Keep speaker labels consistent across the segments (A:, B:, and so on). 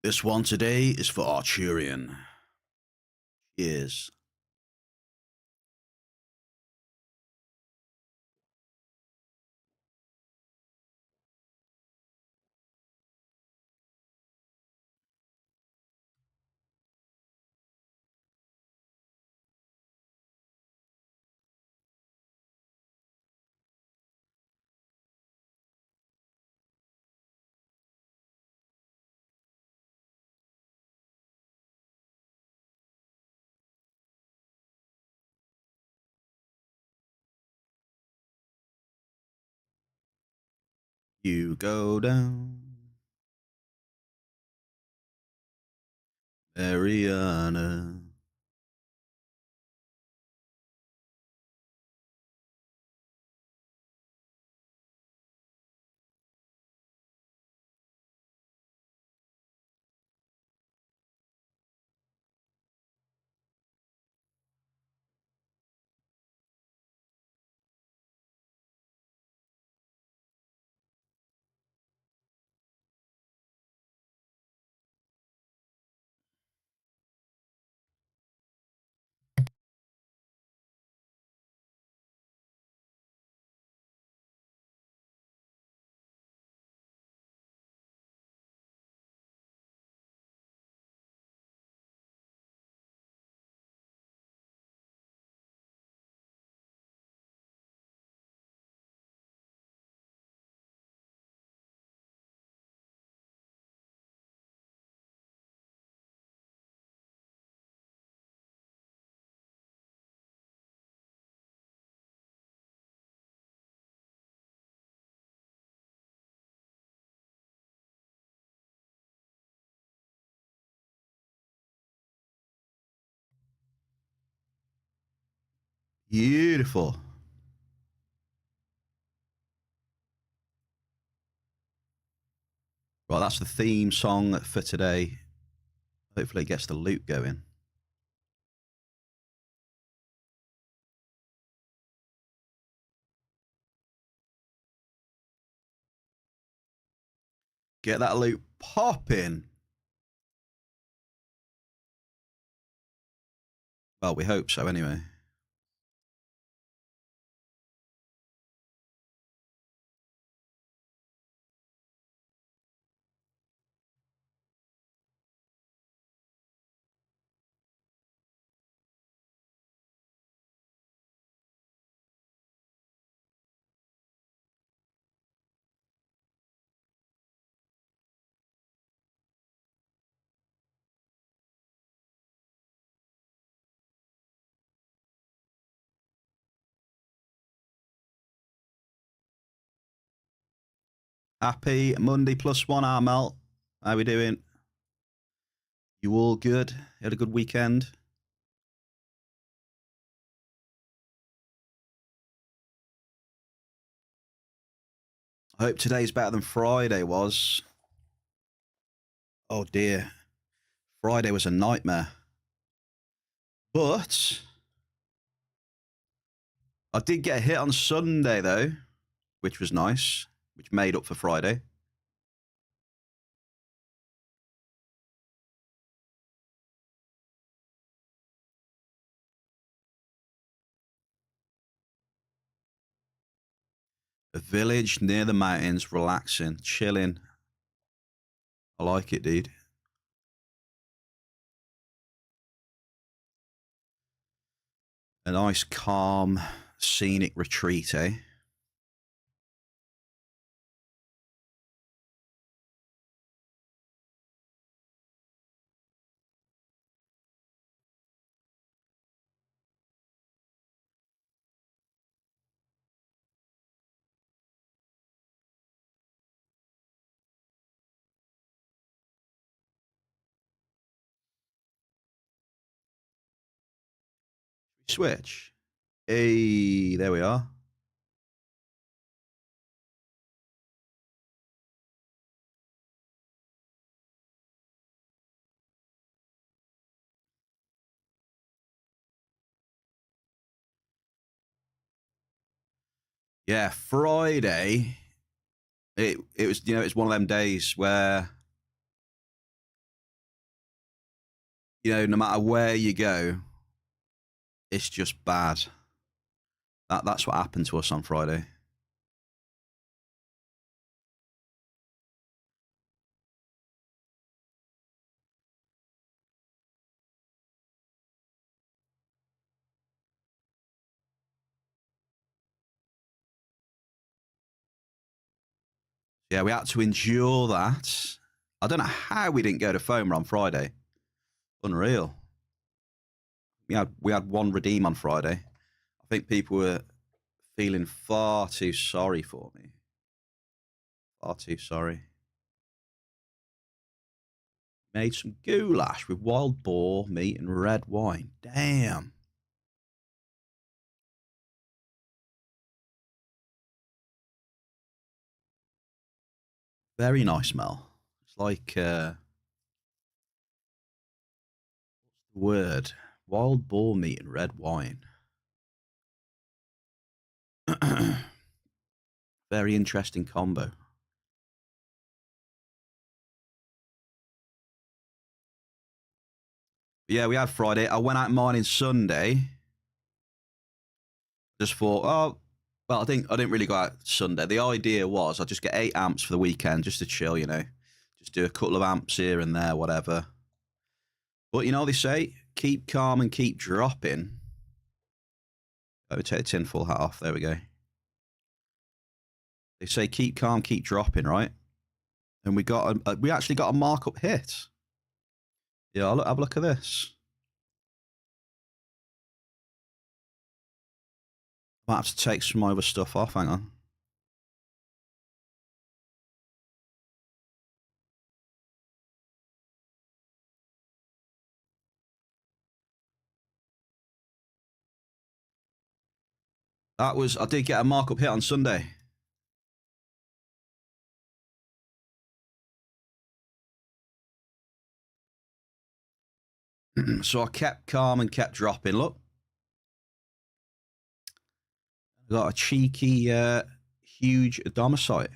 A: This one today is for Arturian. Cheers. You go down, Mariana. Beautiful. Right, that's the theme song for today. Hopefully it gets the loop going. Get that loop popping. Well, we hope so anyway. Happy Monday +1, Armel. How we doing? You all good? You had a good weekend? I hope today's better than Friday was. Oh dear. Friday was a nightmare. But I did get a hit on Sunday, though, which was nice, which made up for Friday. A village near the mountains, relaxing, chilling. I like it, dude. A nice, calm, scenic retreat, eh? Switch. Hey, there we are. Yeah, Friday. It was it's one of them days where You know, no matter where you go, it's just bad. That's what happened to us on Friday. Yeah, we had to endure that. I don't know how we didn't go to FOMA on Friday. Unreal. We had one redeem on Friday. I think people were feeling far too sorry for me. Far too sorry. Made some goulash with wild boar meat and red wine. Damn. Very nice smell. It's like the word wild boar meat and red wine. Very interesting combo. Yeah, we had Friday. I went out mining Sunday. Just thought, oh, well, I didn't really go out Sunday. The idea was I'd just get 8 amps for the weekend just to chill, you know, just do a couple of amps here and there, whatever. But you know, they say keep calm and keep dropping. Let me take the tinfoil hat off. There we go. They say keep calm, keep dropping, right? And we actually got a markup hit. Yeah, have a look at this. Might have to take some other stuff off. Hang on. I did get a markup hit on Sunday. So I kept calm and kept dropping. Look, got a cheeky, huge domicite.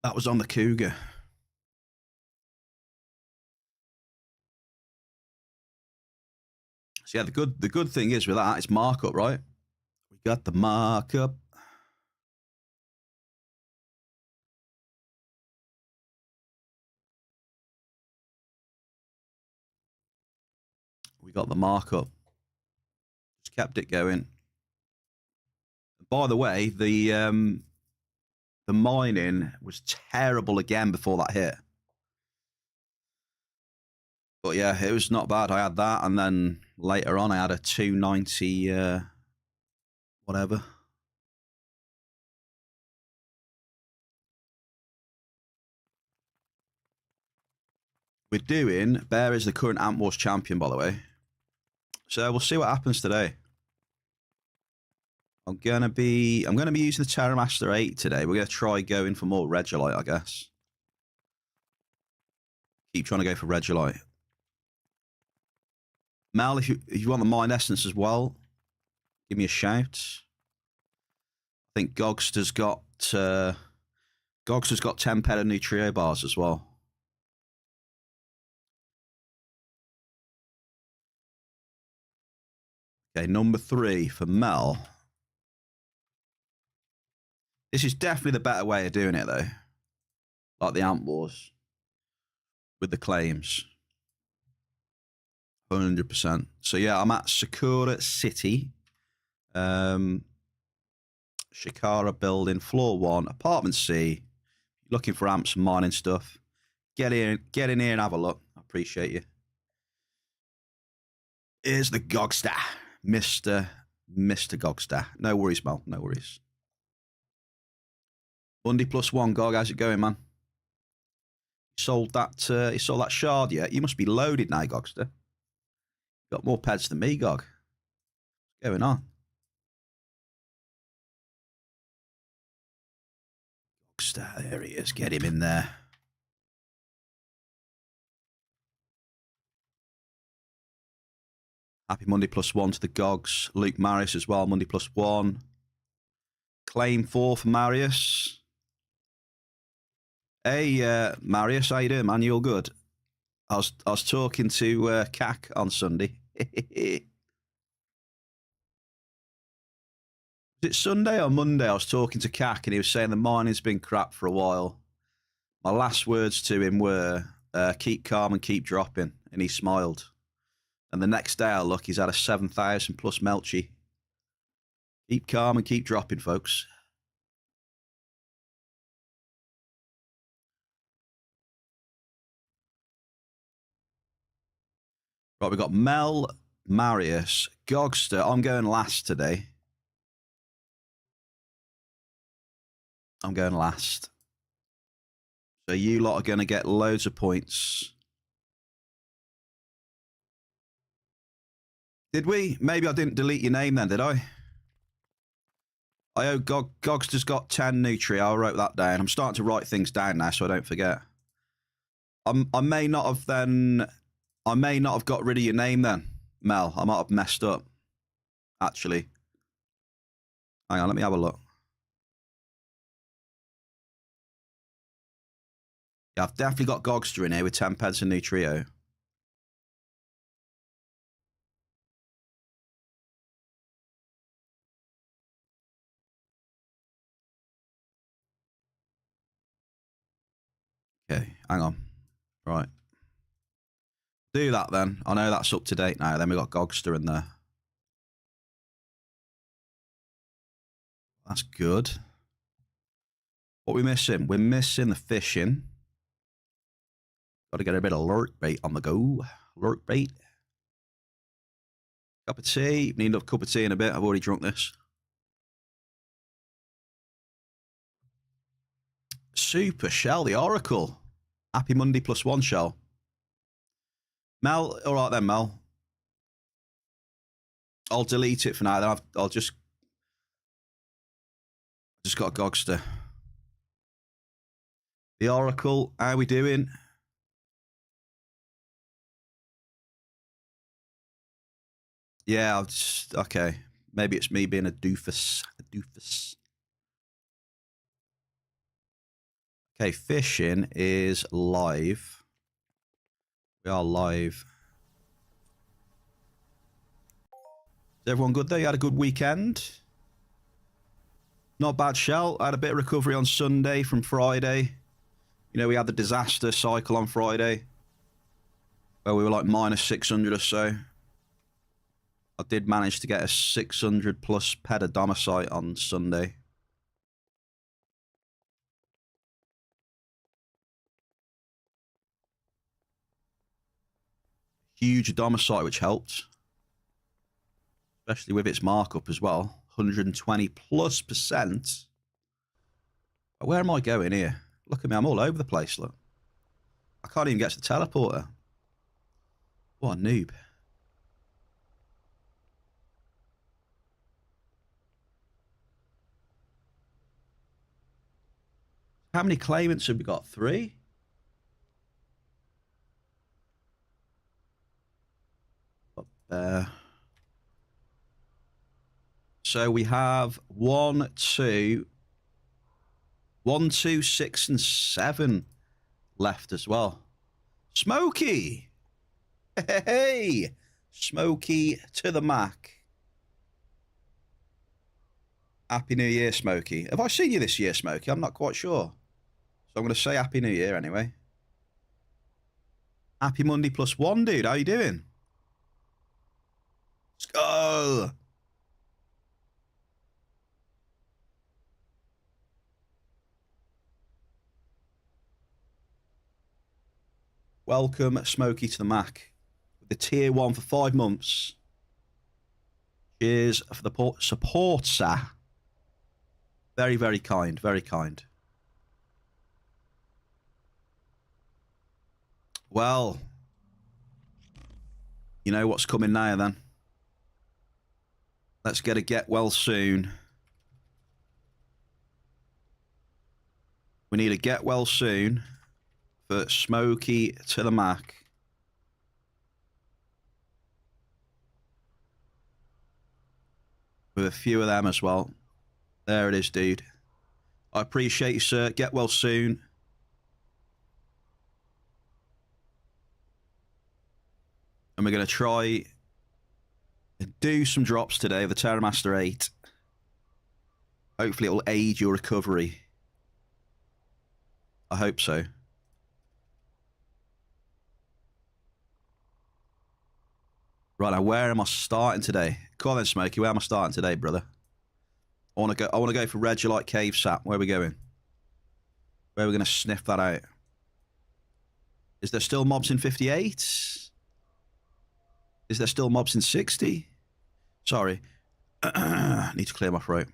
A: That was on the Cougar. So yeah, the good thing is with that, it's markup, right? We got the markup. We got the markup. Just kept it going. By the way, the mining was terrible again before that hit. But yeah, it was not bad. I had that, and then later on, I had a 290 whatever. We're doing Bear is the current Amp Wars champion, by the way. So we'll see what happens today. I'm gonna be using the Terramaster 8 today. We're gonna try going for more Regolite, I guess. Keep trying to go for Regolite. Mel, if you want the Mind Essence as well, give me a shout. I think Gogster's got 10 Peta Nutrio bars as well. Okay, number 3 for Mel. This is definitely the better way of doing it, though. Like the Amp Wars with the claims. 100%. So yeah, I'm at Sakura City. Shikara building, floor 1, apartment C. Looking for amps and mining stuff. Get in here and have a look. I appreciate you. Here's the Gogster. Mr. Gogster. No worries, Mel. No worries. Bundy +1, Gog. How's it going, man? You sold that shard yet? You must be loaded now, Gogster. Got more pets than me, Gog. What's going on? Gogster, there he is. Get him in there. Happy Monday +1 to the Gogs. Luke Marius as well, Monday +1. Claim 4 for Marius. Hey, Marius, how you doing, man? You all good? I was talking to CAC on Sunday. Is it Sunday or Monday? I was talking to CAC and he was saying the mining's been crap for a while. My last words to him were, keep calm and keep dropping. And he smiled. And the next day I look, he's had a 7,000 plus Melchi. Keep calm and keep dropping, folks. Right, we've got Mel, Marius, Gogster. I'm going last today. I'm going last. So you lot are going to get loads of points. Did we? Maybe I didn't delete your name then, did I? I owe Gogster's got 10 Nutria. I wrote that down. I'm starting to write things down now so I don't forget. I may not have got rid of your name then, Mel. I might have messed up, actually. Hang on, let me have a look. Yeah, I've definitely got Gogster in here with 10 pence and Nutrio. Okay, hang on. Right. Do that then. I know that's up to date now. Then we got Gogster in there. That's good. What are we missing? We're missing the fishing. Got to get a bit of lurk bait on the go. Lurk bait. Cup of tea. Need another cup of tea in a bit. I've already drunk this. Super Shell, the Oracle. Happy Monday +1 Shell. Mel, all right then, Mel. I'll delete it for now. Then I'll just got Gogster. The Oracle, how are we doing? Yeah, I'll just, okay. Maybe it's me being a doofus. Okay, fishing is live. We are live. Is everyone good there? You had a good weekend? Not bad, Shell. I had a bit of recovery on Sunday from Friday. You know, we had the disaster cycle on Friday where we were like -600 or so. I did manage to get a 600 plus pedodomicite on Sunday. Huge domicite, which helped. Especially with its markup as well. 120+%. Where am I going here? Look at me, I'm all over the place, look. I can't even get to the teleporter. What a noob. How many claimants have we got? 3? Up there. So we have 1, 2, 6, and 7 left as well. Smokey! Hey! Smokey to the Mac. Happy New Year, Smokey. Have I seen you this year, Smokey? I'm not quite sure. So I'm going to say Happy New Year anyway. Happy Monday +1, dude. How you doing? Let's go! Welcome, Smokey, to the Mac. With the tier 1 for 5 months. Cheers for the support, sir. Very, very kind. Very kind. Well, you know what's coming now, then. Let's get well soon. We need a get well soon for Smokey to the Mac. with a few of them as well. There it is, dude. I appreciate you, sir. Get well soon. And we're going to try and do some drops today of the Terramaster 8. Hopefully it will aid your recovery. I hope so. Right, now where am I starting today? Come on then, Smokey. Where am I starting today, brother? I want to go for Regolite Cave Sap. Where are we going? Where are we going to sniff that out? Is there still mobs in 58? Is there still mobs in 60? Sorry. I need to clear my throat.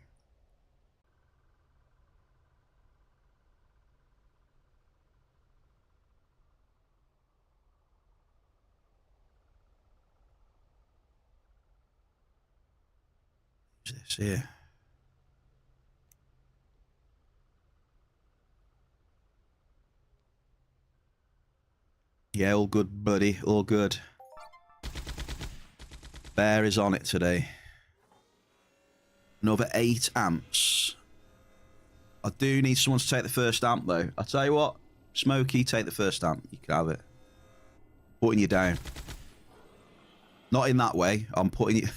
A: What's this here? Yeah, all good, buddy. All good. Bear is on it today. Another 8 amps. I do need someone to take the first amp, though. I'll tell you what. Smokey, take the first amp. You can have it. Putting you down. Not in that way. I'm putting you...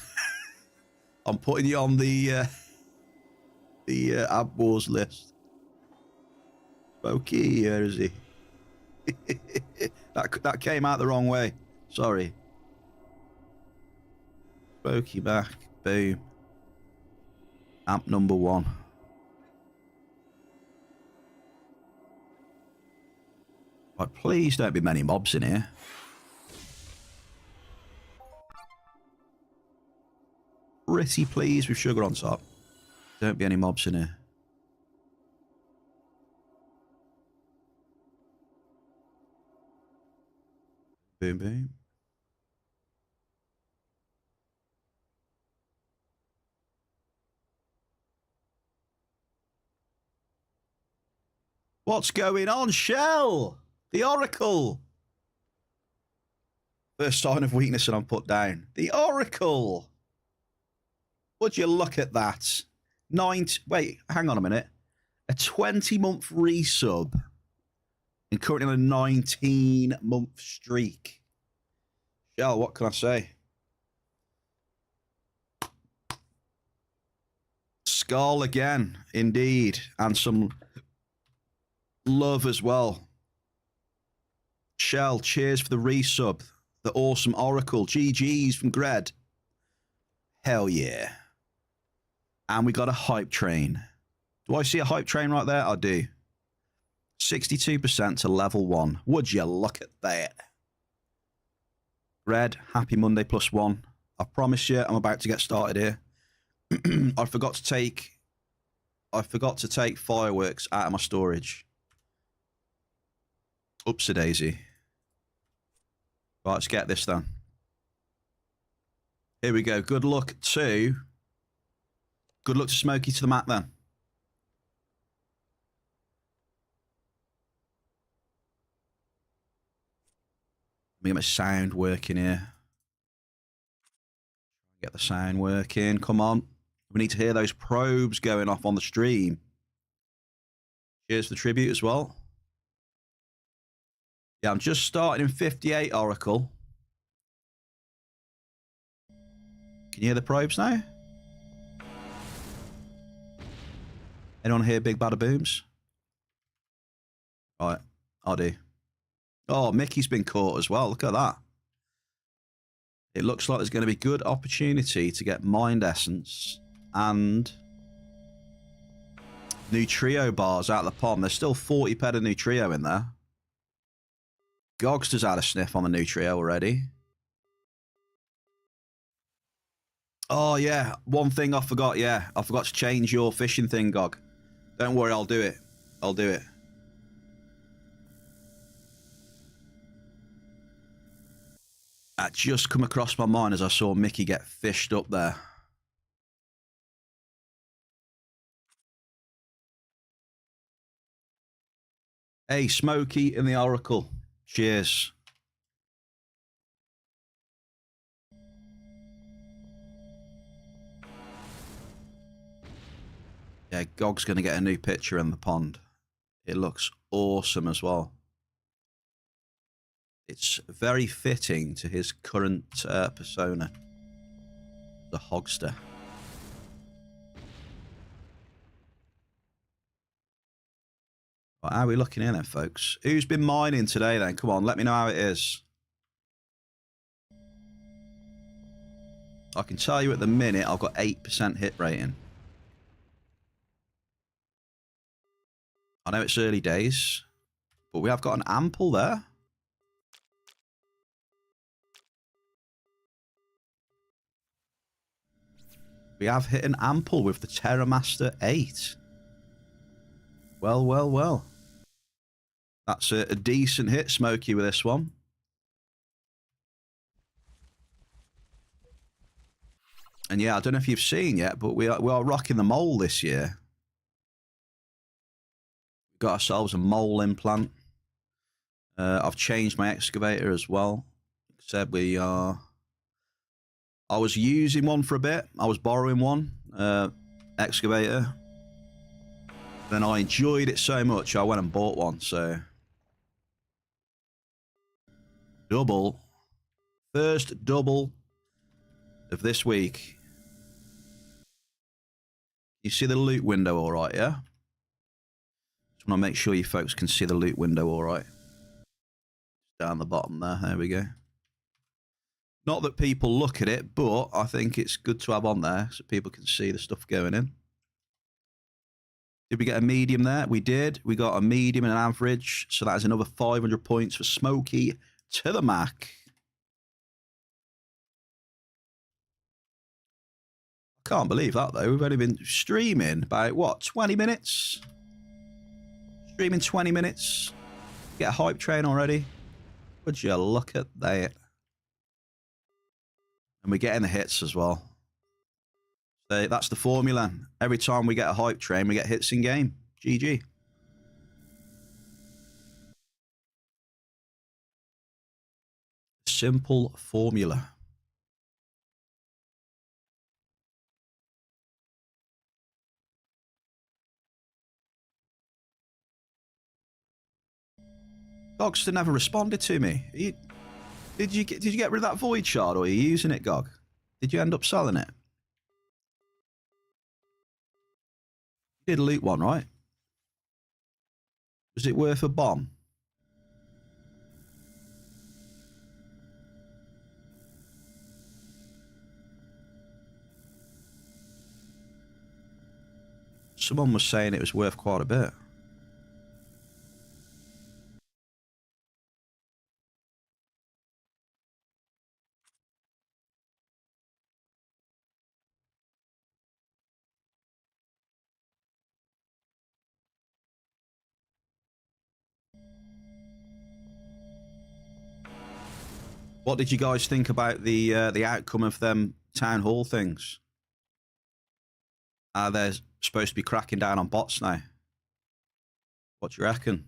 A: I'm putting you on the Ab Wars list. Smokey, where is he? that came out the wrong way. Sorry. Smokey back. Boom. Amp number 1. Right, please don't be many mobs in here. Pretty pleased with sugar on top. Don't be any mobs in here. Boom, boom. What's going on, Shell? The Oracle. First sign of weakness and I'm put down. The Oracle. Would you look at that? Wait, hang on a minute. A 20-month resub and currently on a 19-month streak. Shell, what can I say? Skull again, indeed. And some love as well. Shell, cheers for the resub. The awesome Oracle. GG's from Gred. Hell yeah. And we got a hype train. Do I see a hype train right there? I do. 62% to level 1. Would you look at that? Red, happy Monday +1. I promise you, I'm about to get started here. I forgot to take fireworks out of my storage. Oopsie daisy. Right, let's get this done. Here we go. Good luck to Smokey to the map then. Let me get my sound working here. Get the sound working. Come on. We need to hear those probes going off on the stream. Cheers for the tribute as well. Yeah, I'm just starting in 58, Oracle. Can you hear the probes now? Anyone hear big bada booms? Right, I do. Oh, Mickey's been caught as well. Look at that. It looks like there's going to be good opportunity to get Mind Essence and Nutrio bars out of the pond. There's still 40 ped of Nutrio in there. Gogster's had a sniff on the Nutrio already. Oh, yeah. One thing I forgot, yeah. I forgot to change your fishing thing, Gog. Don't worry, I'll do it. I'll do it. That just come across my mind as I saw Mickey get fished up there. Hey, Smokey and the Oracle. Cheers. Yeah, Gog's going to get a new picture in the pond. It looks awesome as well. It's very fitting to his current persona. The hogster. Well, how are we looking in then, folks? Who's been mining today then? Come on, let me know how it is. I can tell you at the minute I've got 8% hit rating. I know it's early days, but we have got an ample there. We have hit an ample with the Terramaster 8. Well, well, well. That's a decent hit, Smokey, with this one. And yeah, I don't know if you've seen yet, but we are rocking the mole this year. We've got ourselves a mole implant. I've changed my excavator as well. Said we are... I was using one for a bit. I was borrowing one excavator. Then I enjoyed it so much, I went and bought one. So double, first double of this week. You see the loot window, all right? Yeah. Just want to make sure you folks can see the loot window, all right. Down the bottom there. There we go. Not that people look at it, but I think it's good to have on there so people can see the stuff going in. Did we get a medium there? We did. We got a medium and an average. So that is another 500 points for Smokey to the Mac. Can't believe that, though. We've only been streaming about, what, 20 minutes? Streaming 20 minutes. Get a hype train already. Would you look at that? And we're getting the hits as well. So that's the formula. Every time we get a hype train, we get hits in game. GG. Simple formula. Gogster never responded to me. Did you get rid of that void shard, or are you using it, Gog? Did you end up selling it? You did loot one, right? Was it worth a bomb? Someone was saying it was worth quite a bit. What did you guys think about the outcome of them town hall things? They're supposed to be cracking down on bots now. What do you reckon?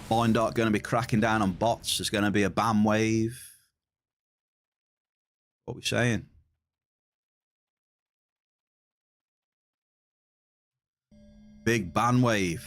A: Mindark going to be cracking down on bots. There's going to be a ban wave. What are we saying? Big ban wave.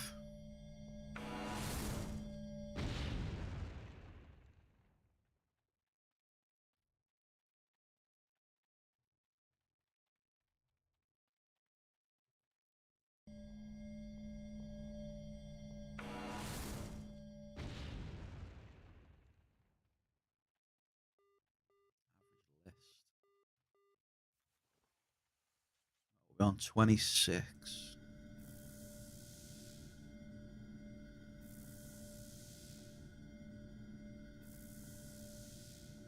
A: We're on 26.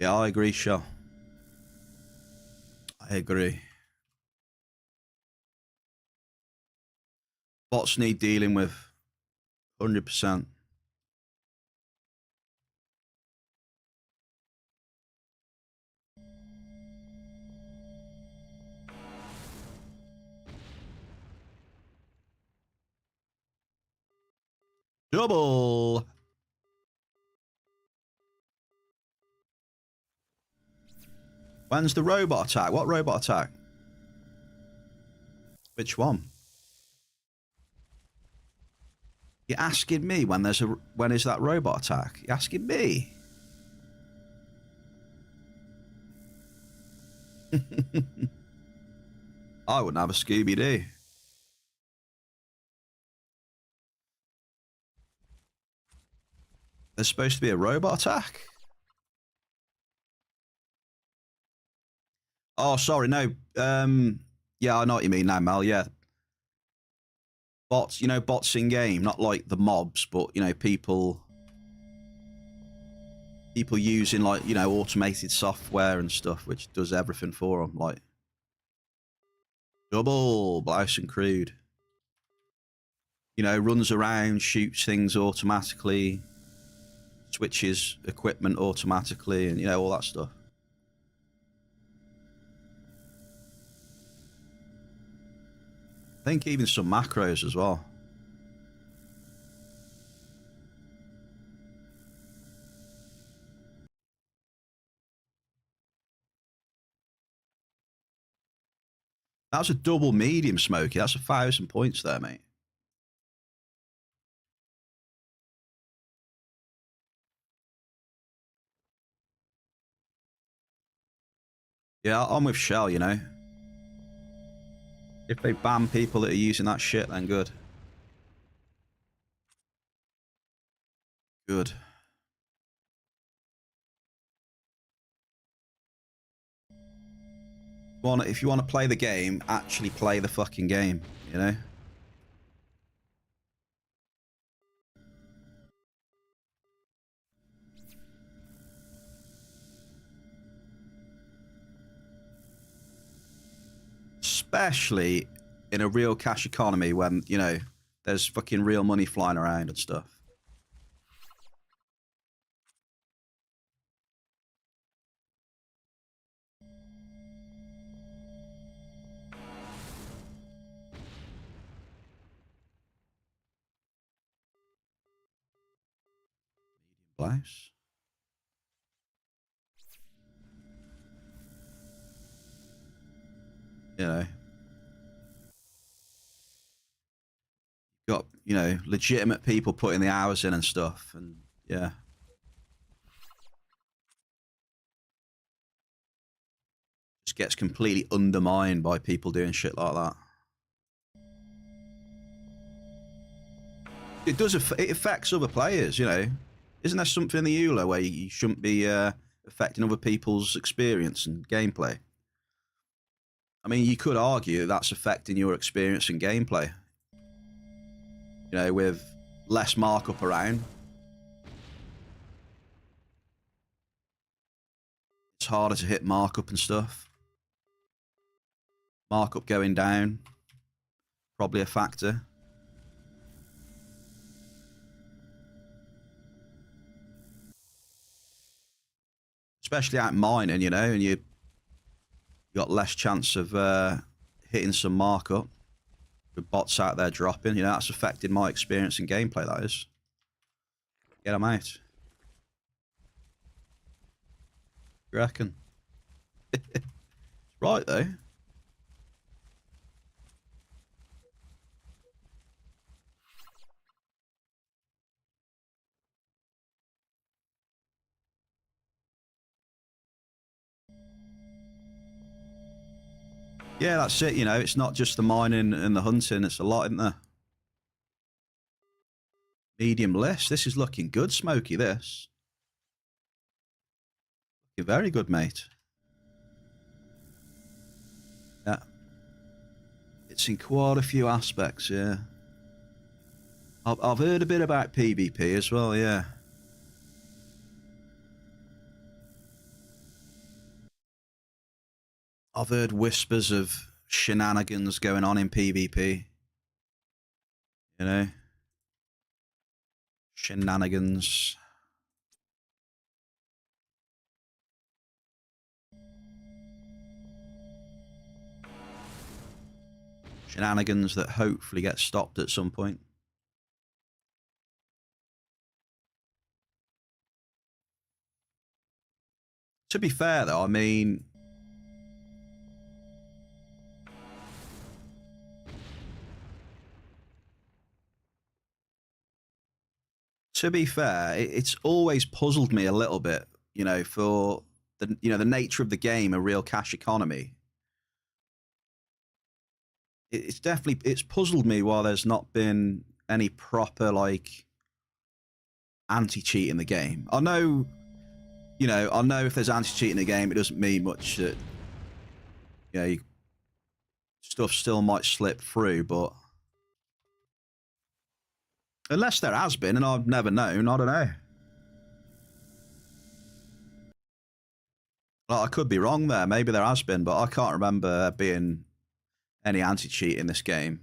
A: Yeah, I agree, Shaw. I agree. Bots need dealing with 100%. Double. When's the robot attack? What robot attack? Which one? You're asking me when is that robot attack? You're asking me. I wouldn't have a Scooby-Doo. There's supposed to be a robot attack? Oh, sorry, no. Yeah, I know what you mean now, Mel. Yeah. Bots, bots in game, not like the mobs, but, people using, like, automated software and stuff, which does everything for them, like double, blouse and crude. Runs around, shoots things automatically, switches equipment automatically, and, all that stuff. I think even some macros as well. That's a double medium, Smokey. That's 1,000 points there, mate. Yeah, I'm with Shell, If they ban people that are using that shit, then good. Good. If you want to play the game, actually play the fucking game, Especially in a real cash economy when, there's fucking real money flying around and stuff. Blouse. Got, legitimate people putting the hours in and stuff, and yeah. Just gets completely undermined by people doing shit like that. It does, it affects other players, Isn't there something in the EULA where you shouldn't be affecting other people's experience and gameplay? I mean, you could argue that's affecting your experience and gameplay. With less markup around. It's harder to hit markup and stuff. Markup going down. Probably a factor. Especially out mining, and you got less chance of hitting some markup with bots out there dropping. That's affected my experience and gameplay, that is. Get them out. You reckon? Right, though. Yeah, that's it, It's not just the mining and the hunting. It's a lot, isn't there? Medium list. This is looking good, Smokey, this. You're very good, mate. Yeah. It's in quite a few aspects, yeah. I've heard a bit about PvP as well, yeah. I've heard whispers of shenanigans going on in PvP. Shenanigans. Shenanigans that hopefully get stopped at some point. To be fair, though, I mean, To be fair, it's always puzzled me a little bit, you know, for the nature of the game, a real cash economy. It's puzzled me why there's not been any proper like anti-cheat in the game. I know, I know if there's anti-cheat in the game, it doesn't mean much that, stuff still might slip through, but unless there has been, and I've never known, I don't know. Well, I could be wrong there. Maybe there has been, but I can't remember there being any anti-cheat in this game.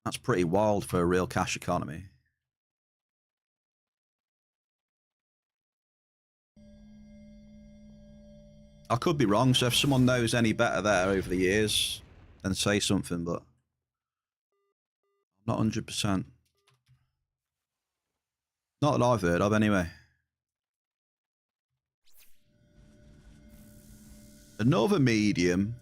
A: That's pretty wild for a real cash economy. I could be wrong, so if someone knows any better there over the years, then say something, but I'm not 100%. Not that I've heard of, anyway. Another medium.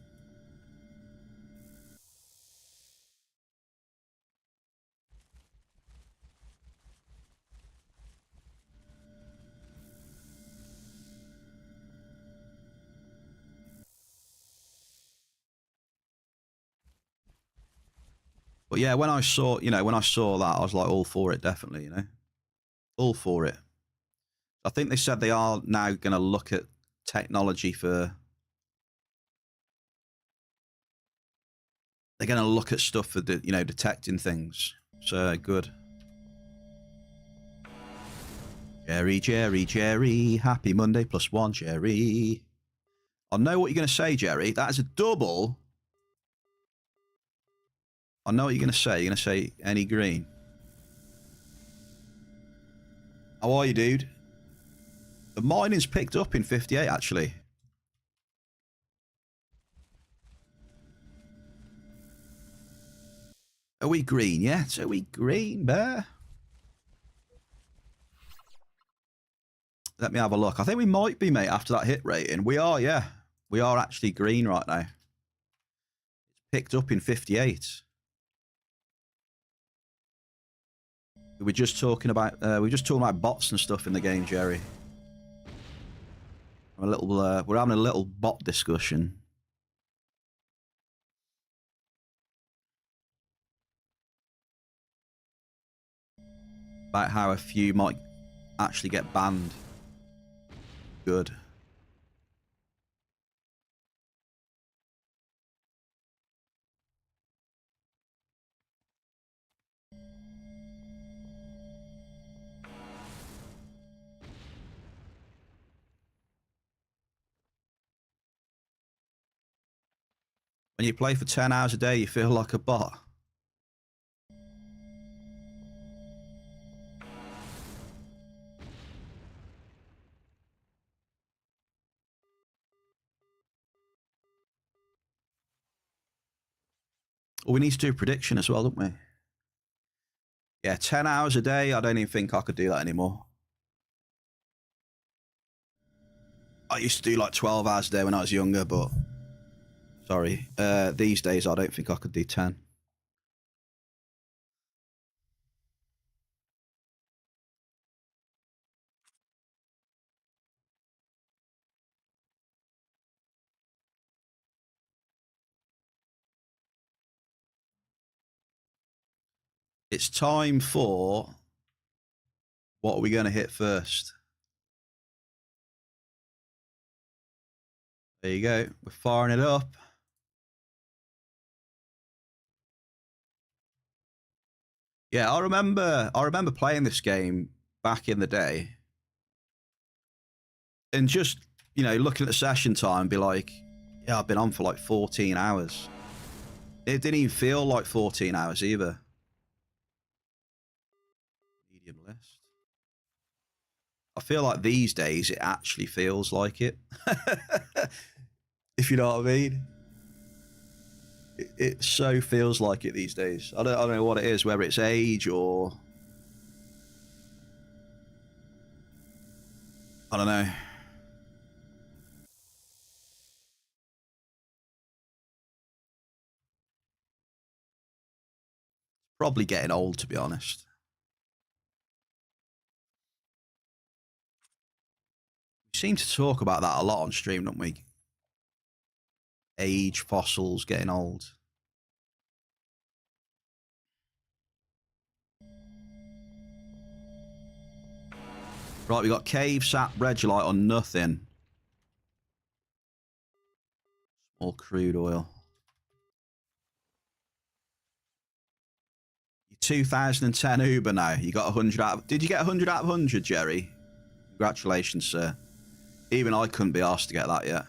A: But yeah, when I saw that, I was like all for it, definitely, all for it. I think they said they are now going to look at technology for. They're going to look at stuff for detecting things. So good. Jerry. Happy Monday +1, Jerry. I know what you're going to say, Jerry. That is a double. I know what you're going to say. You're going to say any green. How are you, dude? The mining's picked up in 58, actually. Are we green? Yes, are we green, bear? Let me have a look. I think we might be, mate, after that hit rating. We are, yeah. We are actually green right now. It's picked up in 58. We were just talking about bots and stuff in the game, Jerry. We're having a little bot discussion. About how a few might actually get banned. Good. When you play for 10 hours a day, you feel like a bot. Well, we need to do a prediction as well, don't we? Yeah, 10 hours a day. I don't even think I could do that anymore. I used to do like 12 hours a day when I was younger, but sorry. These days, I don't think I could do 10. It's time for what are we going to hit first? There you go. We're firing it up. Yeah, I remember playing this game back in the day. And just, looking at the session time, be like, yeah, I've been on for like 14 hours. It didn't even feel like 14 hours either. Medium list. I feel like these days it actually feels like it. If you know what I mean. It so feels like it these days. I don't know what it is, whether it's age or I don't know. Probably getting old, to be honest. We seem to talk about that a lot on stream, don't we? Age, fossils, getting old. Right, we got cave, sap, regolite on nothing. Small crude oil. Your 2010 Uber now. You got 100 out of... Did you get 100 out of 100, Jerry? Congratulations, sir. Even I couldn't be asked to get that yet.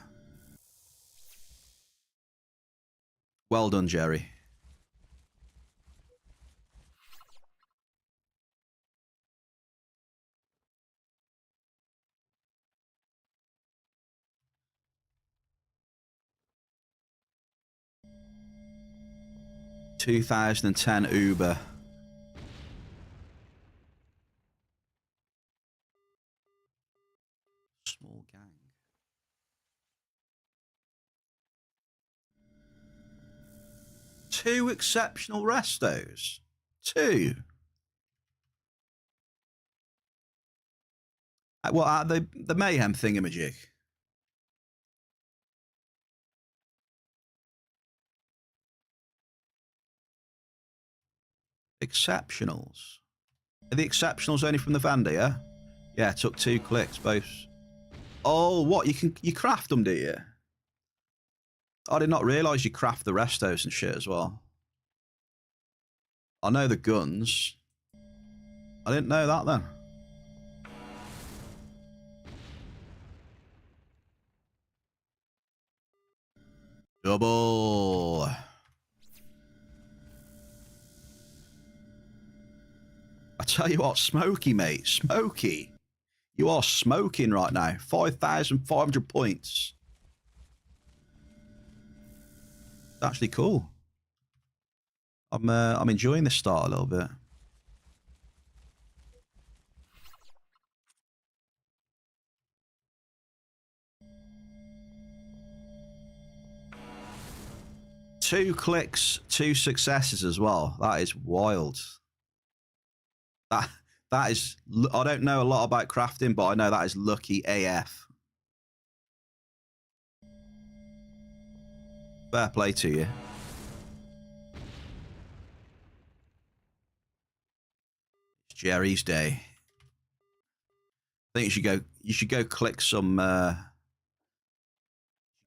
A: Well done, Jerry. ...2010 Uber. Small gang. Two exceptional restos. Two. What, the mayhem thingamajig? Exceptionals. Are the exceptionals only from the vendor, yeah? Yeah, it took 2 clicks, both. Oh, what? You craft them, do you? I did not realise you craft the restos and shit as well. I know the guns. I didn't know that then. Double. I tell you what, Smokey, mate. Smokey. You are smoking right now. 5,500 points. It's actually cool. I'm enjoying the start a little bit. Two clicks, 2 successes as well. That is wild. That is... I don't know a lot about crafting, but I know that is lucky AF. Fair play to you. It's Jerry's day. I think you should go click some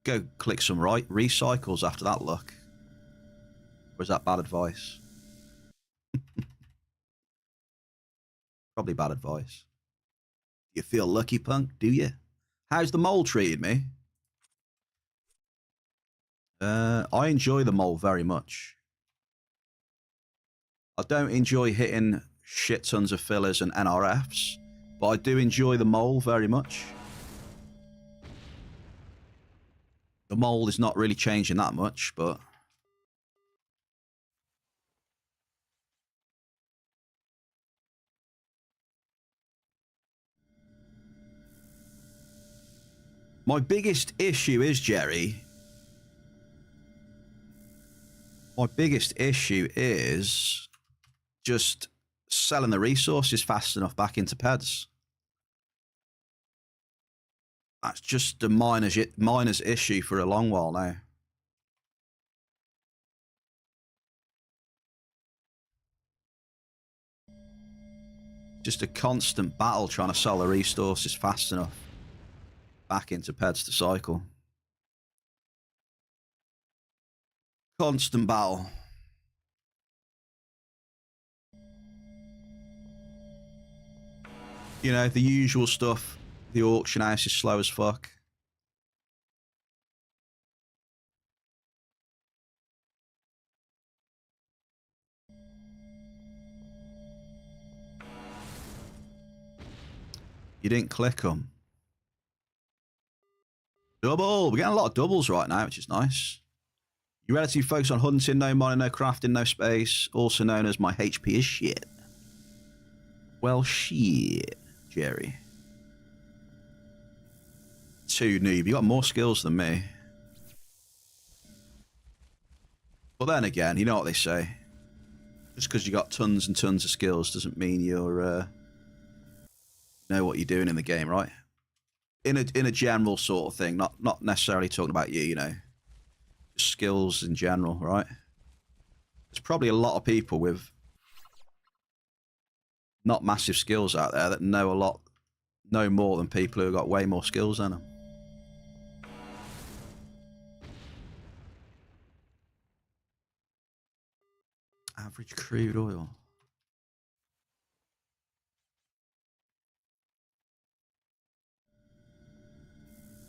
A: recycles after that look. Or is that bad advice? Probably bad advice. You feel lucky, punk, do you? How's the mole treated me? I enjoy the mole very much. I don't enjoy hitting shit tons of fillers and NRFs, but I do enjoy the mole very much. The mole is not really changing that much, but... My biggest issue is, Jerry... My biggest issue is just selling the resources fast enough back into PEDs. That's just a miner's issue for a long while now. Just a constant battle trying to sell the resources fast enough back into PEDs to cycle. Constant battle. You know, the usual stuff. The auction house is slow as fuck. You didn't click them. Double! We're getting a lot of doubles right now, which is nice. You relatively focus on hunting, no mining, no crafting, no space. Also known as my HP is shit. Well, shit, Jerry. 2 noob. You got more skills than me. But then again, you know what they say. Just because you got tons and tons of skills doesn't mean you're know what you're doing in the game, right? in a general sort of thing, not necessarily talking about you, you know, just skills in general, right? There's probably a lot of people with not massive skills out there that know more than people who got way more skills than them. Average crude oil.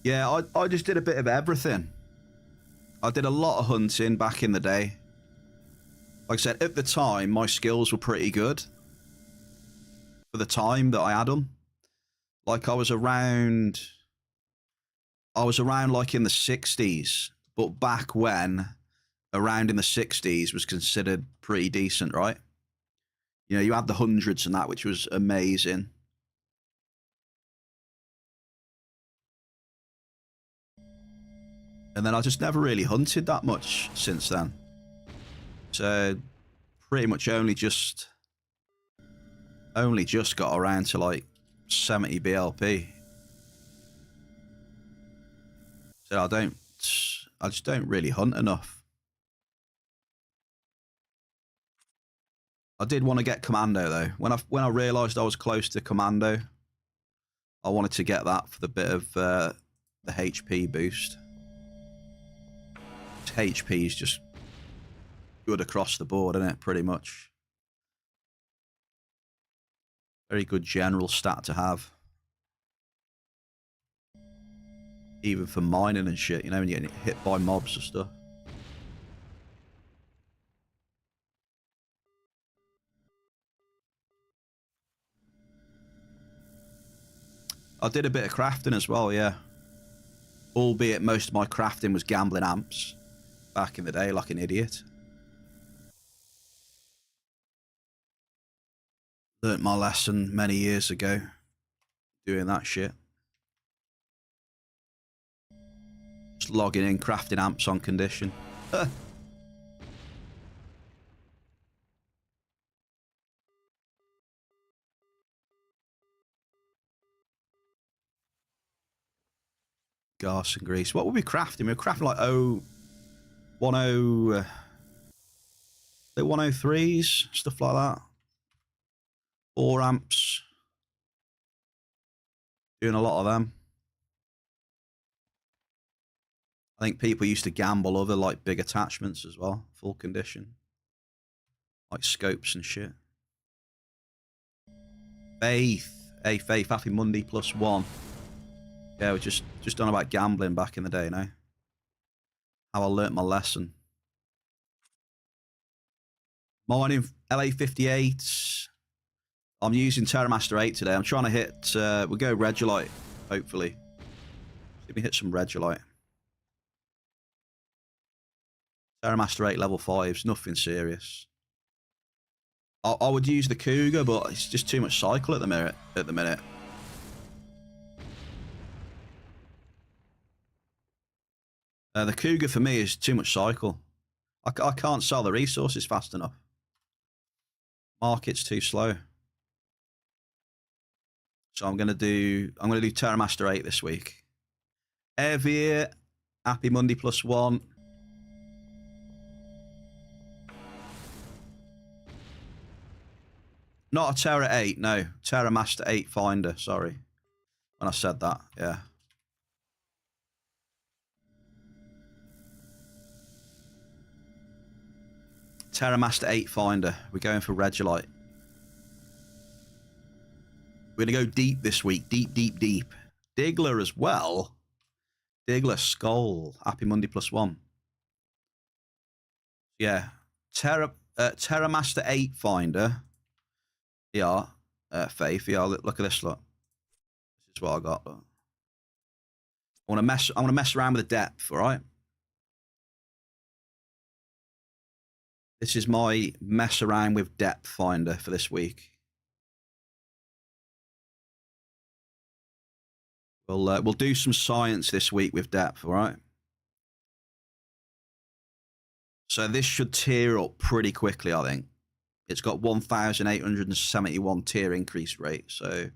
A: Yeah, I just did a bit of everything. I did a lot of hunting back in the day. Like I said, at the time, my skills were pretty good for the time that I had them. Like I was around like in the 60s, but back when around in the 60s was considered pretty decent, right? You know, you had the hundreds and that, which was amazing. And then I just never really hunted that much since then. So pretty much only just got around to like 70 BLP. So I just don't really hunt enough. I did want to get commando though. When I realised I was close to commando, I wanted to get that for the bit of the HP boost. HP is just good across the board, isn't it? Pretty much. Very good general stat to have. Even for mining and shit, you know, when you're getting hit by mobs and stuff. I did a bit of crafting as well, yeah. Albeit most of my crafting was gambling amps back in the day, like an idiot. Learnt my lesson many years ago doing that shit. Just logging in, crafting amps on condition. Gas and grease. What were we crafting? We were crafting like 103s, stuff like that. 4 amps. Doing a lot of them. I think people used to gamble other like big attachments as well, full condition. Like scopes and shit. Faith. Hey Faith, happy Monday +1. Yeah, we're just done about gambling back in the day, you know. How I learnt my lesson. Mining LA58. I'm using TerraMaster 8 today. I'm trying to hit, we'll go Regolite, hopefully. Let me hit some Regolite. TerraMaster 8 level 5s, nothing serious. I would use the Cougar, but it's just too much cycle at the minute. The Cougar for me is too much cycle. I can't sell the resources fast enough. Market's too slow. So I'm gonna do TerraMaster 8 this week. SirBear, happy Monday +1. Not a Terra 8, no. TerraMaster 8 Finder, sorry. When I said that, yeah. TerraMaster 8 Finder. We're going for Regolite. We're going to go deep this week. Deep, deep, deep. Diggler as well. Diggler Skull. Happy Monday +1. Yeah. TerraMaster 8 Finder. Yeah. Faith. Yeah, look at this, look. This is what I got. Look. I want to mess around with the depth, all right? This is my mess around with depth finder for this week. We'll do some science this week with depth, all right? So this should tier up pretty quickly, I think. It's got 1,871 tier increase rate, so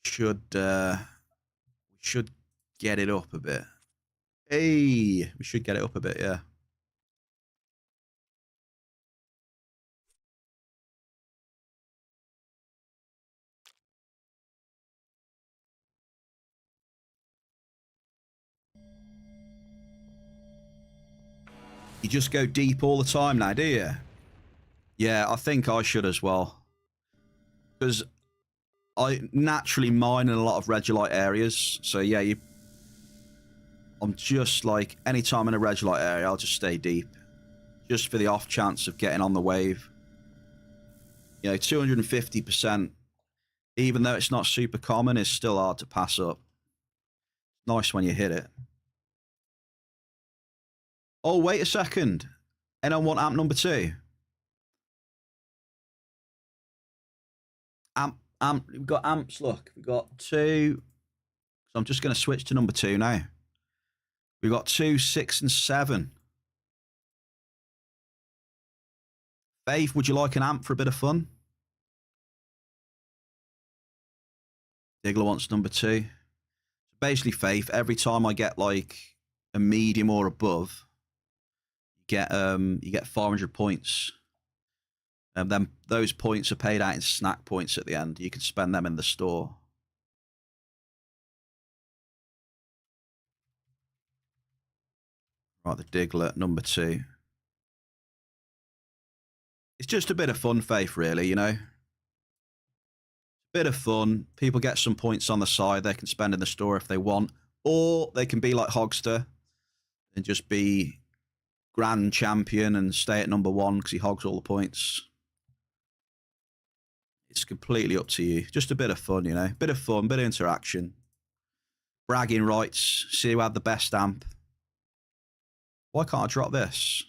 A: we should get it up a bit. Hey, we should get it up a bit, yeah. You just go deep all the time now, do you? Yeah, I think I should as well. Because I naturally mine in a lot of regolite areas. So yeah, I'm just like, anytime in a regolite area, I'll just stay deep. Just for the off chance of getting on the wave. You know, 250%, even though it's not super common, is still hard to pass up. Nice when you hit it. Oh, wait a second. Anyone want amp number 2? We've got amps, look. We've got 2. So I'm just going to switch to number 2 now. We've got 2, 6, and 7. Faith, would you like an amp for a bit of fun? Diggler wants number 2. Basically, Faith, every time I get like a medium or above, you get 400 points. And then those points are paid out in snack points at the end. You can spend them in the store. Right, the Diglett, number 2. It's just a bit of fun, Faith, really, you know? Bit of fun. People get some points on the side they can spend in the store if they want. Or they can be like Hogster and just be grand champion and stay at number 1 because he hogs all the points. It's completely up to you. Just a bit of fun, you know? Bit of fun, bit of interaction. Bragging rights. See who had the best amp. Why can't I drop this?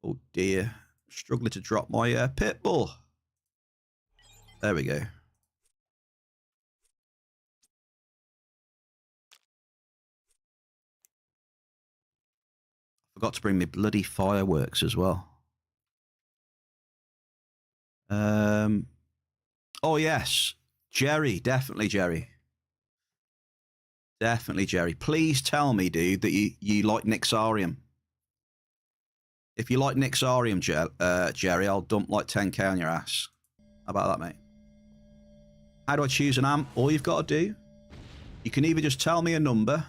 A: Oh dear. Struggling to drop my Pitbull. There we go. Forgot to bring me bloody fireworks as well. Oh yes, Jerry, definitely Jerry. Definitely Jerry. Please tell me, dude, that you like Nixarium. If you like Nixarium, Jerry, I'll dump like 10k on your ass. How about that, mate? How do I choose an amp? All you've got to do, you can either just tell me a number.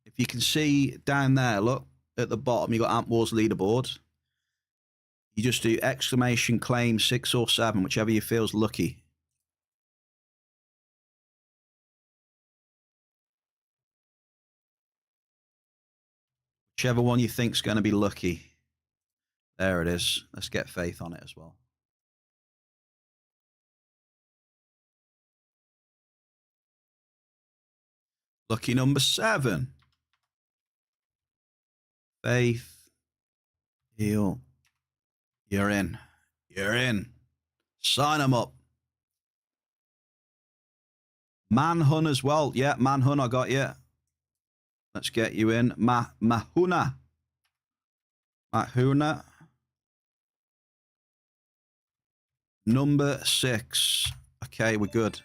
A: If you can see down there, look, at the bottom, you got Amp Wars leaderboard. You just do exclamation claim 6 or 7, whichever you feels lucky. Whichever one you think's going to be lucky. There it is. Let's get Faith on it as well. Lucky number 7. Faith. Heal. You're in. You're in. Sign them up. Manhun as well. Yeah, Manhun, I got you. Let's get you in. Mahuna. Mahuna. Number 6. Okay, we're good.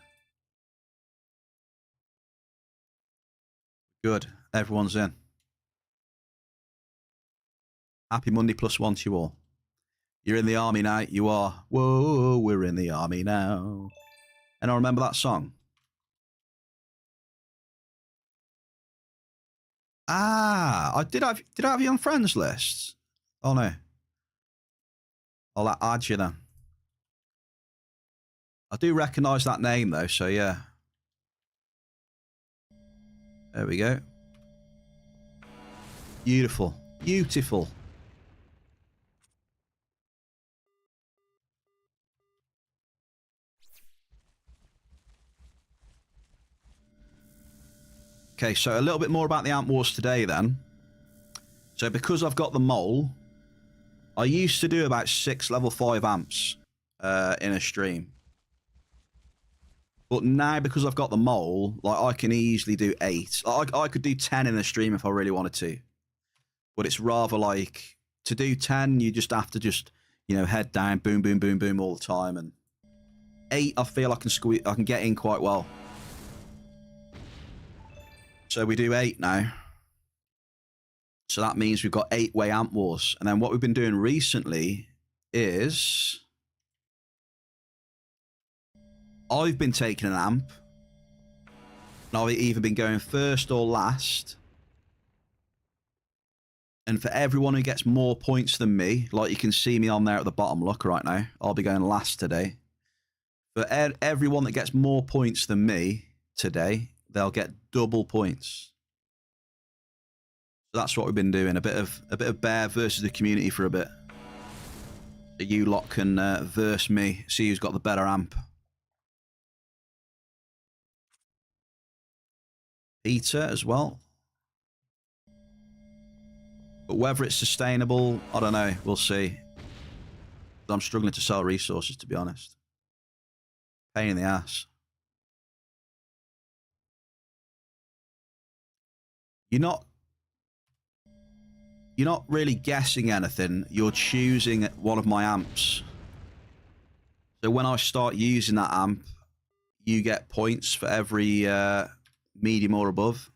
A: Good. Everyone's in. Happy Monday +1 to you all. You're in the army now. You are. Whoa, we're in the army now. And I remember that song. Ah, did I have you on friends list? Oh no. I'll add you then. I do recognise that name though, so yeah. There we go. Beautiful. Beautiful. Okay, so a little bit more about the Amp Wars today then. So because I've got the mole, I used to do about 6 level 5 amps in a stream. But now because I've got the mole, like I can easily do 8. I could do 10 in a stream if I really wanted to. But it's rather like, to do 10, you just have to you know, head down, boom, boom, boom, boom all the time. And 8, I feel I can get in quite well. So we do 8 now. So that means we've got 8-way amp wars. And then what we've been doing recently is I've been taking an amp. And I've either been going first or last. And for everyone who gets more points than me, like you can see me on there at the bottom, look right now, I'll be going last today. For everyone that gets more points than me today, they'll get double points. So that's what we've been doing. A bit of bear versus the community for a bit. So you lot can verse me, see who's got the better amp. Peter as well. But whether it's sustainable, I don't know. We'll see. I'm struggling to sell resources, to be honest. Pain in the ass. You're not really guessing anything. You're choosing one of my amps. So when I start using that amp, you get points for every medium or above.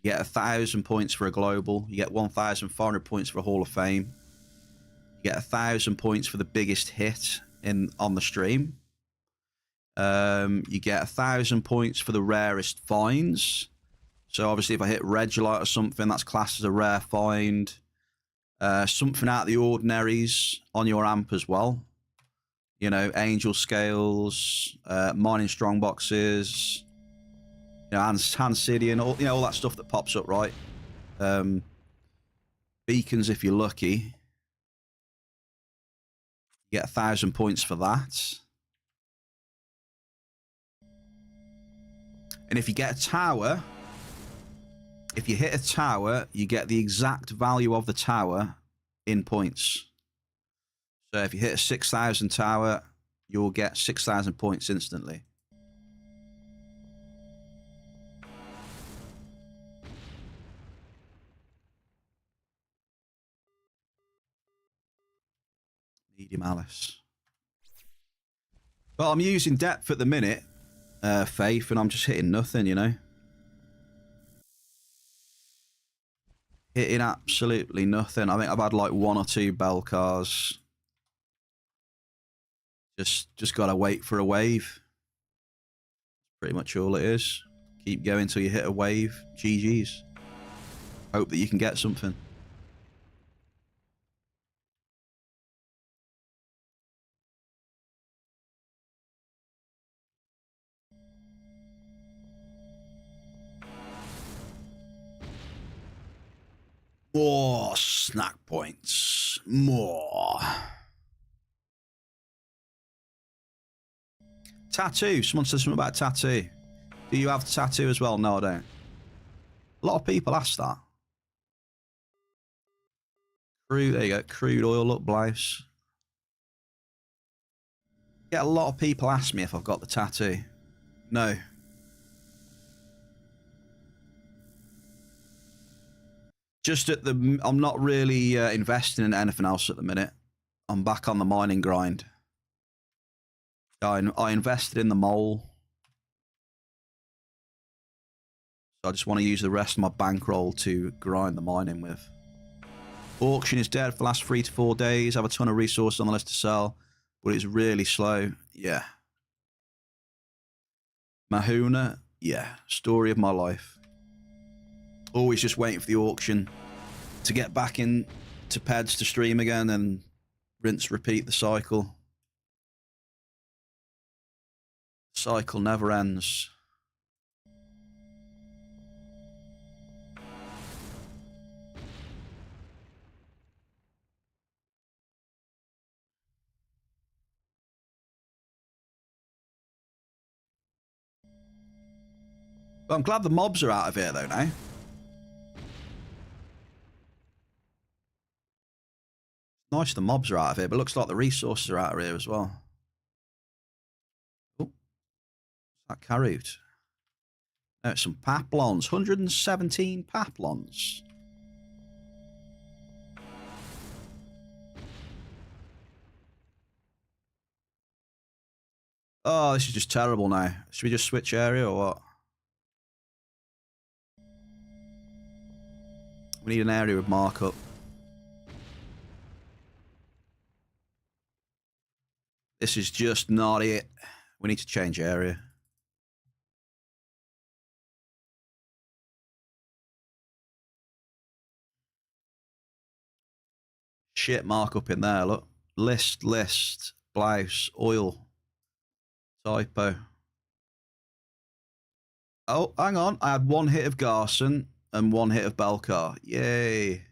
A: You get 1,000 points for a global. You get 1,500 points for a Hall of Fame. You get 1,000 points for the biggest hit on the stream. You get 1,000 points for the rarest finds. So obviously if I hit Regolite or something, that's classed as a rare find. Something out of the ordinaries on your amp as well. You know, angel scales, mining strong boxes, you know, Hansidian, all, you know, all that stuff that pops up, right? Beacons if you're lucky. You get 1,000 points for that. And if you get a tower, if you hit a tower, you get the exact value of the tower in points. So if you hit a 6,000 tower, you'll get 6,000 points instantly. Medium Alice. But I'm using depth at the minute, Faith, and I'm just hitting nothing, you know. Hitting absolutely nothing. I think I've had like 1 or 2 bell cars. Just gotta wait for a wave. Pretty much all it is. Keep going till you hit a wave. GG's. Hope that you can get something. More snack points. More. Tattoo. Someone said something about tattoo. Do you have tattoo as well? No, I don't. A lot of people ask that. Crude, there you go. Crude oil up blouse. Get a lot of people ask me if I've got the tattoo. No. Just at the... I'm not really investing in anything else at the minute. I'm back on the mining grind. I invested in the mole. So I just want to use the rest of my bankroll to grind the mining with. Auction is dead for the last 3 to 4 days. I have a ton of resources on the list to sell, but it's really slow. Yeah. Mahuna, yeah. Story of my life. Always just waiting for the auction to get back in to PEDs to stream again and rinse, repeat the cycle. Cycle never ends. But I'm glad the mobs are out of here though now. Nice the mobs are out of here, but it looks like the resources are out of here as well. Oh, that carried. There's some paplons. 117 paplons. Oh, this is just terrible now. Should we just switch area or what? We need an area with markup. This is just not it. We need to change area. Shit markup in there, look. List, blouse, oil, typo. Oh, hang on. I had one hit of Garson and one hit of Belcar. Yay.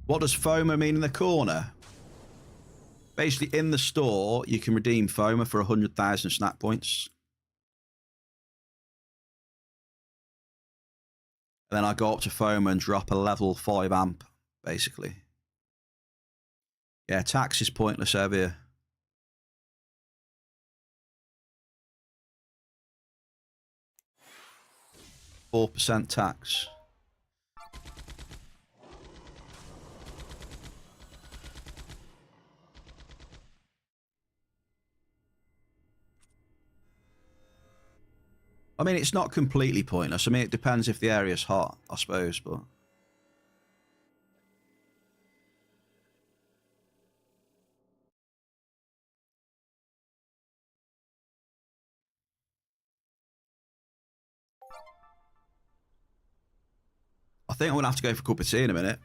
A: What does FOMA mean in the corner? Basically, in the store, you can redeem FOMA for 100,000 snack points. And then I go up to FOMA and drop a level 5 amp, basically. Yeah, tax is pointless over here. 4% tax. I mean, it's not completely pointless. I mean, it depends if the area's hot, I suppose, but... I think I'm going to have to go for a cup of tea in a minute.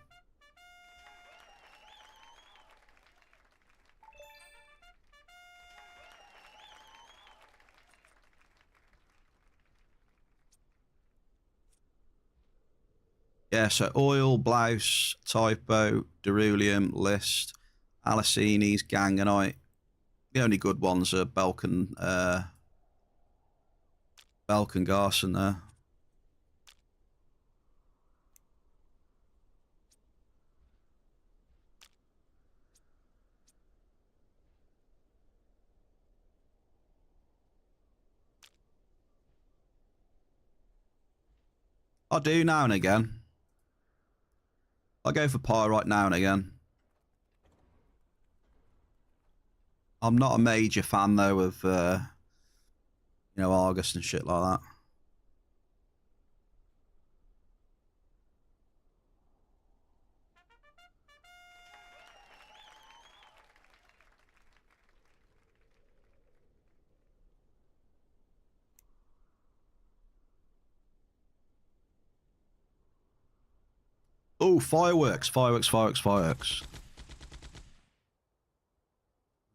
A: Yeah, so oil, blouse, typo, Derulium, list, Alicines, Ganganite. The only good ones are Belk and Garson there. I do now and again. I go for pyrite now and again. I'm not a major fan though of you know, Argus and shit like that. Oh, fireworks.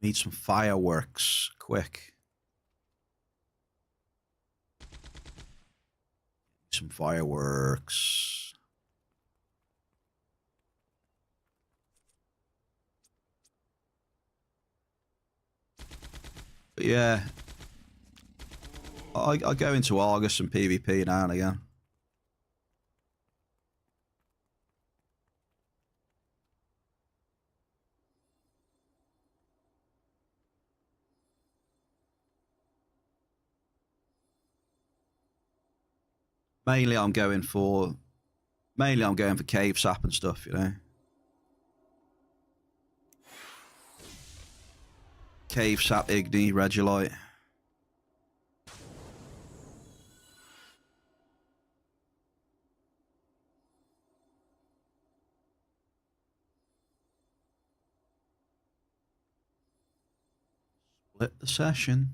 A: Need some fireworks. Quick. Some fireworks. But yeah. I go into Argus and PvP now and again. Mainly I'm going for cave sap and stuff, you know. Cave sap, Igni, Regolite. Split the session.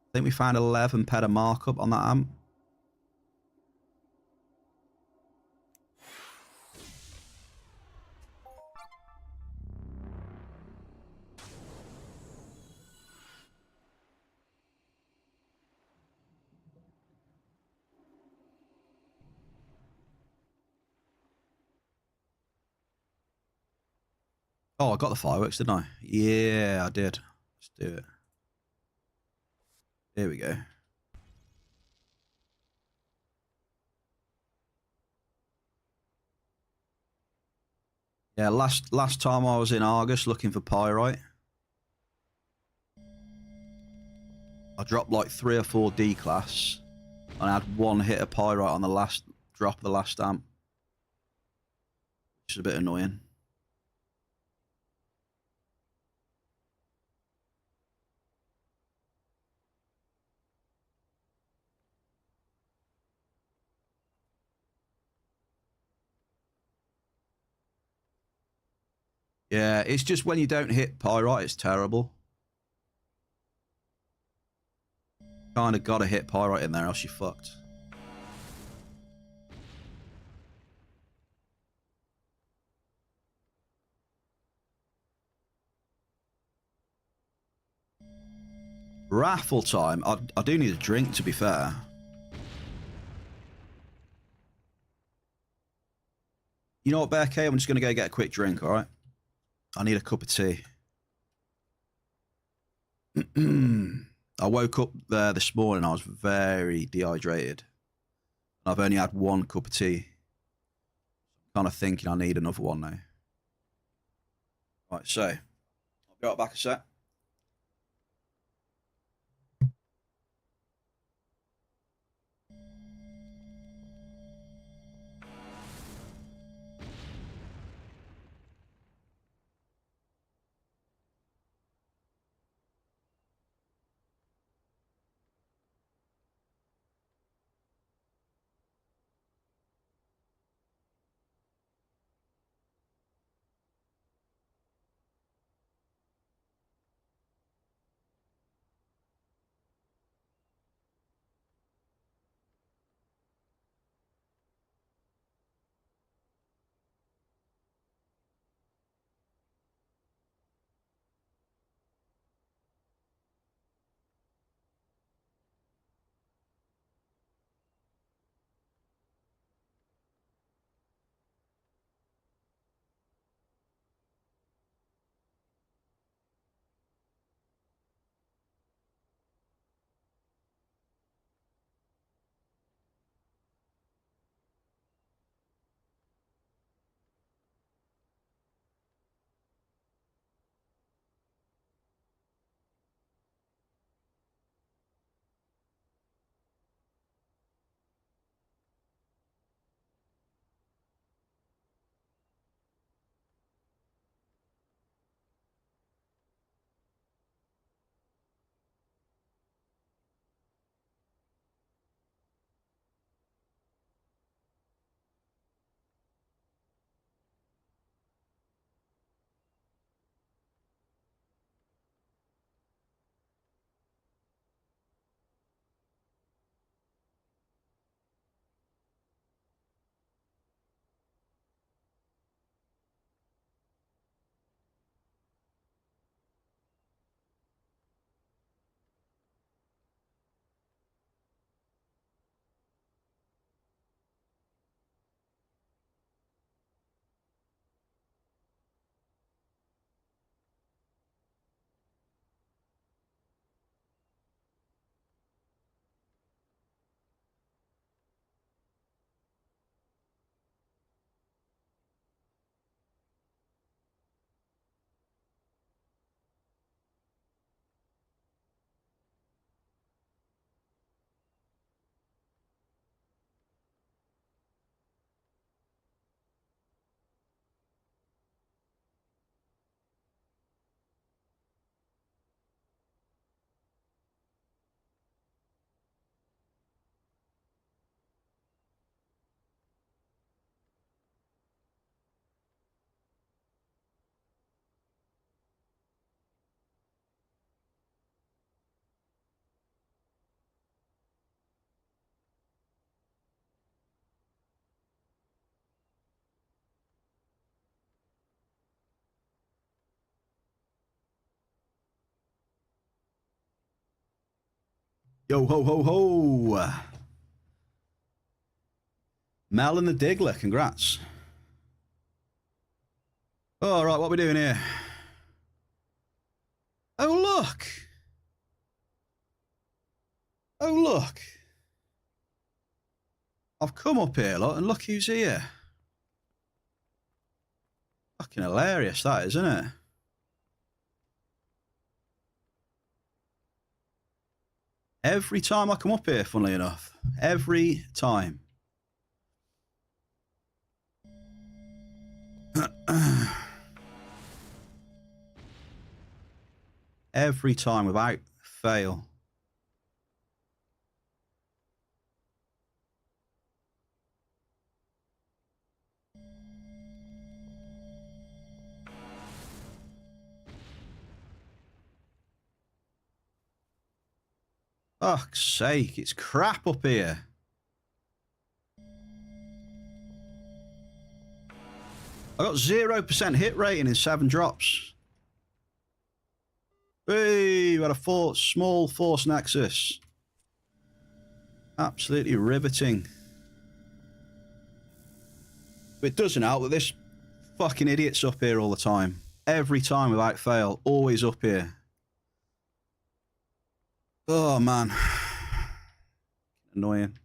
A: I think we found 11 peta markup on that amp. Oh, I got the fireworks, didn't I? Yeah, I did. Let's do it. Here we go. Yeah, last time I was in Argus looking for pyrite, I dropped like 3 or 4 D class, and I had 1 hit of pyrite on the last drop of the last stamp, which is a bit annoying. Yeah, it's just when you don't hit pyrite, it's terrible. Kind of got to hit pyrite in there, else you're fucked. Raffle time. I do need a drink, to be fair. You know what, Bear K? I'm just going to go get a quick drink, all right? I need a cup of tea. I woke up there this morning. I was very dehydrated. I've only had 1 cup of tea. Kind of thinking I need another one now. Right, so I'll be right back a sec. Yo, ho, ho, ho. Mel and the Diggler, congrats. All right, what are we doing here? Oh, look. Oh, look. I've come up here, look, and look who's here. Fucking hilarious, that, isn't it? Every time I come up here, funnily enough. Every time. Every time, without fail. Fuck's sake, it's crap up here. I got 0% hit rating in 7 drops. Hey, we had a small force nexus. Absolutely riveting. But it doesn't help that this fucking idiot's up here all the time. Every time without fail. Always up here. Oh, man. Annoying.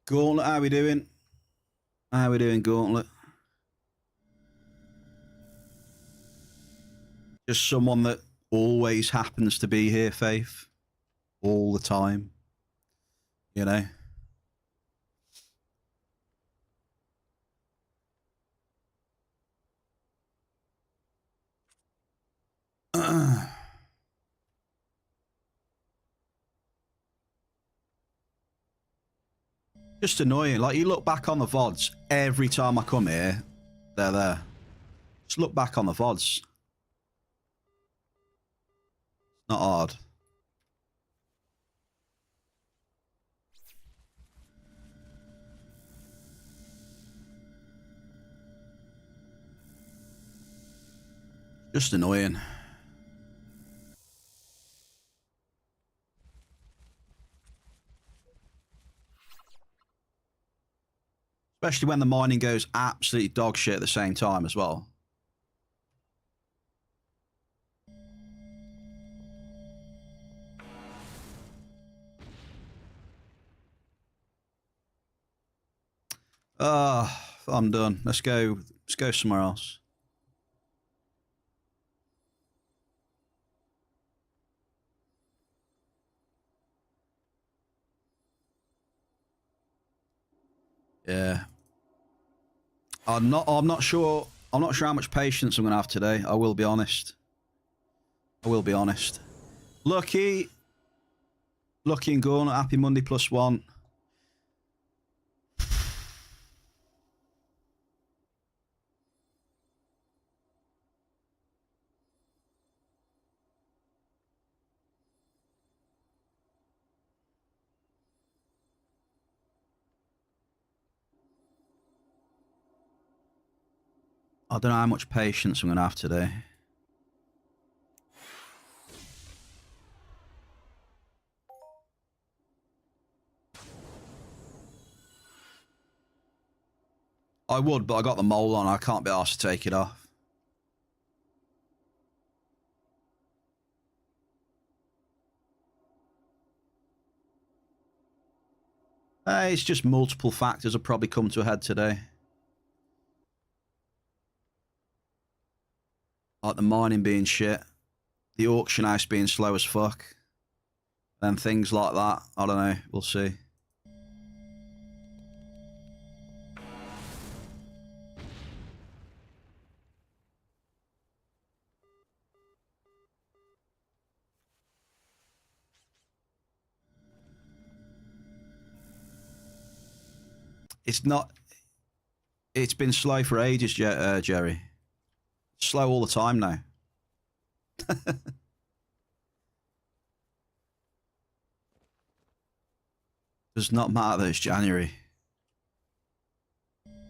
A: Gauntlet, how we doing? How we doing, Gauntlet? Just someone that always happens to be here, Faith. All the time. You know? Just annoying. Like, you look back on the VODs, every time I come here, they're there. Just look back on the VODs. Not hard. Just annoying. Especially when the mining goes absolutely dog shit at the same time as well. I'm done. Let's go somewhere else. Yeah. I'm not sure how much patience I'm gonna have today. I will be honest. Lucky and Gorn, happy Monday +1. I don't know how much patience I'm gonna have today. I would, but I got the mole on. I can't be asked to take it off. It's just multiple factors have probably come to a head today. Like the mining being shit, the auction house being slow as fuck, and things like that. I don't know. We'll see. It's not. It's been slow for ages, Jerry. Slow all the time now. Does not matter that it's January.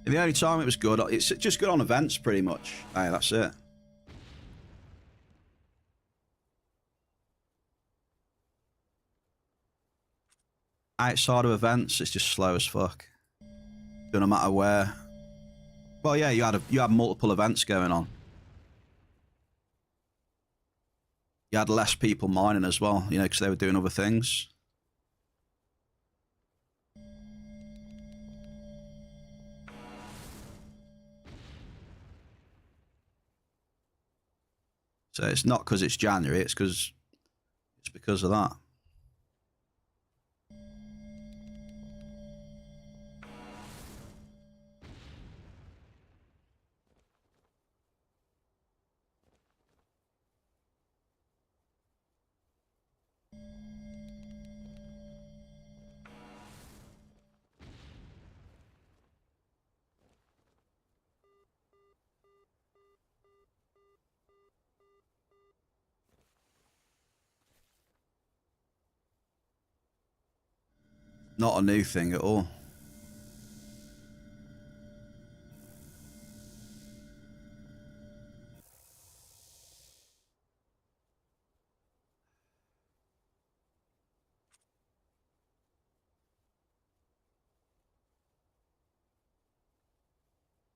A: The only time it was good, it's just good on events, pretty much. Hey, that's it. outside of events, it's just slow as fuck. No matter where. Well, yeah, you had multiple events going on. You had less people mining as well, you know, because they were doing other things. So it's not because it's January, it's because of that. Not a new thing at all.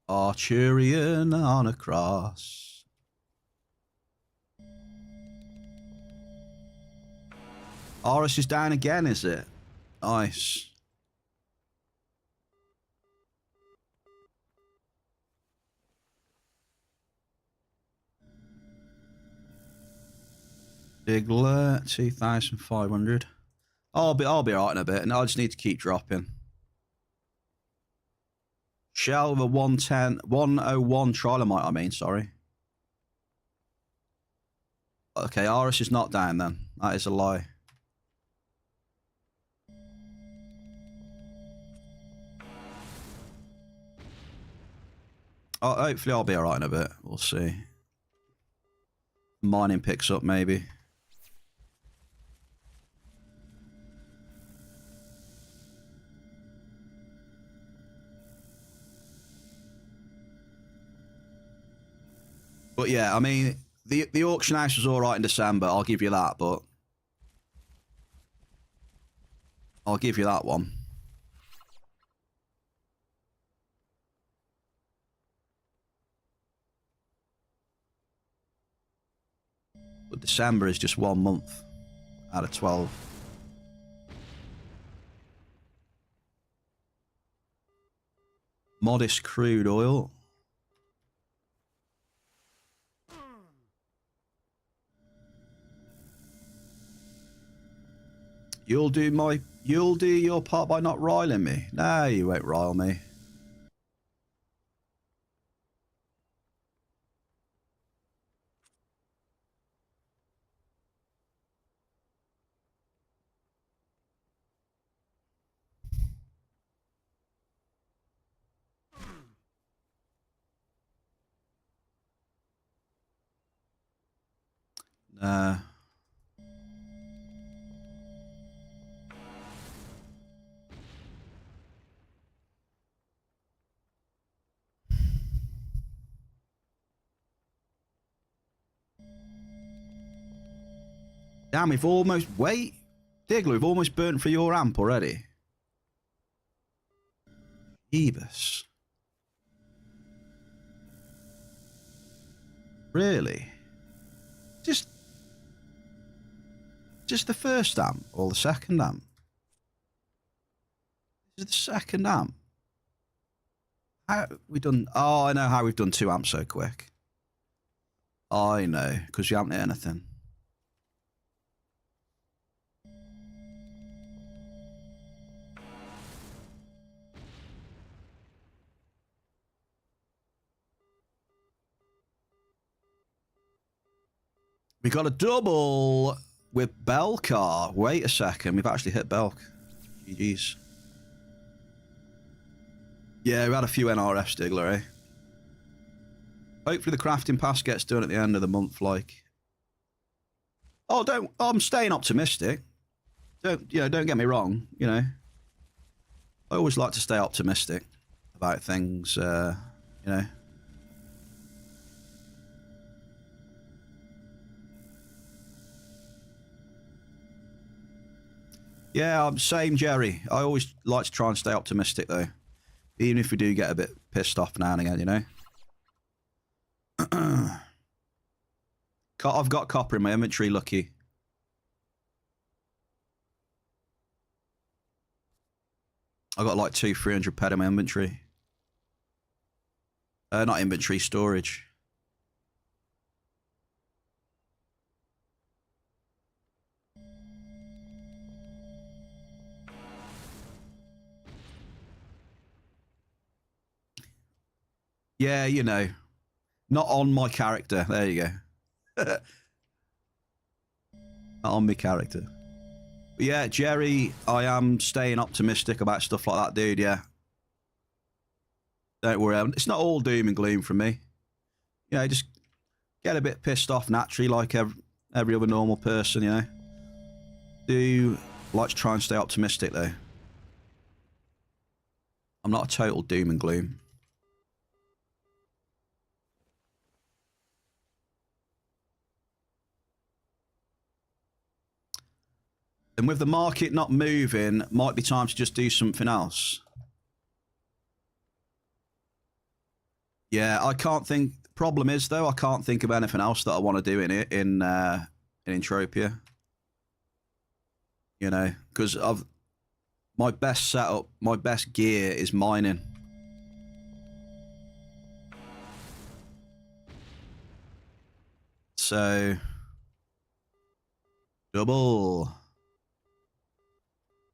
A: Archurian on a cross. Horus is down again, is it? Nice. Diggler, 2,500. I'll be alright in a bit, and I just need to keep dropping. Shell with a 101 trilomite, I mean, sorry. Okay, Horus is not down then. That is a lie. Oh, hopefully I'll be alright in a bit. We'll see. Mining picks up, maybe. But yeah, I mean, the auction house was alright in December, I'll give you that, but I'll give you that one. But December is just 1 month out of 12. Modest crude oil. You'll do your part by not riling me. No, you won't rile me. Nah. Damn, we've almost... Wait. Diggler, we've almost burnt for your amp already. Ebus. Really? Just the first amp or the second amp? This is the second amp. How we done? Oh, I know how we've done 2 amps so quick. I know, because you haven't hit anything. We got a double with Belcar. Wait a second, we've actually hit Belk. GG's. Yeah, we had a few NRFs, Diggler, eh? Hopefully the crafting pass gets done at the end of the month, like. Oh, I'm staying optimistic. Don't get me wrong, you know. I always like to stay optimistic about things, you know. Yeah, same, Jerry. I always like to try and stay optimistic, though. Even if we do get a bit pissed off now and again, you know? I've got copper in my inventory, lucky. I got like 300 ped in my inventory. Not inventory, storage. Yeah, you know. Not on my character. There you go. Not on my character. But yeah, Jerry, I am staying optimistic about stuff like that, dude, yeah. Don't worry. It's not all doom and gloom from me. You know, just get a bit pissed off naturally like every other normal person, you know. Do like to try and stay optimistic, though. I'm not a total doom and gloom. And with the market not moving, might be time to just do something else. Yeah, I can't think. Problem is, though, I can't think of anything else that I want to do in it in Entropia. You know, because my best setup, my best gear is mining. So double.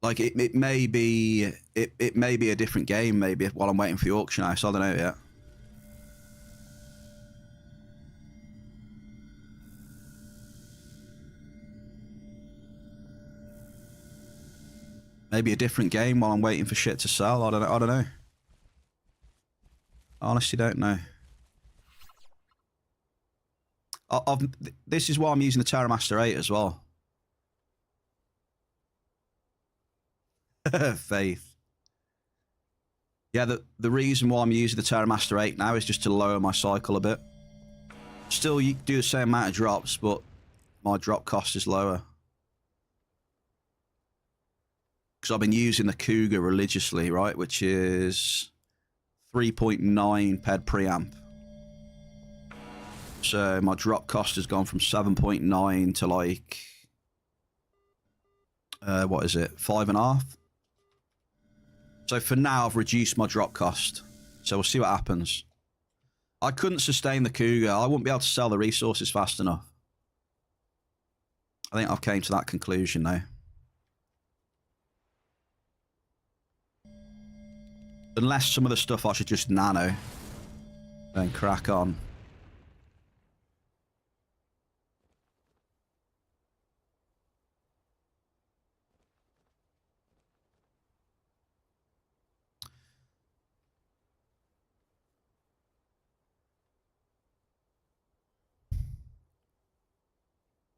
A: Like it may be it may be a different game maybe while I'm waiting for the auction house. I don't know yet. Maybe a different game while I'm waiting for shit to sell. I don't know. I don't know. I honestly don't know. This is why I'm using the Terramaster 8 as well. Faith. Yeah, the reason why I'm using the Terramaster 8 now is just to lower my cycle a bit. Still, you do the same amount of drops, but my drop cost is lower. Because I've been using the Cougar religiously, right? Which is 3.9 ped preamp. So my drop cost has gone from 7.9 to like, what is it, 5.5? So for now, I've reduced my drop cost. So we'll see what happens. I couldn't sustain the Cougar. I wouldn't be able to sell the resources fast enough. I think I've came to that conclusion now. Unless some of the stuff I should just nano. Then crack on.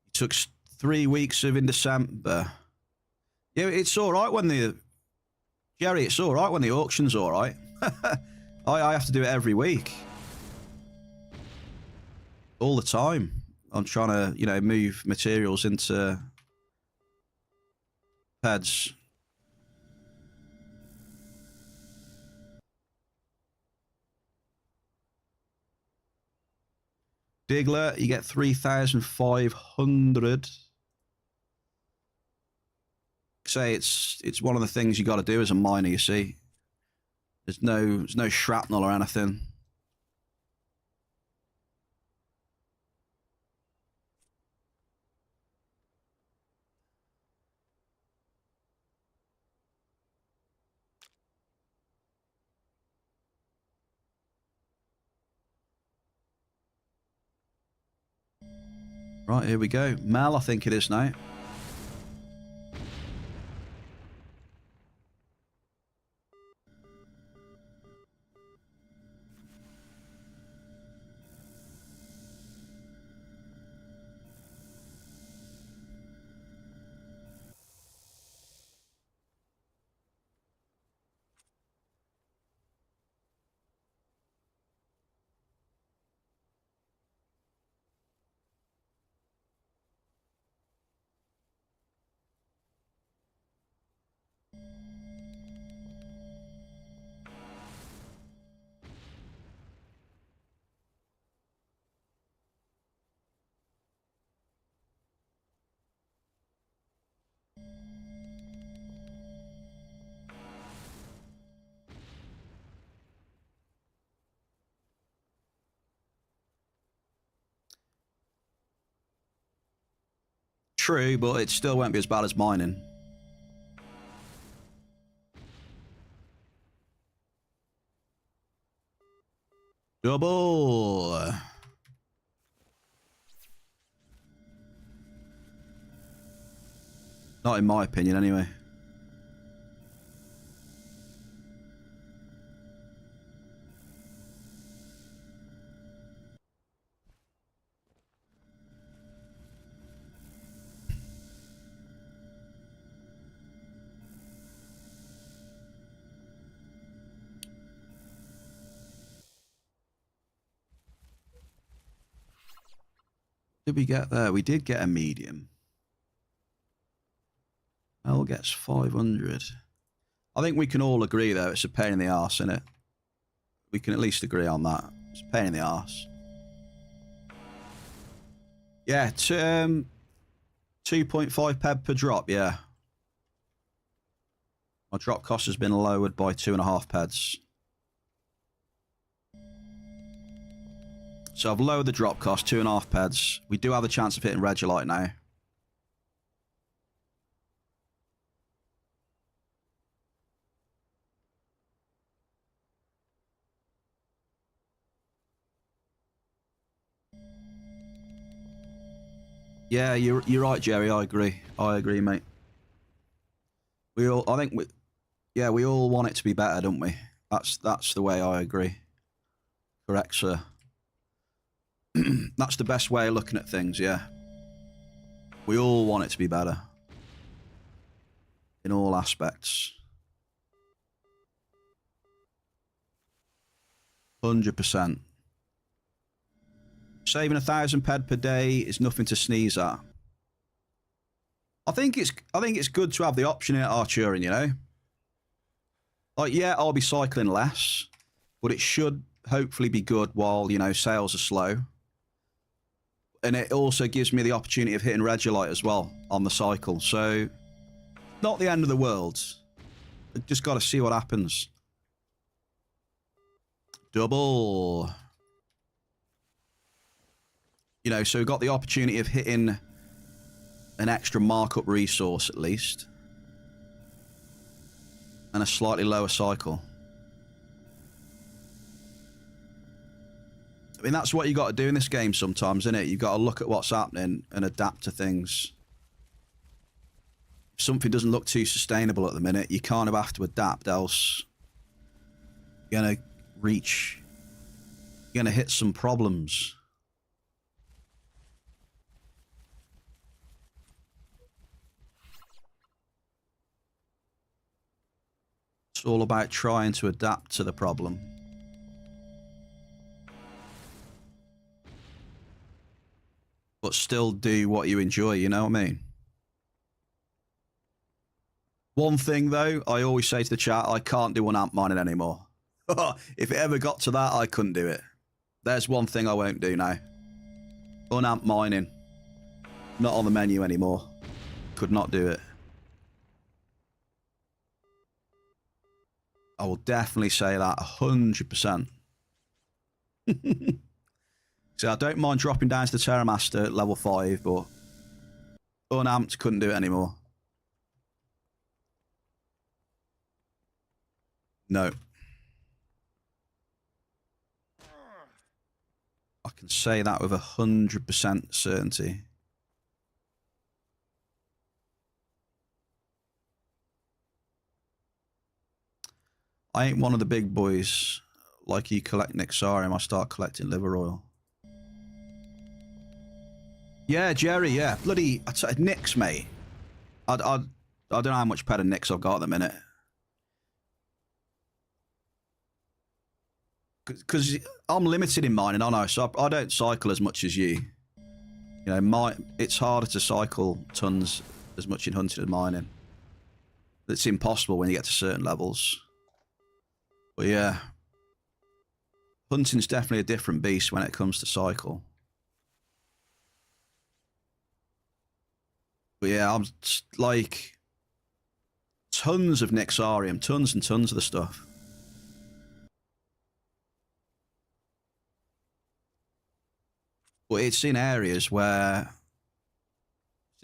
A: It took 3 weeks of in December. Yeah, it's all right when the... Jerry, it's all right when the auction's all right. I have to do it every week. All the time. I'm trying to, you know, move materials into pads. Diggler, you get 3,500. Say it's one of the things you got to do as a miner, you see. There's no shrapnel or anything. Right, here we go. Mel, I think it is now. True, but it still won't be as bad as mining. Double. Not in my opinion, anyway. Did we get there? We did get a medium. L gets 500. I think we can all agree, though, it's a pain in the arse, isn't it? We can at least agree on that. It's a pain in the arse. Yeah, 2.5 peb per drop, yeah. My drop cost has been lowered by 2.5 peds. So I've lowered the drop cost, 2.5 peds. We do have a chance of hitting Regolite now. Yeah, you're right, Jerry. I agree. I agree, mate. We all, I think, we all want it to be better, don't we? That's the way I agree. Correct, sir. That's the best way of looking at things, yeah. We all want it to be better. In all aspects. 100%. Saving 1,000 ped per day is nothing to sneeze at. I think it's good to have the option in Arturing, you know? Like, yeah, I'll be cycling less, but it should hopefully be good while, you know, sales are slow. And it also gives me the opportunity of hitting Regolite as well on the cycle. So, not the end of the world. Just got to see what happens. Double. You know, so we've got the opportunity of hitting an extra markup resource at least. And a slightly lower cycle. I mean, that's what you got to do in this game sometimes, isn't it? You've got to look at what's happening and adapt to things. If something doesn't look too sustainable at the minute, you kind of have to adapt, else you're going to hit some problems. It's all about trying to adapt to the problem. But still do what you enjoy, you know what I mean? One thing, though, I always say to the chat, I can't do amp mining anymore. If it ever got to that, I couldn't do it. There's one thing I won't do now. Unamp mining. Not on the menu anymore. Could not do it. I will definitely say that 100%. So I don't mind dropping down to the Terramaster at level 5, but unamped couldn't do it anymore. No. I can say that with 100% certainty. I ain't one of the big boys. Like you collect Nixarium, I start collecting liver oil. Yeah, Jerry, yeah. Bloody, I'd say Nix, mate. I don't know how much better Nix I've got at the minute. Because I'm limited in mining, aren't I? So I don't cycle as much as you. You know, it's harder to cycle tons as much in hunting and mining. It's impossible when you get to certain levels. But yeah. Hunting's definitely a different beast when it comes to cycle. But yeah, I'm like tons of Nixarium, tons and tons of the stuff. But it's in areas where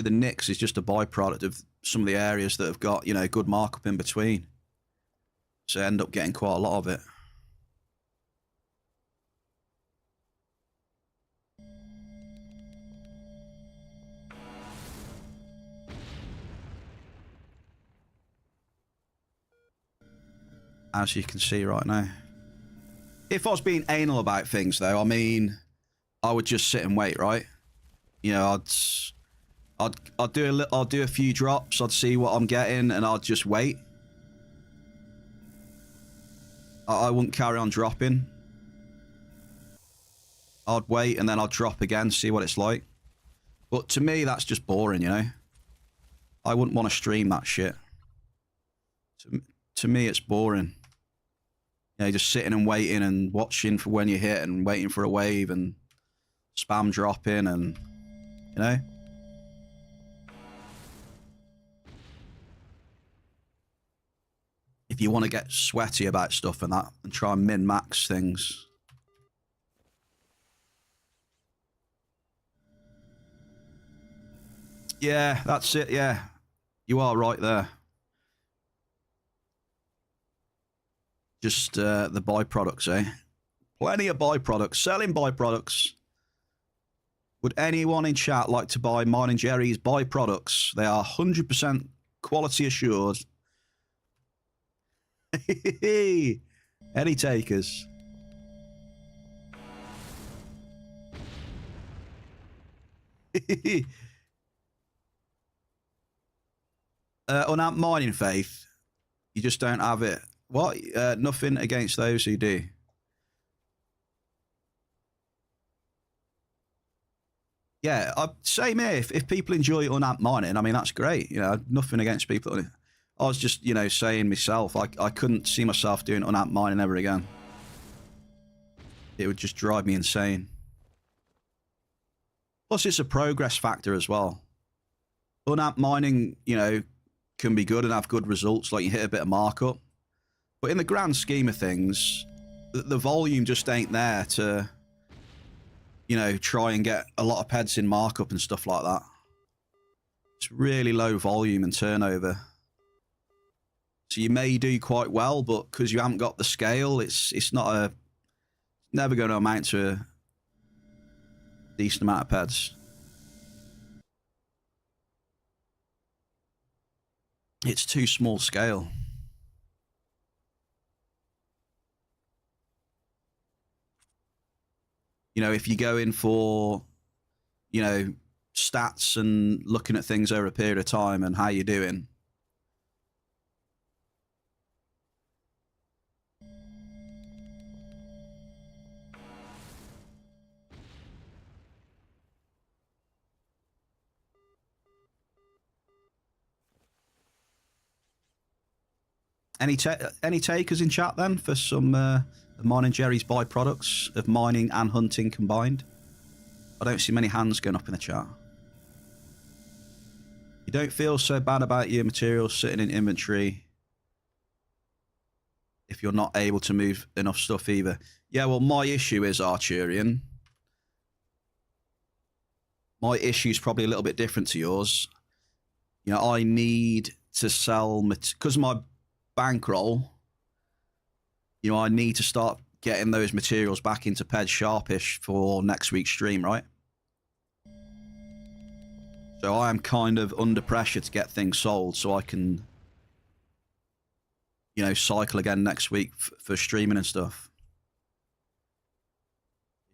A: the nicks is just a byproduct of some of the areas that have got, you know, good markup in between. So I end up getting quite a lot of it. As you can see right now. If I was being anal about things, though, I mean, I would just sit and wait, right? You know, I'd do a few drops. I'd see what I'm getting, and I'd just wait. I wouldn't carry on dropping. I'd wait, and then I'd drop again, see what it's like. But to me, that's just boring, you know? I wouldn't want to stream that shit. To me, it's boring. You know, just sitting and waiting and watching for when you hit and waiting for a wave and spam dropping and, you know? If you want to get sweaty about stuff and that and try and min-max things. Yeah, that's it, yeah. You are right there. Just the byproducts, eh? Plenty of byproducts. Selling byproducts. Would anyone in chat like to buy mine and Jerry's byproducts? They are 100% quality assured. Any takers? Unamped mining faith. You just don't have it. What? Nothing against those who do. Yeah, same here. If people enjoy unamped mining, I mean, that's great. You know, nothing against people. I was just, you know, saying myself, I couldn't see myself doing unamped mining ever again. It would just drive me insane. Plus, it's a progress factor as well. Unamped mining, you know, can be good and have good results, like you hit a bit of markup. But in the grand scheme of things, the volume just ain't there to, you know, try and get a lot of peds in markup and stuff like that. It's really low volume and turnover. So you may do quite well, but because you haven't got the scale, it's never going to amount to a decent amount of peds. It's too small scale. You know, if you go in for, you know, stats and looking at things over a period of time and how you're doing. Any takers in chat then for some mine and Jerry's byproducts of mining and hunting combined? I don't see many hands going up in the chat. You don't feel so bad about your materials sitting in inventory if you're not able to move enough stuff either. Yeah, well, my issue is, Arturian, my issue is probably a little bit different to yours. You know, I need to sell, because my bankroll, you know, I need to start getting those materials back into Ped sharpish for next week's stream, right? So I am kind of under pressure to get things sold so I can, you know, cycle again next week for streaming and stuff.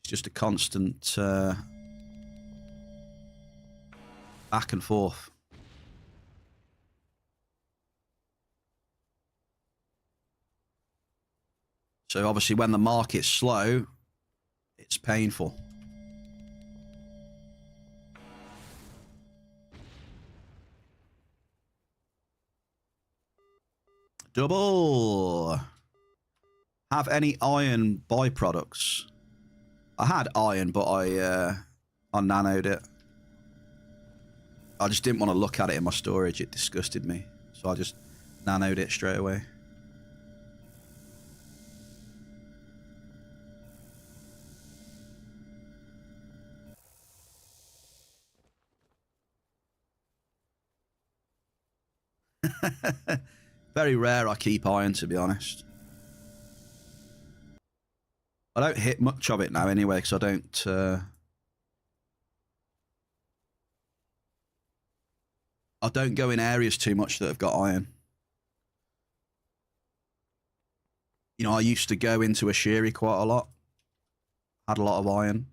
A: It's just a constant back and forth. So obviously when the market's slow, it's painful. Double. Have any iron byproducts? I had iron, but I nanoed it. I just didn't want to look at it in my storage. It disgusted me. So I just nanoed it straight away. Very rare I keep iron, to be honest. I don't hit much of it now anyway, because I don't go in areas too much that have got iron. You know, I used to go into a Ashiri quite a lot. Had a lot of iron.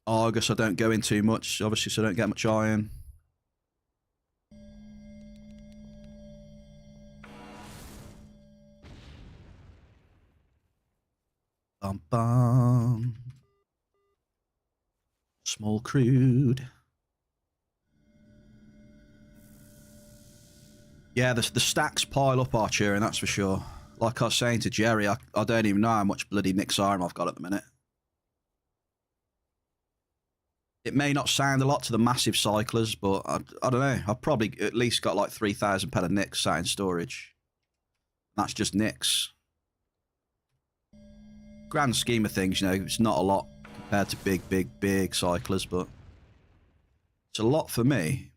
A: Argus I don't go in too much, obviously, so I don't get much iron. Bum bum. Small crude. Yeah, the stacks pile up, Archery, that's for sure. Like I was saying to Jerry, I don't even know how much bloody mix iron I've got at the minute. It may not sound a lot to the massive cyclers, but I don't know. I've probably at least got like 3,000 pen of nicks sat in storage. That's just nicks. Grand scheme of things, you know, it's not a lot compared to big cyclers, but it's a lot for me.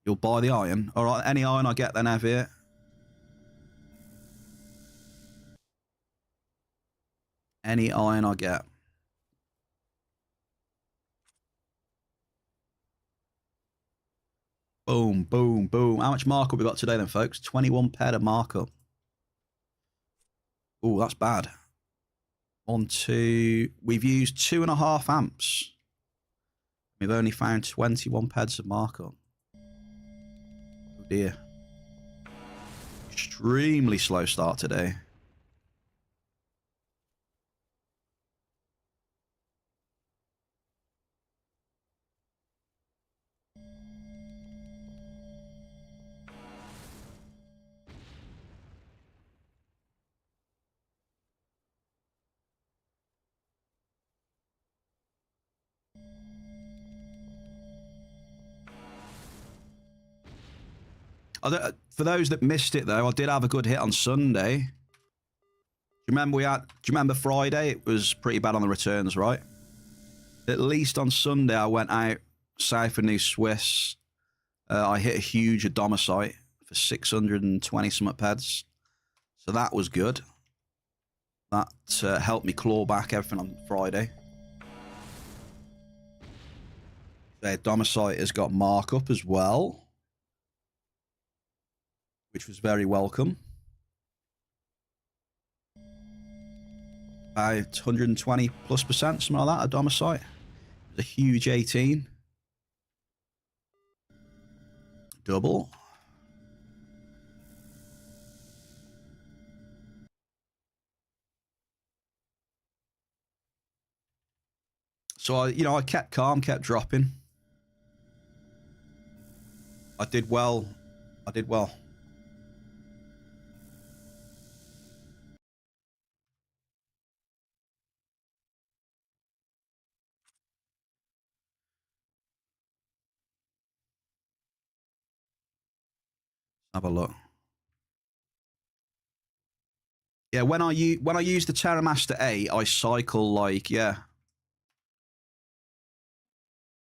A: You'll buy the iron. All right, any iron I get then, have here. Any iron I get. Boom, boom, boom. How much markup we got today then, folks? 21 ped of markup. Oh, that's bad. On to... We've used 2.5 amps. We've only found 21 peds of markup. Oh dear. Extremely slow start today. For those that missed it though, I did have a good hit on Sunday. Do you remember Friday? It was pretty bad on the returns, right? At least on Sunday, I went out south of New Swiss. I hit a huge Adomicite for 620 something peds. So that was good. That helped me claw back everything on Friday. The Adomicite has got markup as well, which was very welcome. By 120+%, something like that, Adomicite. It was a huge 18. Double. So I kept calm, kept dropping. I did well. I did well. Have a look. Yeah, when I use the Terramaster 8, I cycle like, yeah.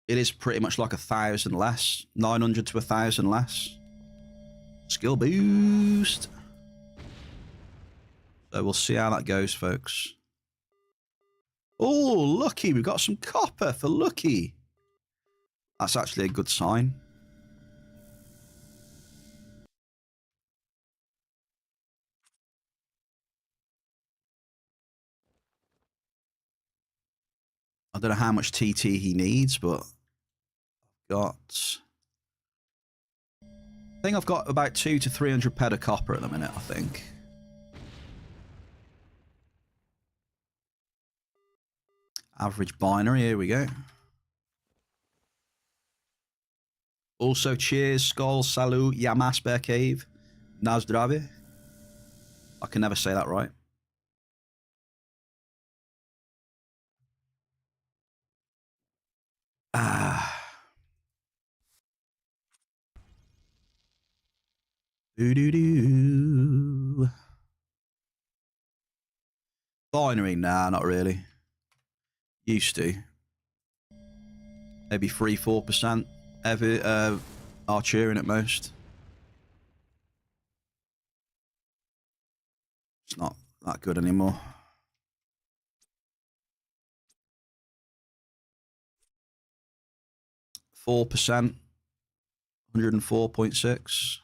A: It is pretty much like 1,000 less. 900 to 1,000 less. Skill boost. So we'll see how that goes, folks. Oh, Lucky. We've got some copper for Lucky. That's actually a good sign. I don't know how much TT he needs, but I think I've got about 200 to 300 ped of copper at the minute, I think. Average binary, here we go. Also, cheers, Skull, Salut, Yamas Bear Cave, Nazdrave. I can never say that right. Doo-doo-doo. Binary? Nah, not really. Used to. Maybe 3-4% every Arturian at most. It's not that good anymore. %, 104.6.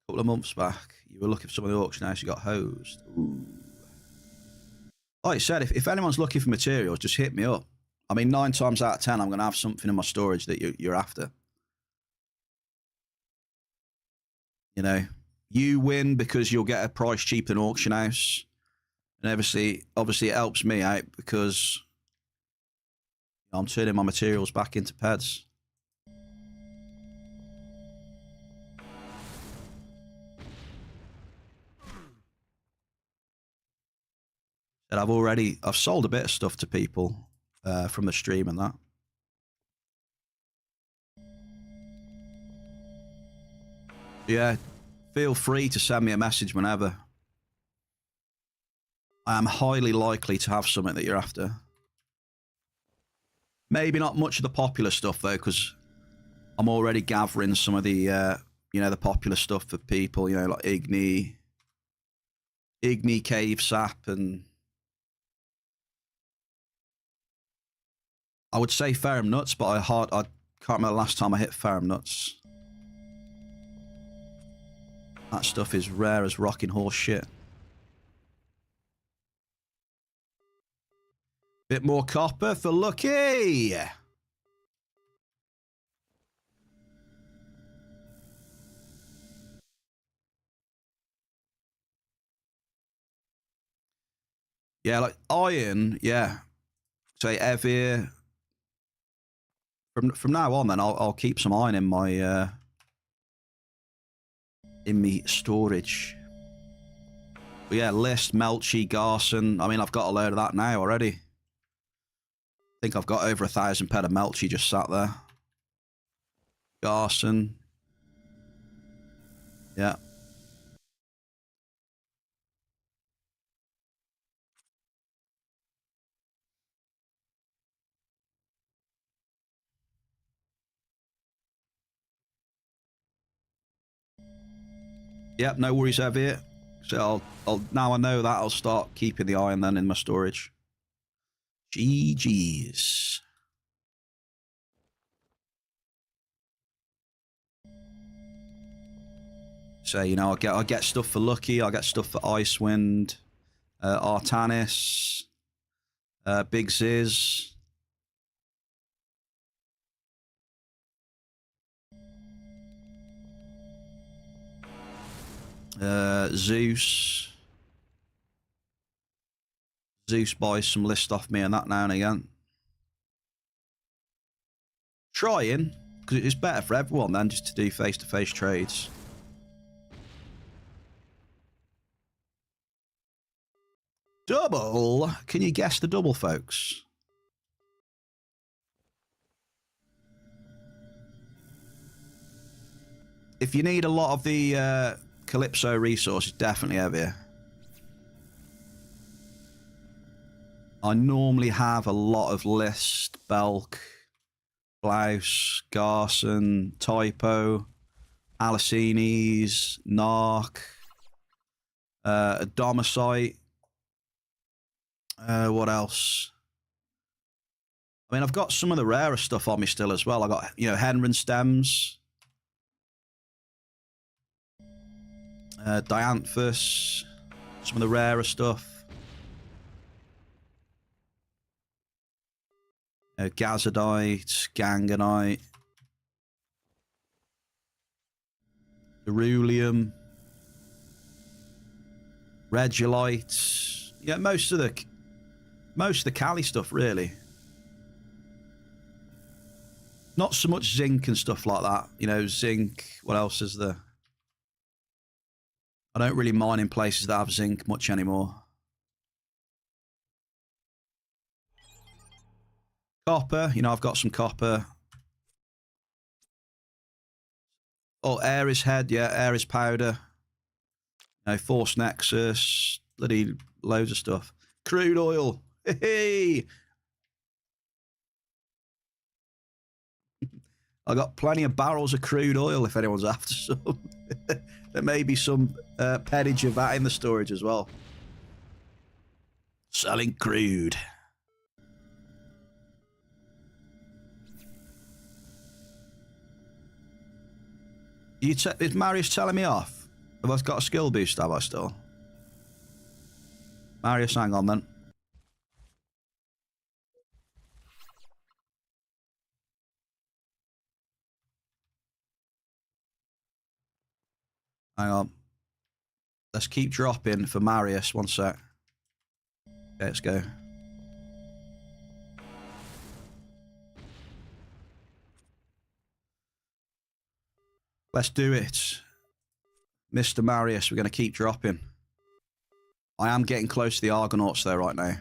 A: Couple of months back, you were looking for some of the auction house, you got hosed. Ooh. Like I said, if anyone's looking for materials, just hit me up. I mean, 9 times out of 10, I'm going to have something in my storage that you're after. You know, you win because you'll get a price cheaper than auction house. And obviously it helps me out because I'm turning my materials back into PEDs. And I've sold a bit of stuff to people from the stream and that. Yeah, feel free to send me a message whenever. I am highly likely to have something that you're after. Maybe not much of the popular stuff though, because I'm already gathering some of the, the popular stuff for people, like Igni Cave Sap, and I would say Ferrum Nuts, but I can't remember the last time I hit Ferrum Nuts. That stuff is rare as rocking horse shit. Bit more copper for Lucky. Yeah, like iron, yeah. Say Evir. From now on, then I'll keep some iron in my storage. But yeah, List, Melchi, Garson. I mean, I've got a load of that now already. I think I've got over 1,000 ped of Melchi just sat there. Garson. Yeah. Yep, no worries, Evir. So I'll now I know that, I'll start keeping the iron then in my storage. GG's. So, I get stuff for Lucky, I get stuff for Icewind, Artanis, Big Ziz. Zeus. Zeus buys some list off me and that now and again. Trying, because it's better for everyone then just to do face-to-face trades. Double? Can you guess the double, folks? If you need a lot of the Calypso resources, definitely over here. I normally have a lot of List, Belk, Blouse, Garson, Typo, Alicines, Narc, Adomicite. What else? I mean, I've got some of the rarer stuff on me still as well. I got, Henron Stems, Dianthus, some of the rarer stuff. Gazadite, Ganganite, Ceruleum, Regolite. Yeah, most of the Cali stuff, really. Not so much zinc and stuff like that. Zinc. What else is there? I don't really mine in places that have zinc much anymore. Copper, you know, I've got some copper. Oh, Ares head, yeah, Ares powder. You know, Force Nexus, bloody loads of stuff. Crude oil, hey! I got plenty of barrels of crude oil if anyone's after some. There may be some peddage of that in the storage as well. Selling crude. Is Marius telling me off? Have I got a skill boost, have I still? Marius, hang on then. Hang on. Let's keep dropping for Marius. One sec. Okay, let's go. Let's do it. Mr. Marius, we're going to keep dropping. I am getting close to the Argonauts though right now.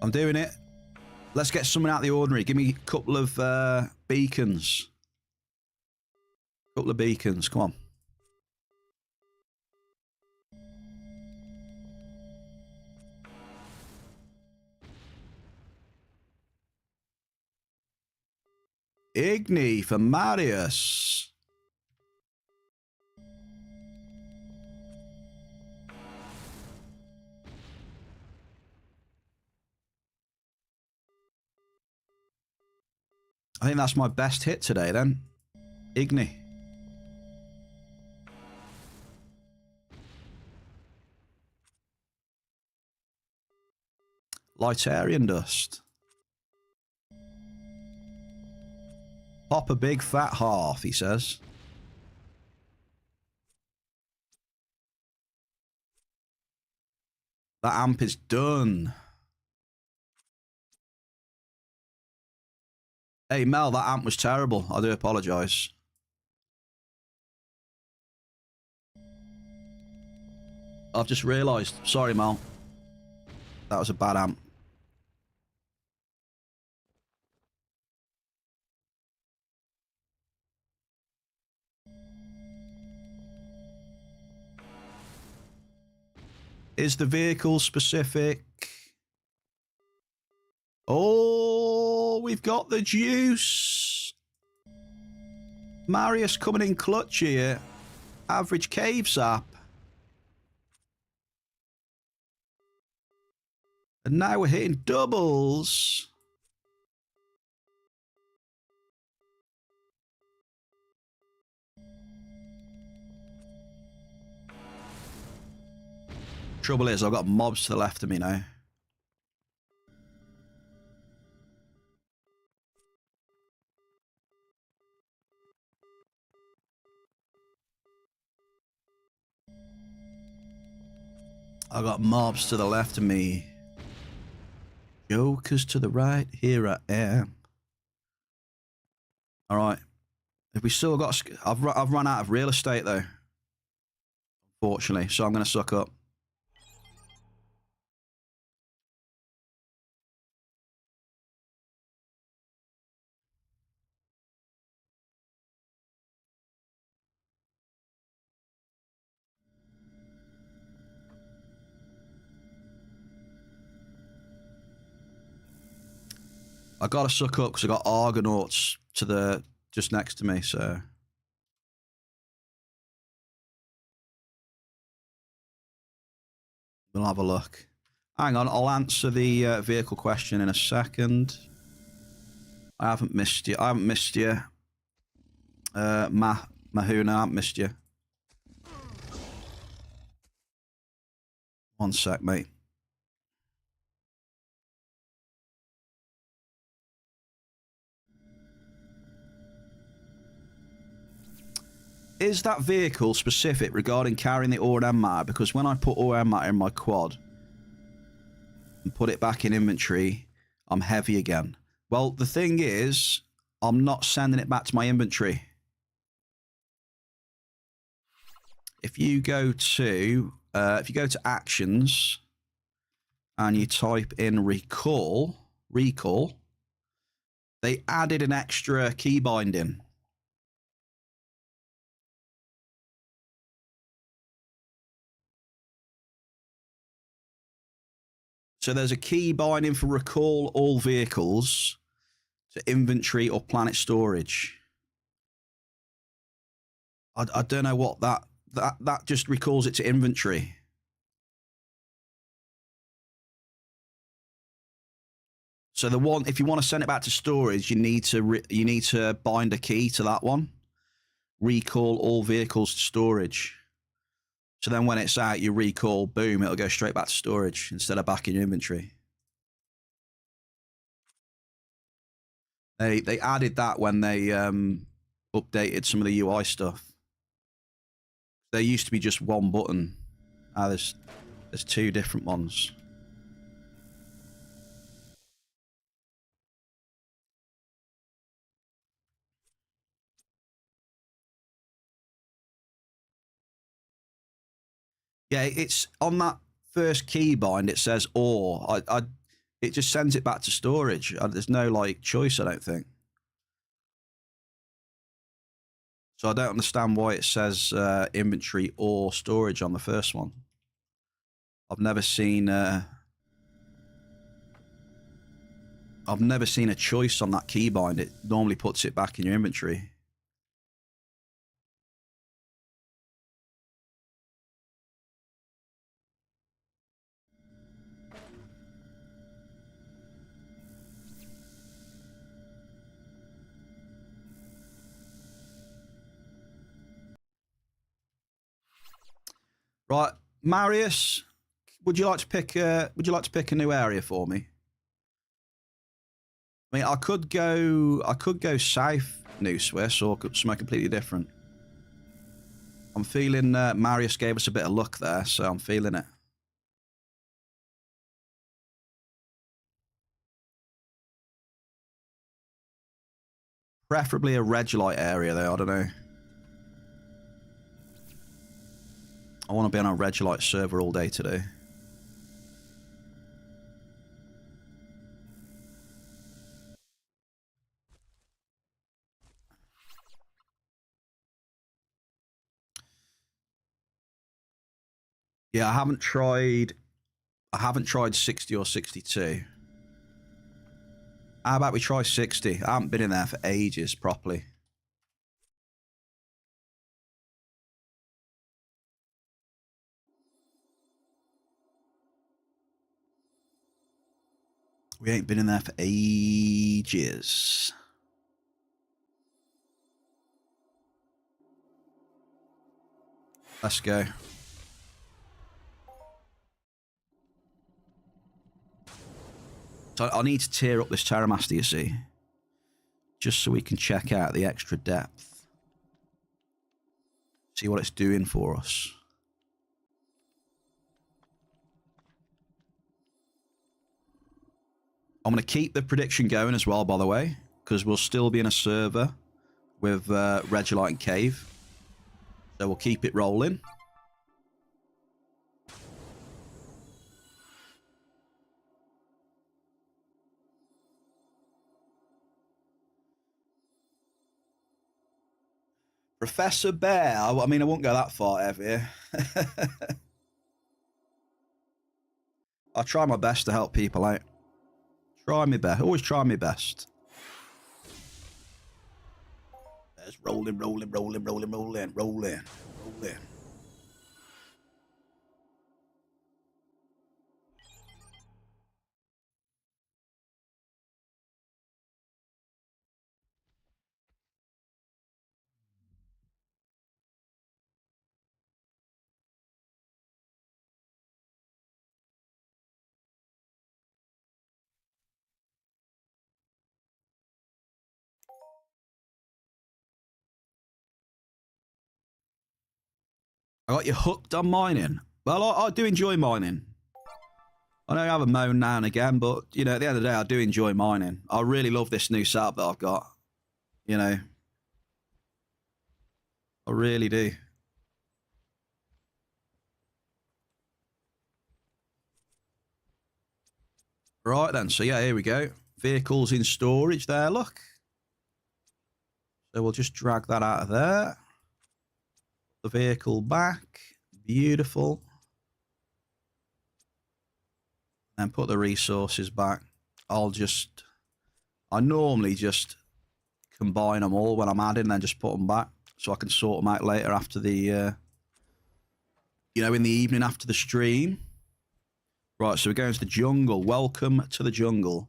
A: I'm doing it. Let's get something out of the ordinary. Give me a couple of beacons. Couple of beacons, come on. Igni for Marius. I think that's my best hit today then. Igni. Lightarian dust. Pop a big fat half, he says. That amp is done. Hey, Mel, that amp was terrible. I do apologise. I've just realised. Sorry, Mel. That was a bad amp. Is the vehicle specific? Oh, we've got the juice. Marius coming in clutch here. Average cave sap. And now we're hitting doubles. Trouble is, I've got mobs to the left of me now. I got mobs to the left of me. Jokers to the right. Here I am. All right. If we still got, I've run out of real estate though. Unfortunately, so I'm going to suck up. I gotta suck up because I got Argonauts to the just next to me, so we'll have a look. Hang on, I'll answer the vehicle question in a second. I haven't missed you. I haven't missed you. Mahuna, I haven't missed you. One sec, mate. is that vehicle specific regarding carrying the ore and matter? Because when I put ore and matter in my quad and put it back in inventory, I'm heavy again. Well, the thing is, I'm not sending it back to my inventory. If you go to actions and you type in recall, they added an extra key binding. So there's a key binding for recall all vehicles to inventory or planet storage. I don't know what that just recalls it to inventory. So the one, if you want to send it back to storage, you need to bind a key to that one. Recall all vehicles to storage. So then when it's out, you recall, boom, it'll go straight back to storage instead of back in your inventory. They added that when they updated some of the UI stuff. There used to be just one button. There's two different ones. Yeah, it's on that first keybind. It says ore. It just sends it back to storage. There's no like choice, I don't think. So I don't understand why it says inventory or storage on the first one. I've never seen a choice on that keybind. It normally puts it back in your inventory. Right, Marius, would you like to pick a new area for me? I mean, I could go south, New Swiss, or somewhere completely different. I'm feeling Marius gave us a bit of luck there, so I'm feeling it. Preferably a Regolite area, though. I don't know. I want to be on a Regolite server all day today. Yeah, I haven't tried 60 or 62. How about we try 60? I haven't been in there for ages properly. We ain't been in there for ages. Let's go. So I need to tear up this Terramaster, you see. Just so we can check out the extra depth. See what it's doing for us. I'm going to keep the prediction going as well, by the way, because we'll still be in a server with Regolite and Cave. So we'll keep it rolling. Professor Bear. I mean, I won't go that far, Evie. I'll try my best to help people out. Try my best. Always try my best. It's rolling, rolling, rolling, rolling, rolling, rolling, rolling. I got you hooked on mining. Well, I do enjoy mining. I know I have a moan now and again, but, you know, at the end of the day, I do enjoy mining. I really love this new setup that I've got. You know, I really do. Right then, so yeah, here we go. Vehicles in storage there, look. So we'll just drag that out of there. The vehicle back. Beautiful. And put the resources back. I normally just combine them all when I'm adding and then just put them back so I can sort them out later after the, you know, in the evening after the stream. Right, so we're going to the jungle. Welcome to the jungle.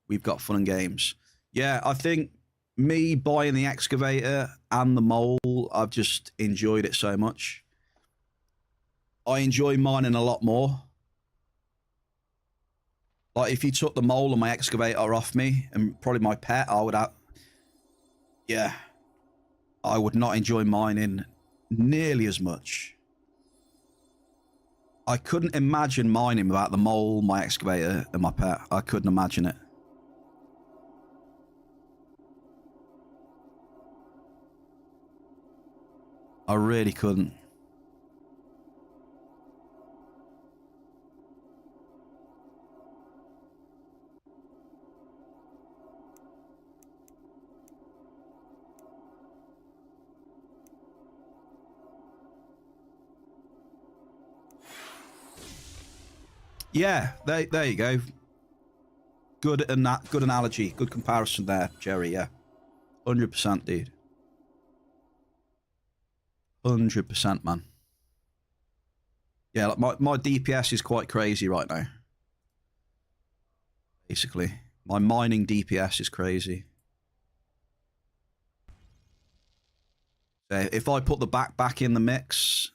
A: We've got fun and games. Yeah, I think me buying the excavator and the mole, I've just enjoyed it so much. I enjoy mining a lot more. Like, if you took the mole and my excavator off me, and probably my pet, I would have... Yeah. I would not enjoy mining nearly as much. I couldn't imagine mining without the mole, my excavator, and my pet. I couldn't imagine it. I really couldn't. Yeah, there you go. Good analogy, good comparison there, Jerry. Yeah, 100%, dude. 100%, man. Yeah, like my DPS is quite crazy right now. Basically, my mining DPS is crazy. So if I put the back in the mix,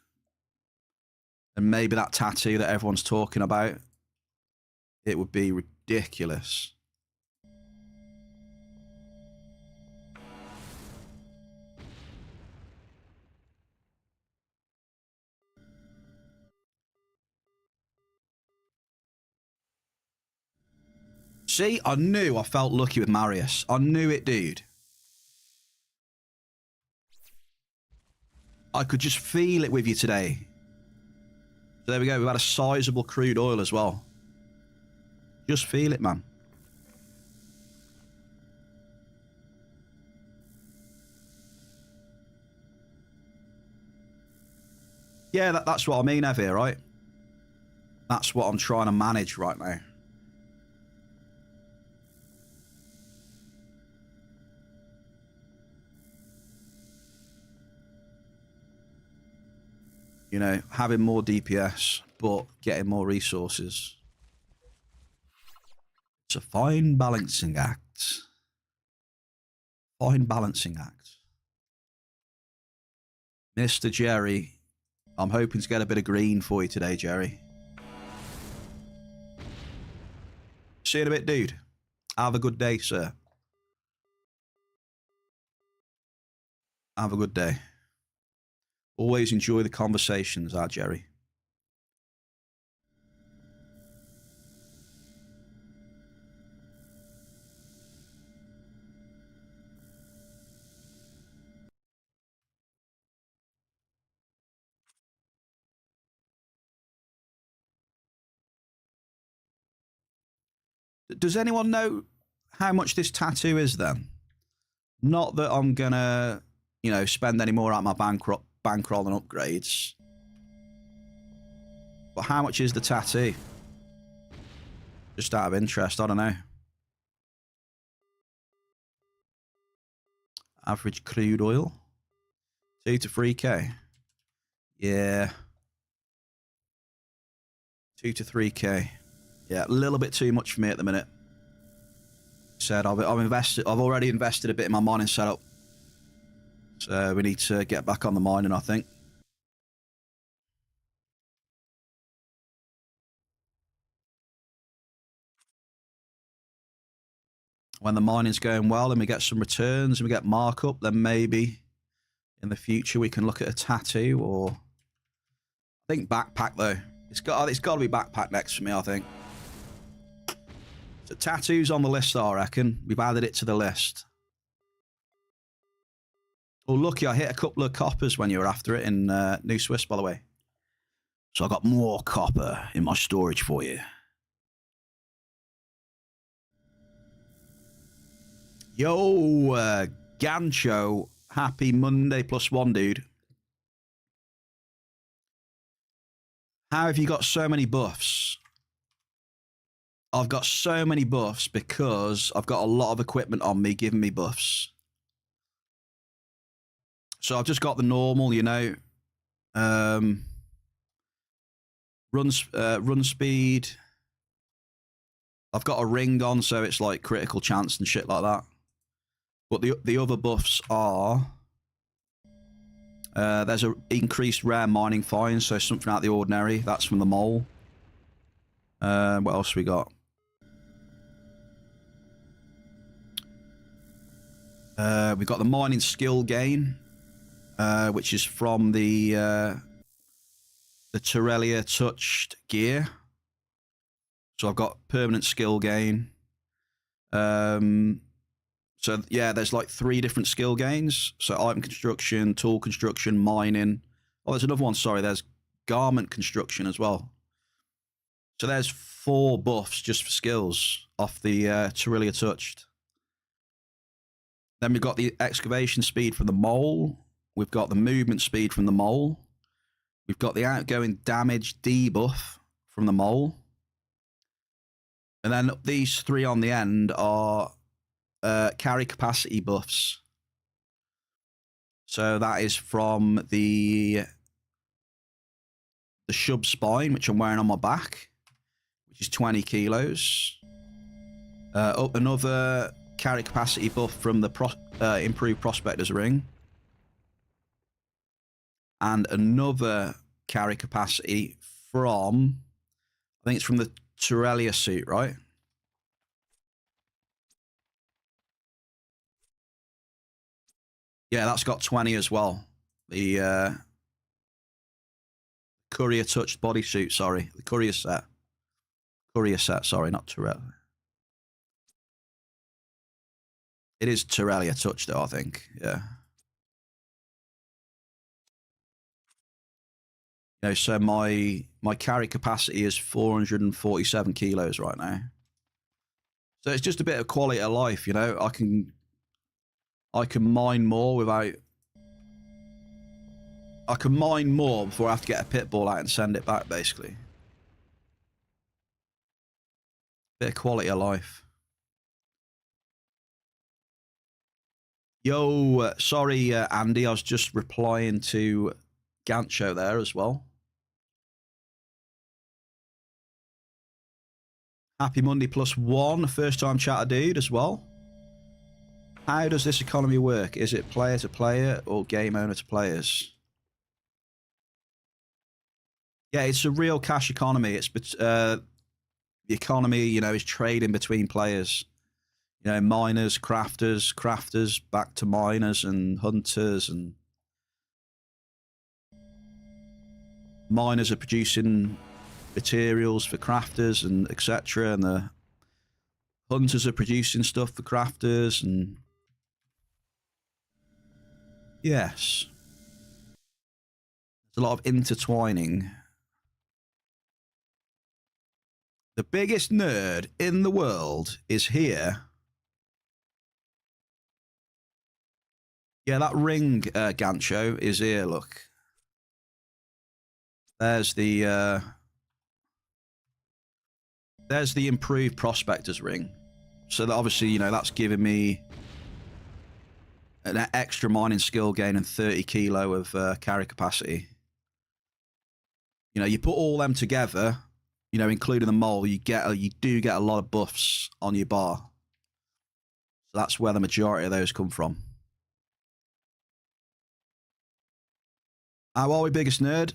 A: and maybe that tattoo that everyone's talking about, it would be ridiculous. See, I knew I felt lucky with Marius. I knew it, dude. I could just feel it with you today. So there we go. We've had a sizable crude oil as well. Just feel it, man. Yeah, that's what I mean, Ev, here, right? That's what I'm trying to manage right now. You know, having more DPS, but getting more resources. It's a fine balancing act. Fine balancing act. Mr. Jerry, I'm hoping to get a bit of green for you today, Jerry. See you in a bit, dude. Have a good day, sir. Have a good day. Always enjoy the conversations, Jerry. Does anyone know how much this tattoo is then? Not that I'm gonna, you know, spend any more out my bankroll and upgrades. But how much is the tattoo? Just out of interest, I don't know. Average crude oil. 2 to 3k. Yeah. 2 to 3k. Yeah, a little bit too much for me at the minute. Said I've already invested a bit in my mining setup. So we need to get back on the mining, I think. When the mining's going well and we get some returns and we get markup, then maybe in the future we can look at a tattoo or I think backpack though. It's got to be backpack next for me, I think. So tattoos on the list, I reckon. We've added it to the list. Oh, lucky I hit a couple of coppers when you were after it in New Swiss, by the way. So I got more copper in my storage for you. Yo, Gancho, happy Monday +1, dude. How have you got so many buffs? I've got so many buffs because I've got a lot of equipment on me giving me buffs. So I've just got the normal, you know, run speed. I've got a ring on, so it's like critical chance and shit like that. But the other buffs are there's a increased rare mining finds, so something out of the ordinary. That's from the mole. What else we got? We've got the mining skill gain, which is from the Terrelia touched gear. So I've got permanent skill gain. So yeah, there's like 3 different skill gains. So item construction, tool construction, mining. Oh, there's another one. Sorry, there's garment construction as well. So there's 4 buffs just for skills off the Terrelia touched. Then we've got the excavation speed from the mole. We've got the movement speed from the mole. We've got the outgoing damage debuff from the mole. And then these 3 on the end are carry capacity buffs. So that is from the shub spine, which I'm wearing on my back, which is 20 kilos. Another carry capacity buff from the improved prospector's ring. And another carry capacity from, I think it's from the Terrelia suit, right? Yeah, that's got 20 as well. The courier touched bodysuit, sorry. The courier set. Courier set, sorry, not Terrelia. It is Terrelia touched though, I think. Yeah. You know, so my carry capacity is 447 kilos right now. So it's just a bit of quality of life, you know. I can mine more without. I can mine more before I have to get a pit ball out and send it back, basically. Bit of quality of life. Yo, sorry, Andy, I was just replying to Gancho there as well. Happy Monday +1, first time chatter dude as well. How does this economy work? Is it player to player or game owner to players? Yeah, it's a real cash economy. It's the economy, you know, is trading between players. You know, miners, crafters, back to miners and hunters, and miners are producing materials for crafters and etc. And the hunters are producing stuff for crafters, and yes, there's a lot of intertwining. The biggest nerd in the world is here. Yeah, that ring, Gancho, is here, look. There's the improved prospector's ring. So that obviously, you know, that's giving me an extra mining skill gain and 30 kilo of carry capacity. You know, you put all them together, you know, including the mole, you do get a lot of buffs on your bar. So that's where the majority of those come from. How are we, biggest nerd?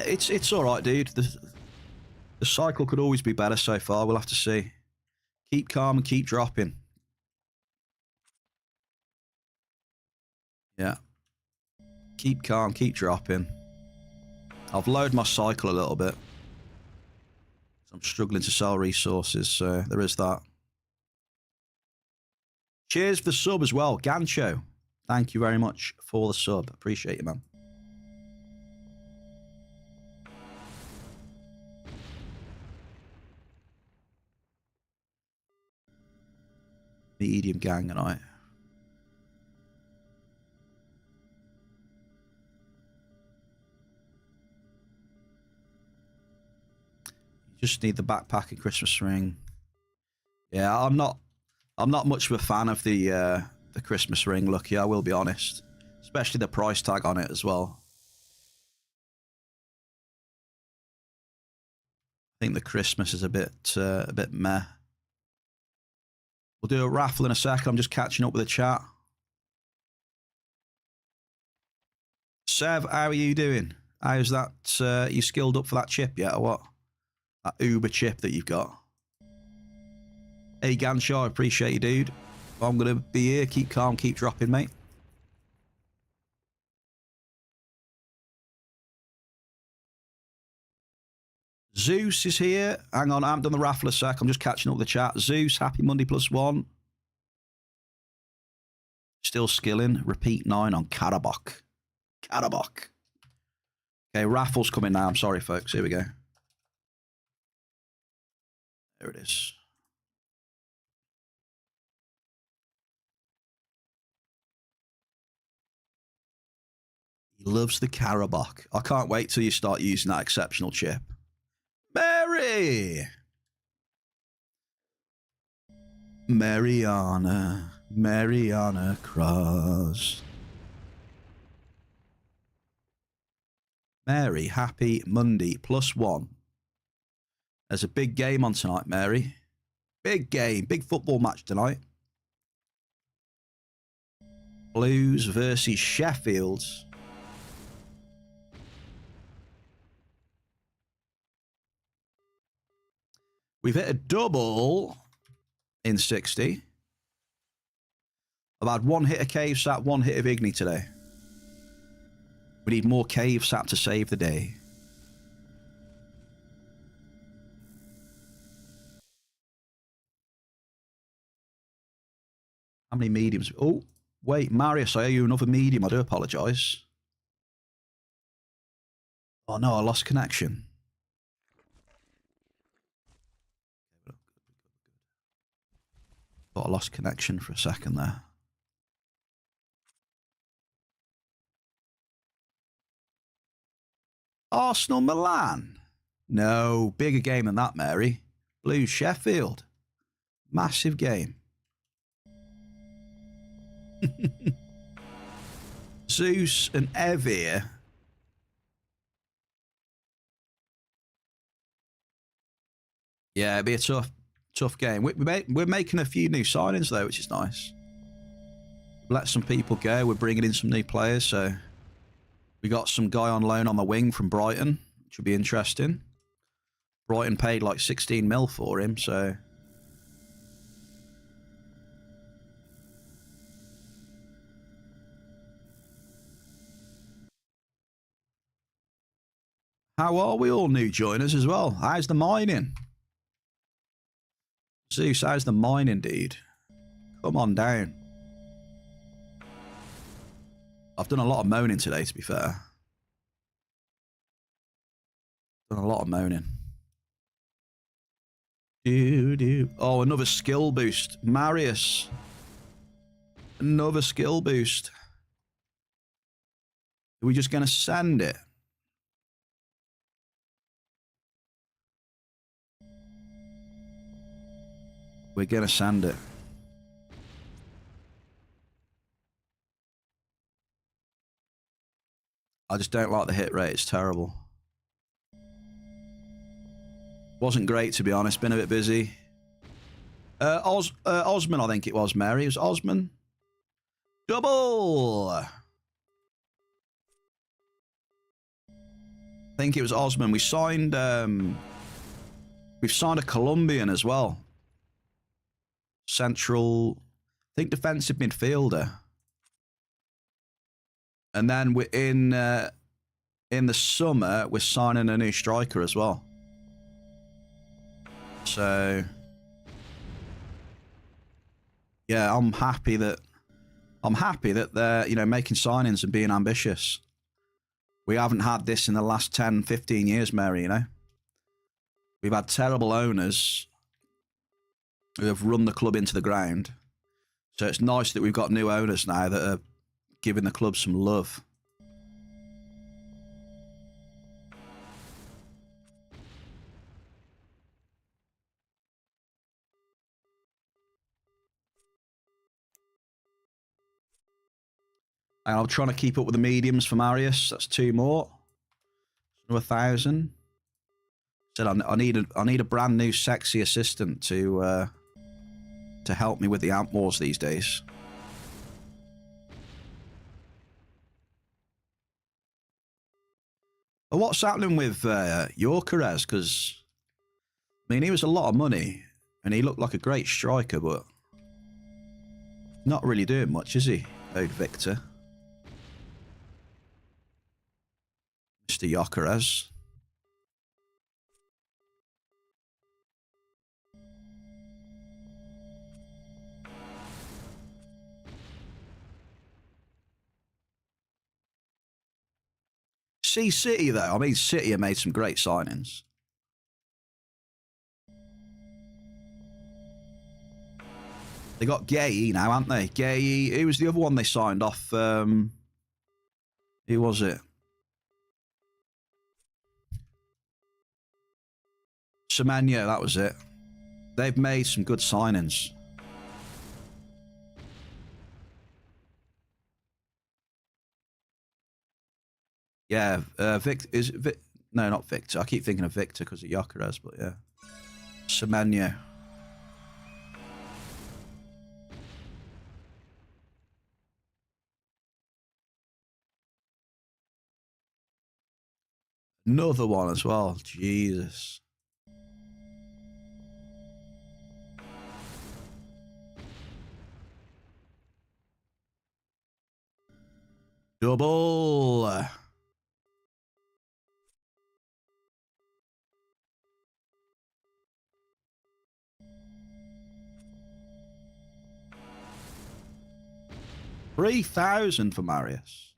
A: It's all right, dude. The cycle could always be better so far. We'll have to see. Keep calm and keep dropping. Yeah. Keep calm, keep dropping. I've lowered my cycle a little bit. I'm struggling to sell resources, so there is that. Cheers for the sub as well, Gancho. Thank you very much for the sub. Appreciate you, man. Medium Ganganite. You just need the backpack and Christmas ring. Yeah, I'm not much of a fan of the Christmas ring, Lucky, I will be honest. Especially the price tag on it as well. I think the Christmas is a bit meh. We'll do a raffle in a second. I'm just catching up with the chat. Sev, how are you doing? How's that? You skilled up for that chip yet, or what? That Uber chip that you've got. Hey, Ganshaw, I appreciate you, dude. I'm going to be here. Keep calm, keep dropping, mate. Zeus is here. Hang on, I haven't done the raffle a sec. I'm just catching up with the chat. Zeus, happy Monday +1. Still skilling. Repeat 9 on Karabok. Karabok. Okay, raffle's coming now. I'm sorry, folks. Here we go. There it is. He loves the Karabok. I can't wait till you start using that exceptional chip. Mary! Mariana Cross. Mary, happy Monday +1. There's a big game on tonight, Mary. Big game, big football match tonight. Blues versus Sheffield. We've hit a double in 60. I've had 1 hit of Cave Sap, 1 hit of Igni today. We need more Cave Sap to save the day. How many mediums? Oh, wait, Marius, I owe you another medium. I do apologise. Oh no, I lost connection. Thought I lost connection for a second there. Arsenal Milan. No, bigger game than that, Mary. Blues Sheffield. Massive game. Zeus and Evir. Yeah, it'd be a tough game. We're making a few new signings though, which is nice. Let some people go. We're bringing in some new players. So we got some guy on loan on the wing from Brighton, which will be interesting. Brighton paid like 16 mil for him, so. How are we all new joiners as well? How's the mining? Zeus, how's the mining, dude? Come on down. I've done a lot of moaning today, to be fair. Done a lot of moaning. Oh, another skill boost. Marius. Another skill boost. Are we just going to send it? We're going to send it. I just don't like the hit rate. It's terrible. Wasn't great, to be honest. Been a bit busy. Osman, I think it was, Mary. It was Osman. Double! I think it was Osman. We signed... we've signed a Colombian as well. Central... I think defensive midfielder. And then we're in the summer, we're signing a new striker as well. So yeah, I'm happy that they're, you know, making signings and being ambitious. We haven't had this in the last 10, 15 years, Mary, you know. We've had terrible owners who have run the club into the ground. So it's nice that we've got new owners now that are giving the club some love. And I'm trying to keep up with the mediums for Marius. That's 2 more. Another 1,000. Said I need a brand new sexy assistant to help me with the amp wars these days. But what's happening with Yorkerez? Because I mean, he was a lot of money, and he looked like a great striker, but not really doing much, is he, old Victor? Mr. Yorkerez. See City, though. I mean, City have made some great signings. They got Gay now, haven't they? Gay. Who was the other one they signed off? Who was it? Semenyo, that was it. They've made some good signings. Yeah, Victor is no, not Victor. I keep thinking of Victor because of Yorkerez, but yeah, Semenyo. Another one as well. Jesus. Double. $3,000 for Marius.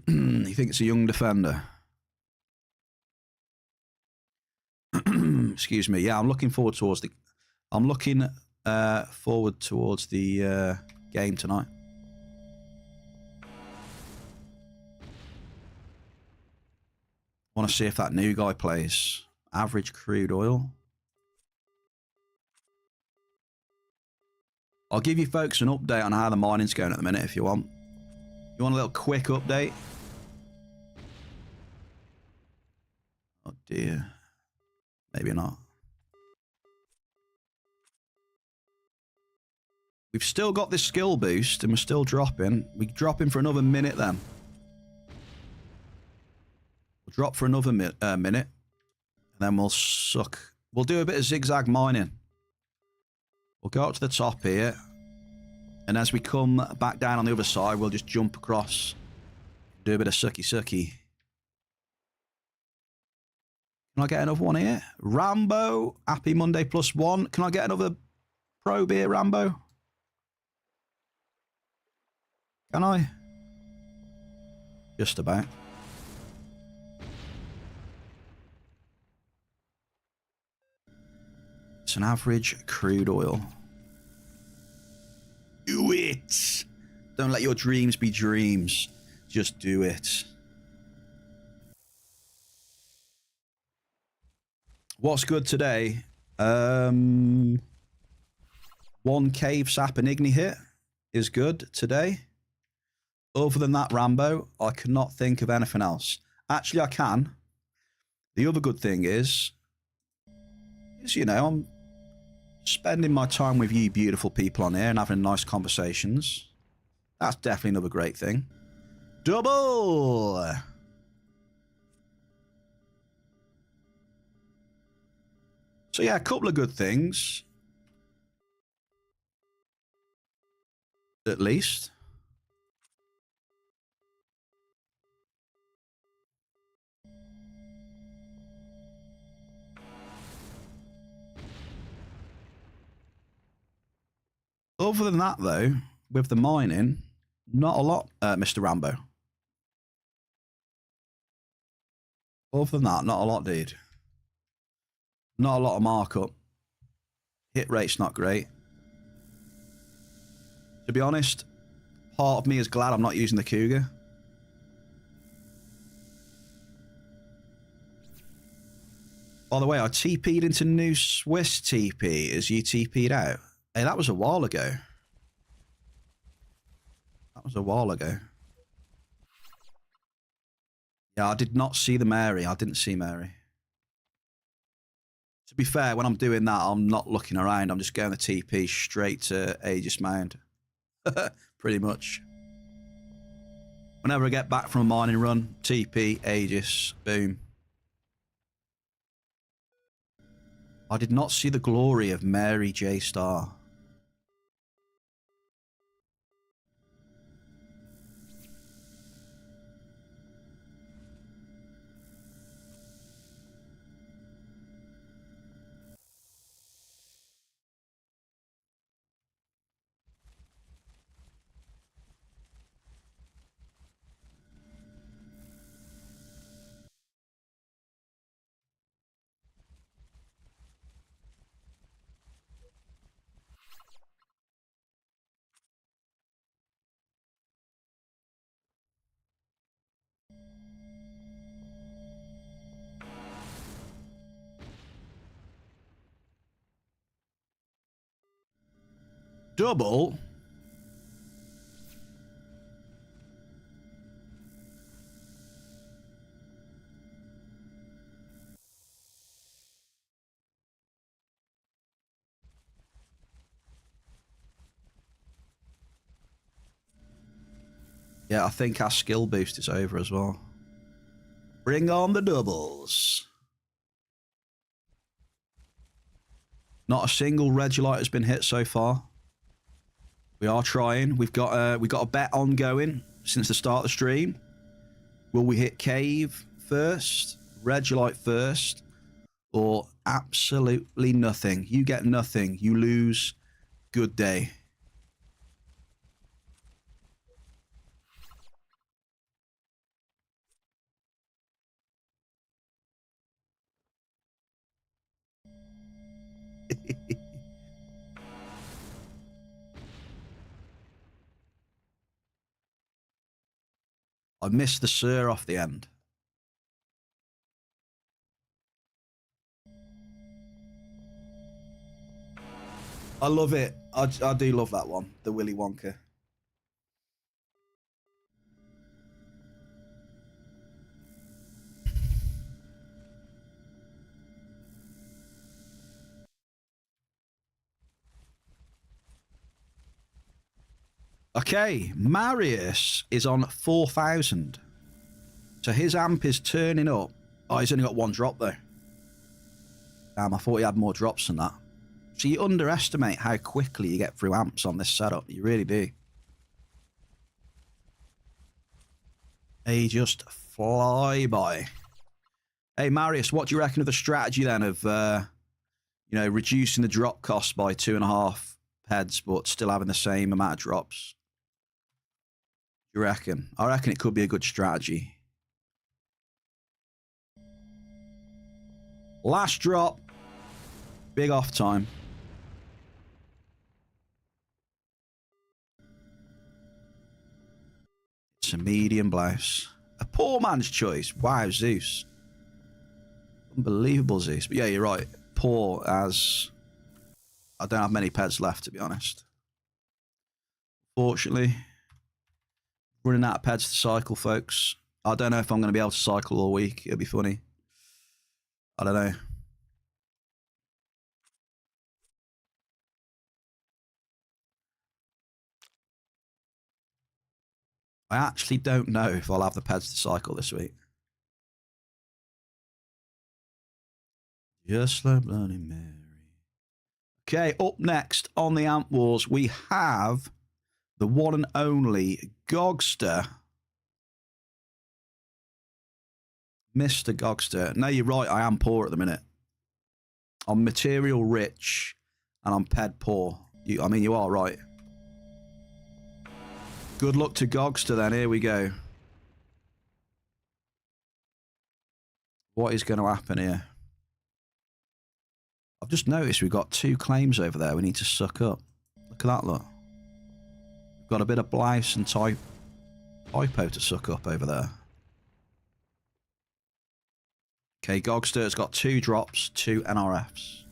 A: You think it's a young defender? Excuse me. Yeah, I'm looking forward towards the. I'm looking forward towards the game tonight. Want to see if that new guy plays. Average crude oil. I'll give you folks an update on how the mining's going at the minute if you want. You want a little quick update? Oh dear. Maybe not. We've still got this skill boost and we're still dropping. We drop in for another minute then. We'll drop for another minute. And then we'll suck. We'll do a bit of zigzag mining. We'll go up to the top here. And as we come back down on the other side, we'll just jump across. Do a bit of sucky. Can I get another one here? Rambo, happy Monday +1. Can I get another pro beer, Rambo? Can I? Just about. It's an average crude oil. Do it! Don't let your dreams be dreams. Just do it. What's good today? One cave sap and igni hit is good today. Other than that, Rambo, I cannot think of anything else. Actually, I can. The other good thing is, you know, I'm spending my time with you beautiful people on here and having nice conversations. That's definitely another great thing. Double! So yeah, a couple of good things. At least. Other than that, though, with the mining, not a lot, Mr. Rambo. Other than that, not a lot, dude. Not a lot of markup. Hit rate's not great. To be honest, part of me is glad I'm not using the Cougar. By the way, I TP'd into New Swiss TP as you TP'd out. Hey, that was a while ago. That was a while ago. Yeah, I did not see the Mary. I didn't see Mary. To be fair, when I'm doing that, I'm not looking around. I'm just going the TP straight to Aegis Mound. Pretty much. Whenever I get back from a mining run, TP, Aegis, boom. I did not see the glory of Mary J. Star. Double? Yeah, I think our skill boost is over as well. Bring on the doubles. Not a single Regolite has been hit so far. We are trying. We've got a bet ongoing since the start of the stream. Will we hit Cave first, Regolite first, or absolutely nothing? You get nothing. You lose. Good day. I missed the Sir off the end. I love it. I do love that one, the Willy Wonka. Okay, Marius is on 4,000. So his amp is turning up. Oh, he's only got one drop though. Damn, I thought he had more drops than that. So you underestimate how quickly you get through amps on this setup. You really do. They just fly by. Hey, Marius, what do you reckon of the strategy then of, reducing the drop cost by 2.5 heads, but still having the same amount of drops? You reckon? I reckon it could be a good strategy. Last drop. Big off time. It's a medium blouse. A poor man's choice. Wow, Zeus. Unbelievable, Zeus. But yeah, you're right. Poor as... I don't have many pets left, to be honest. Fortunately. Running out of pets to cycle, folks. I don't know if I'm going to be able to cycle all week. It'll be funny. I don't know. I actually don't know if I'll have the pets to cycle this week. Just like Bloody Mary. Okay, up next on the Amp Wars, we have The one and only Gogster. Mr. Gogster. No, you're right. I am poor at the minute. I'm material rich and I'm ped poor. I mean, you are right. Good luck to Gogster then. Here we go. What is going to happen here? I've just noticed we've got 2 claims over there we need to suck up. Look at that, look. We've got a bit of blouse and typo to suck up over there. Okay, Gogster's got 2 drops, 2 NRFs.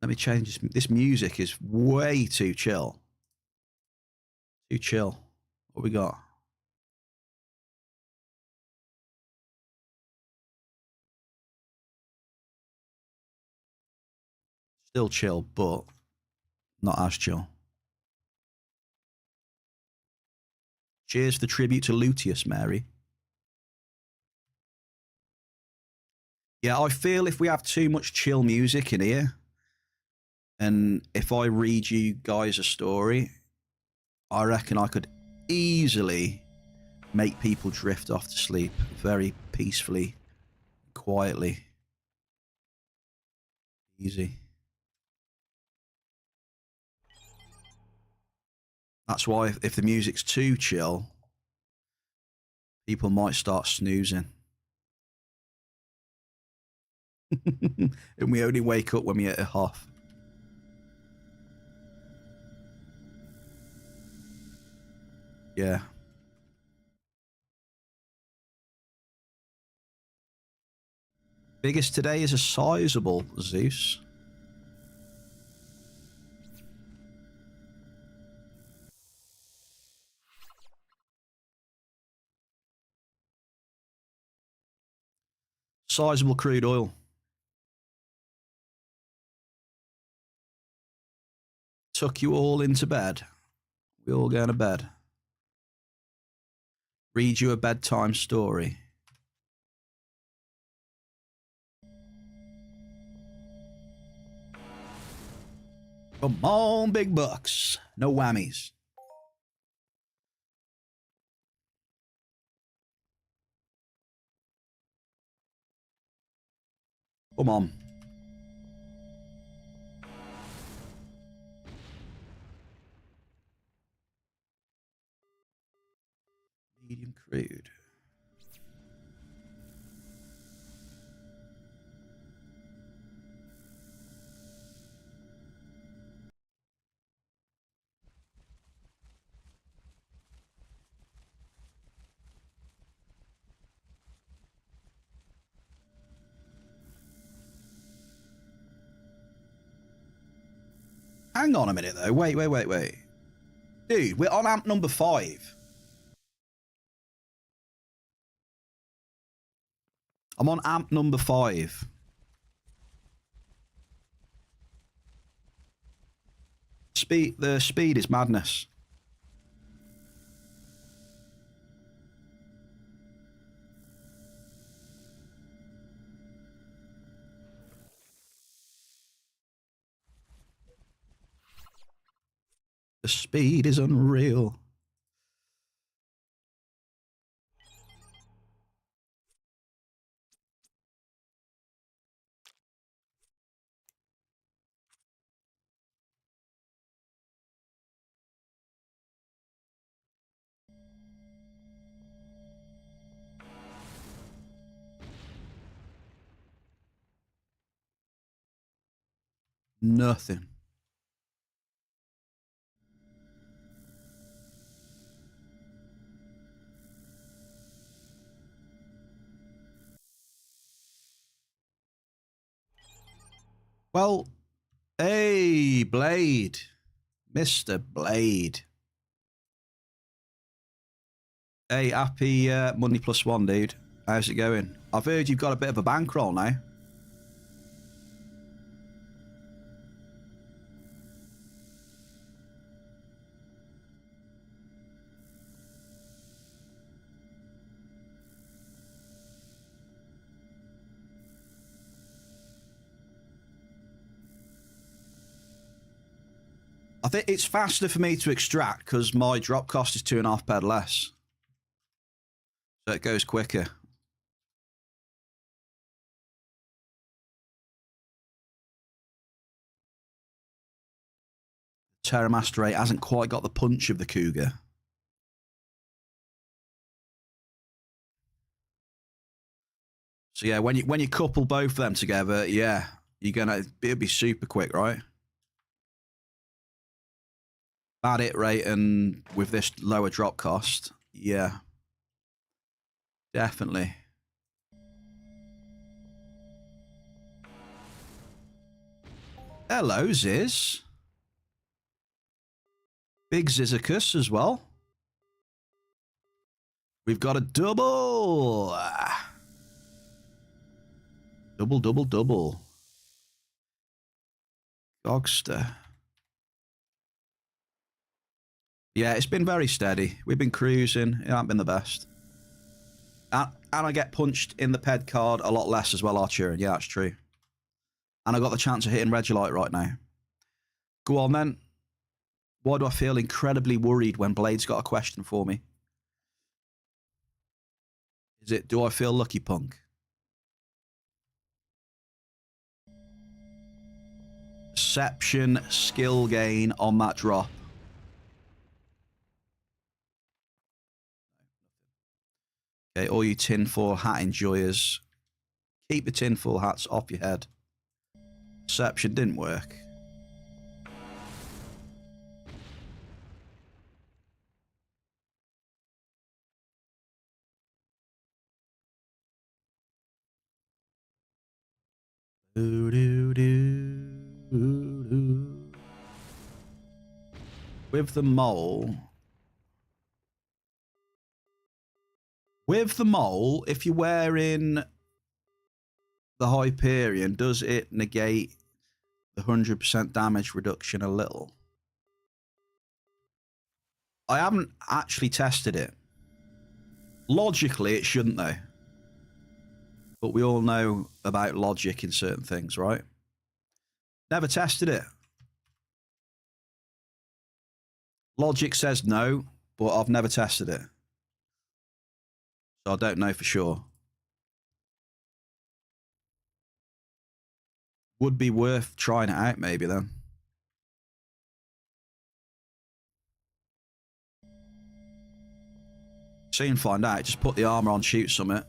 A: Let me change this. This music is way too chill. Too chill. What we got? Still chill, but not as chill. Cheers for the tribute to Luteus, Mary. Yeah, I feel if we have too much chill music in here, and if I read you guys a story, I reckon I could easily make people drift off to sleep very peacefully, quietly. Easy. That's why if the music's too chill, people might start snoozing. And we only wake up when we hit a half. Yeah. Biggest today is a sizable Zeus. Sizable crude oil. Tuck you all into bed. We all going to bed. Read you a bedtime story. Come on, big bucks. No whammies. Come on. Medium crude. Hang on a minute, though. Wait. Dude, we're on amp number 5. I'm on amp number 5. The speed is madness. The speed is unreal. Nothing. Well, hey, Blade. Mr. Blade. Hey, happy Monday +1, dude. How's it going? I've heard you've got a bit of a bankroll now. I think it's faster for me to extract because my drop cost is 2.5 ped less. So it goes quicker. Terramaster 8 hasn't quite got the punch of the Cougar. So yeah, when you couple both of them together, yeah, it'll be super quick, right? Bad hit rate and with this lower drop cost, yeah, definitely. Hello, Ziz. Big Zizicus as well. We've got a double. Double, double, double. Gogster. Yeah, it's been very steady. We've been cruising. It hasn't been the best. And I get punched in the ped card a lot less as well, Arturin. Yeah, that's true. And I got the chance of hitting Regilite right now. Go on, then. Why do I feel incredibly worried when Blade's got a question for me? Is it, do I feel lucky, Punk? Perception, skill gain on that drop. Okay, all you tinfoil hat enjoyers, keep the tinfoil hats off your head. Perception didn't work. With the mole. With the mole, if you're wearing the Hyperion, does it negate the 100% damage reduction a little? I haven't actually tested it. Logically, it shouldn't, though. But we all know about logic in certain things, right? Never tested it. Logic says no, but I've never tested it. So I don't know for sure. Would be worth trying it out, maybe, then. Soon find out. Just put the armor on, shoot summit.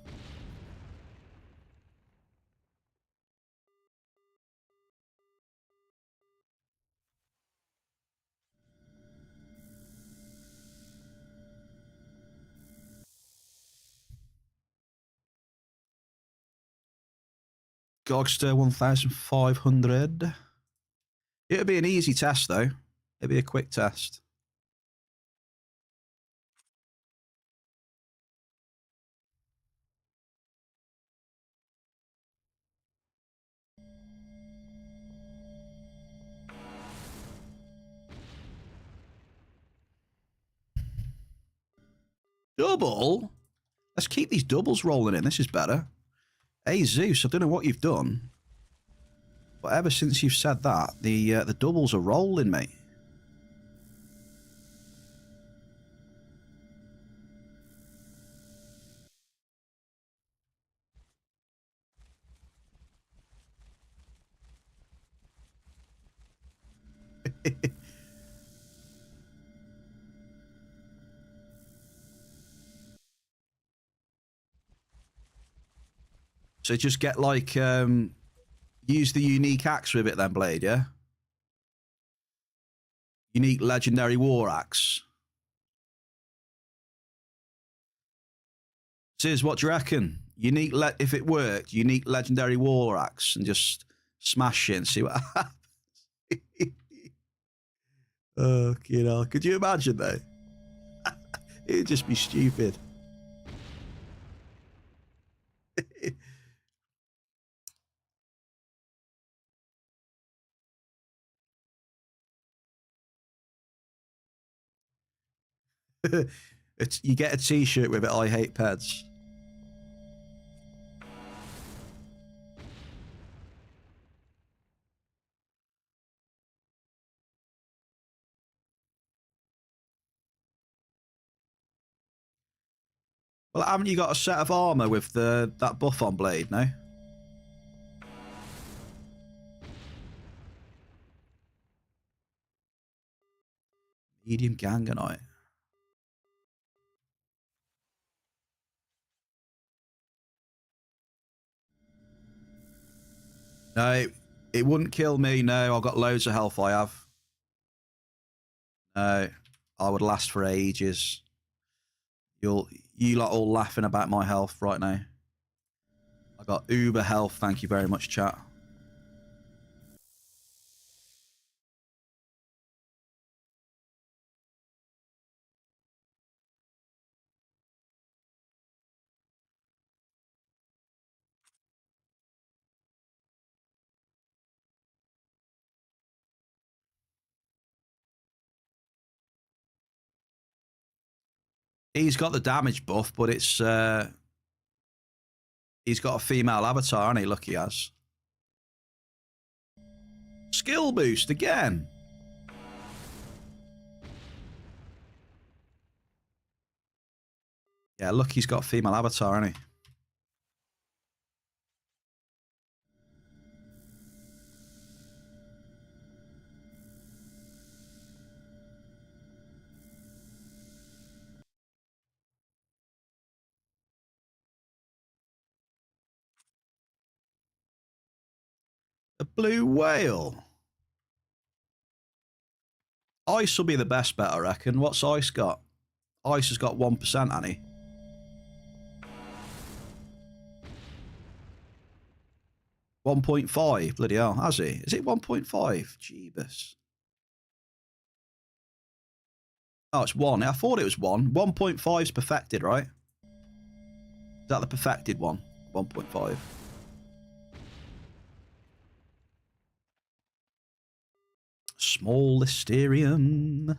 A: Gogster 1500. It'll be an easy test, though. It'll be a quick test. Double? Let's keep these doubles rolling in. This is better. Hey, Zeus, I don't know what you've done, but ever since you've said that, the doubles are rolling, mate. So just get, like, use the unique axe with it then, Blade, yeah? Unique legendary war axe. Says, what do you reckon? Unique, if it worked, unique legendary war axe and just smash it and see what happens. Oh, you know, could you imagine though? It'd just be stupid. You get a t-shirt with it, I hate pets. Well, haven't you got a set of armor with that buff on blade, no? Medium ganganite. No, it wouldn't kill me. No, I've got loads of health. I have. No, I would last for ages. You lot all laughing about my health right now. I got uber health. Thank you very much, chat. He's got the damage buff, but it's he's got a female avatar, hasn't he? Look, he has. Skill boost again. Yeah, look, he's got a female avatar, hasn't he? A blue whale. Ice will be the best bet, I reckon. What's Ice got? Ice has got 1%, hasn't he? 1.5. Bloody hell, has he? Is it 1.5? Jeebus. Oh, it's 1. I thought it was 1. 1.5 is perfected, right? Is that the perfected one? 1.5. Small Listerium.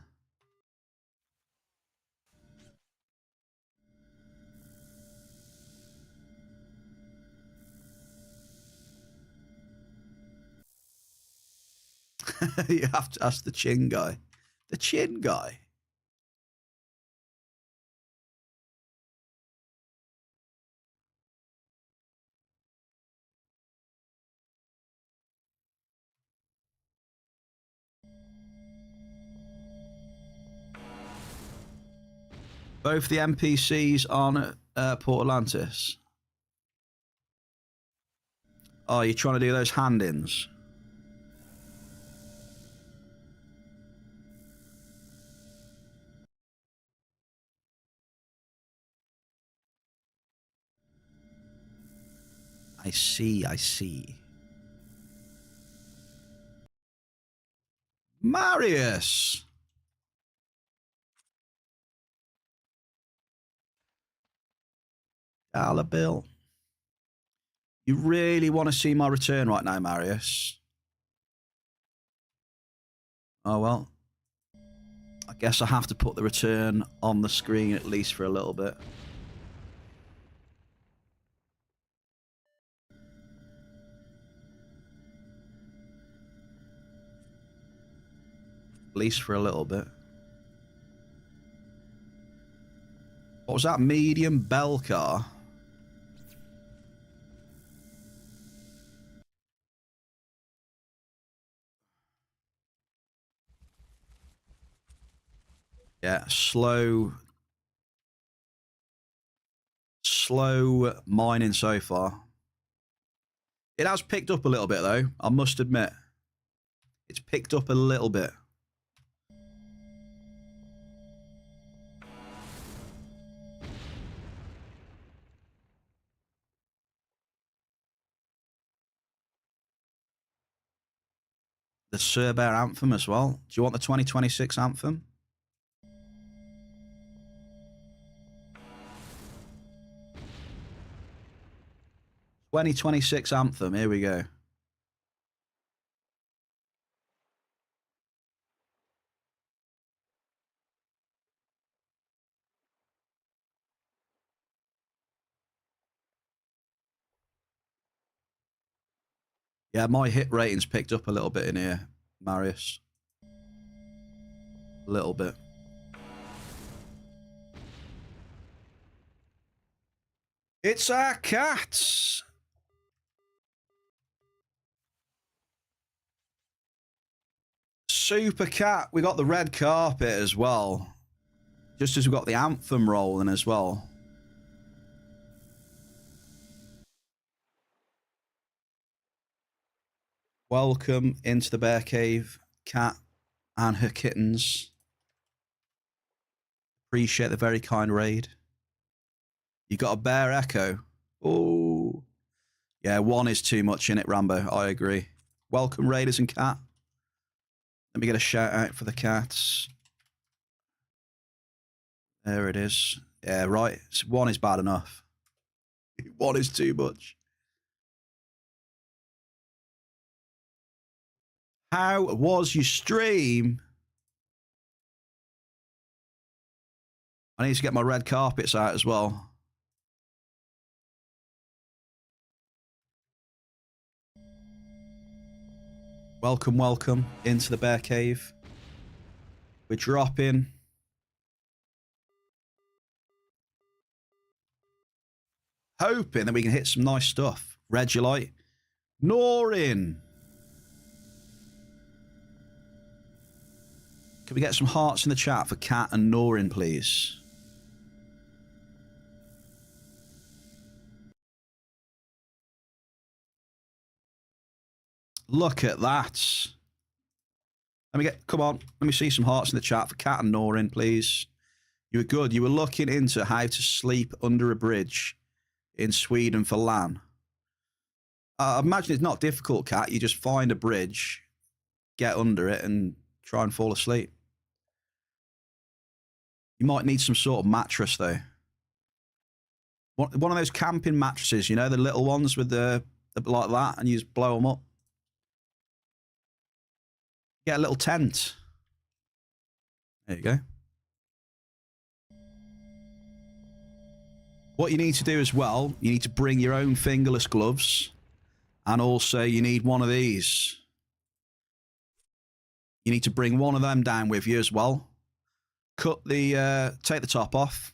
A: You have to ask the chin guy. The chin guy. Both the NPCs on Port Atlantis. Oh, you're trying to do those hand-ins? I see, I see. Marius! Dollar bill. You really want to see my return right now, Marius? Oh, well. I guess I have to put the return on the screen at least for a little bit. At least for a little bit. What was that? Medium bell car? Yeah, slow mining so far. It has picked up a little bit, though. I must admit. It's picked up a little bit. The SirBear anthem as well. Do you want the 2026 anthem? '26 anthem. Here we go. Yeah, my hit rating's picked up a little bit in here, Marius. A little bit. It's our cats. Super cat. We got the red carpet as well. Just as we got the anthem rolling as well. Welcome into the bear cave, cat and her kittens. Appreciate the very kind raid. You got a bear echo. Oh. Yeah, one is too much in it, Rambo. I agree. Welcome, raiders and cat. Let me get a shout out for the cats. There it is. Yeah, right. One is bad enough. One is too much. How was your stream? I need to get my red carpets out as well. Welcome, welcome into the bear cave. We're dropping. Hoping that we can hit some nice stuff. Regulite. Norin. Can we get some hearts in the chat for Cat and Norin, please? Look at that. Come on, let me see some hearts in the chat for Cat and Norin, please. You were good. You were looking into how to sleep under a bridge in Sweden for LAN. I imagine it's not difficult, Cat. You just find a bridge, get under it, and try and fall asleep. You might need some sort of mattress, though. One of those camping mattresses, you know, the little ones with the like that, and you just blow them up. Get a little tent. There you go. What you need to do as well, you need to bring your own fingerless gloves. And also you need one of these. You need to bring one of them down with you as well. Take the top off.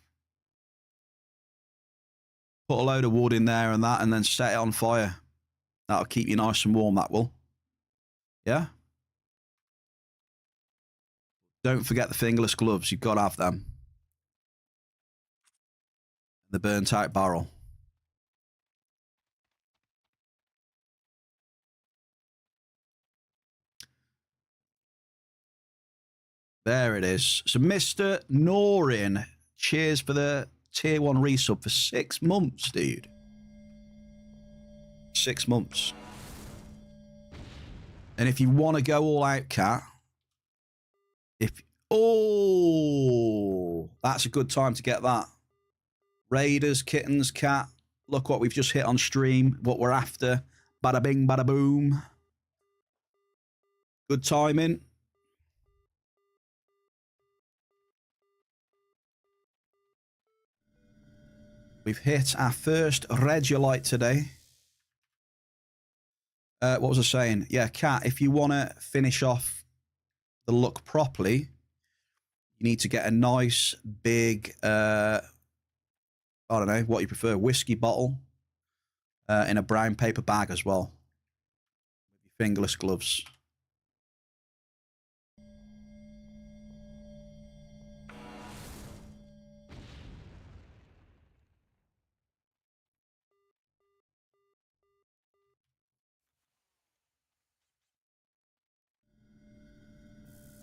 A: Put a load of wood in there and that, and then set it on fire. That'll keep you nice and warm, that will. Yeah? Don't forget the fingerless gloves. You've got to have them. The burnt out barrel. There it is. So Mr. Norin, cheers for the tier 1 resub for 6 months, dude. 6 months. And if you want to go all out, Cat, that's a good time to get that. Raiders, kittens, Cat. Look what we've just hit on stream. What we're after. Bada bing, bada boom. Good timing. We've hit our first Regulite today. What was I saying? Yeah, Cat, if you want to finish off the look properly, you need to get a nice big, I don't know, what you prefer, whiskey bottle in a brown paper bag as well. With your fingerless gloves.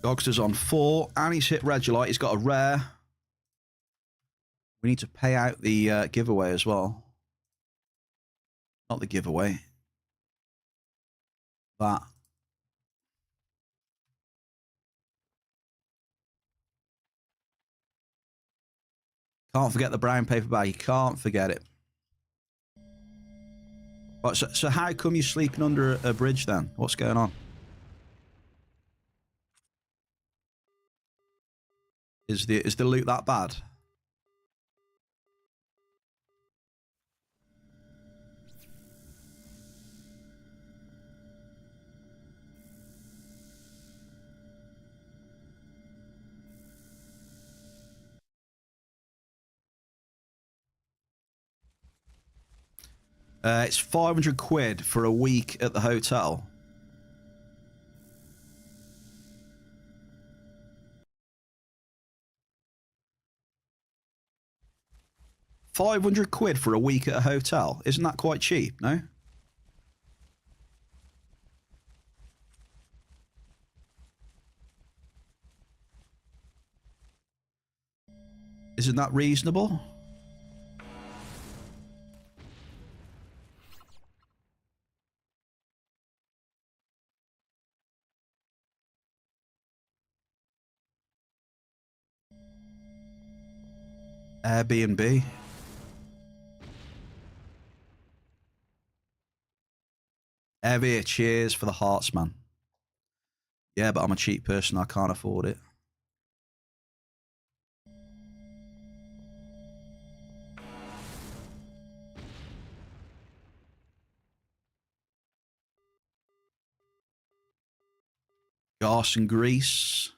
A: Dogster's on 4, and he's hit Regulite. He's got a rare. We need to pay out the giveaway as well. Not the giveaway. That. Can't forget the brown paper bag. You can't forget it. But so how come you're sleeping under a bridge then? What's going on? Is the loot that bad? It's 500 quid for a week at the hotel. £500 for a week at a hotel. Isn't that quite cheap, no? Isn't that reasonable? Airbnb. Heavy cheers for the hearts, man. Yeah, but I'm a cheap person. I can't afford it. Gas and grease.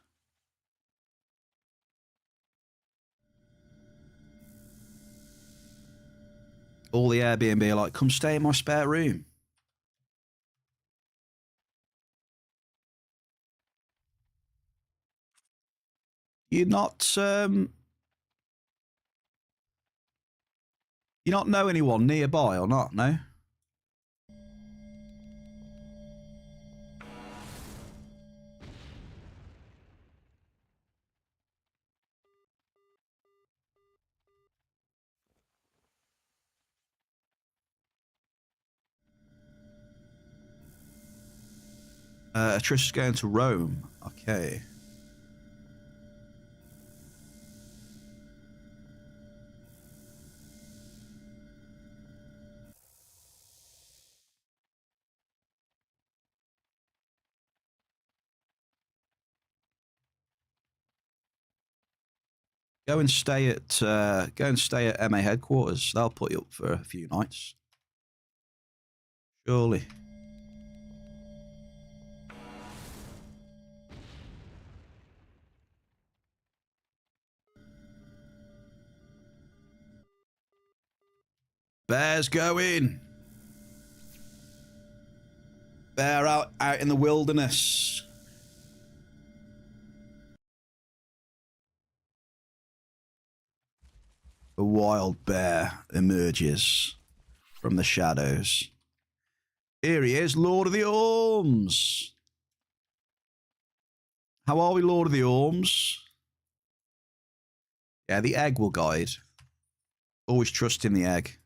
A: All the Airbnb are like, come stay in my spare room. You not know anyone nearby or not, no? Trish is going to Rome. Okay. Go and stay at MA headquarters. They'll put you up for a few nights. Surely. Bear's going. Bear out in the wilderness. A wild bear emerges from the shadows. Here he is, Lord of the Orms. How are we, Lord of the Orms? Yeah, the egg will guide. Always trust in the egg.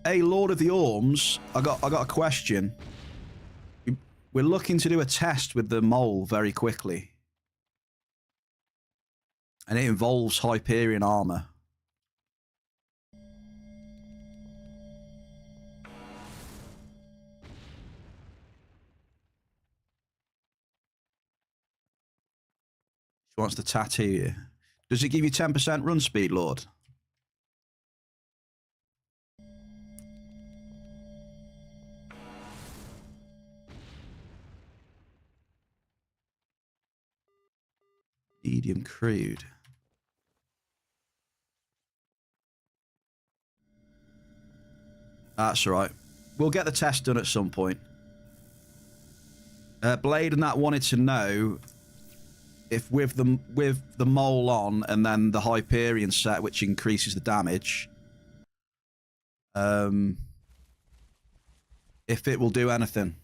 A: Hey, Lord of the Orms, I got a question. We're looking to do a test with the mole very quickly. And it involves Hyperion armor. She wants to tattoo you. Does it give you 10% run speed, Lord? Medium crude. That's right. We'll get the test done at some point. Blade and that wanted to know if with the mole on and then the Hyperion set, which increases the damage, if it will do anything.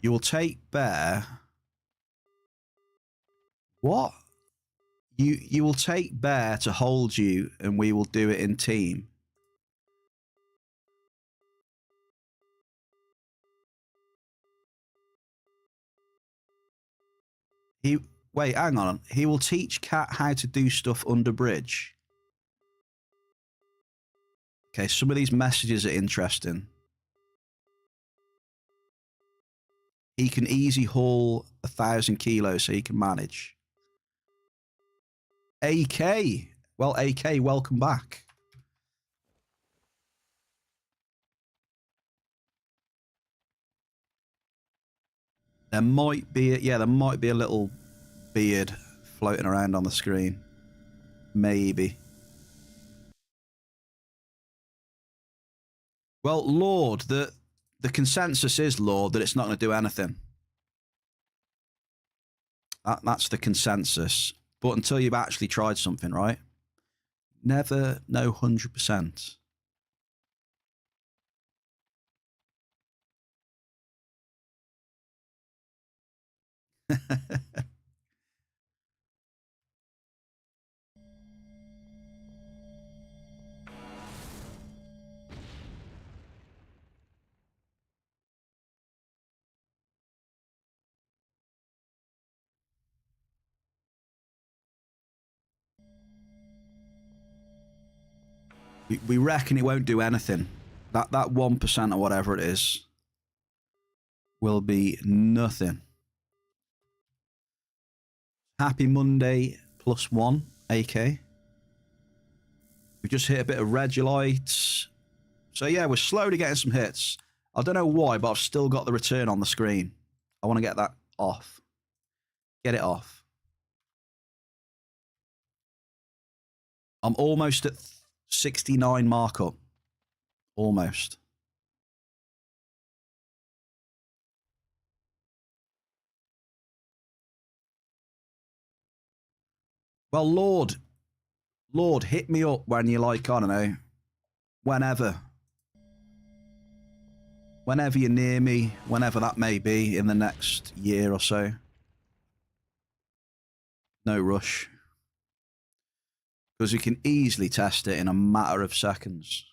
A: You will take Bear. What? You will take Bear to hold you, and we will do it in team. Wait, hang on. He will teach Cat how to do stuff under bridge. Okay, some of these messages are interesting. he can easy haul 1,000 kilos, so he can manage. AK. Well, AK, welcome back. There might be, there might be a little beard floating around on the screen. Maybe. Well, Lord, the consensus is, Lord, that it's not going to do anything. That's the consensus. But until you've actually tried something, right? Never know 100%. We reckon it won't do anything. That 1% or whatever it is will be nothing. Happy Monday +1, AK. We've just hit a bit of Regulite. So yeah, we're slowly getting some hits. I don't know why, but I've still got the return on the screen. I want to get that off. Get it off. I'm almost at 69 markup. Almost. Well, Lord, hit me up when you like, I don't know, whenever. Whenever you're near me, whenever that may be in the next year or so. No rush. Because we can easily test it in a matter of seconds.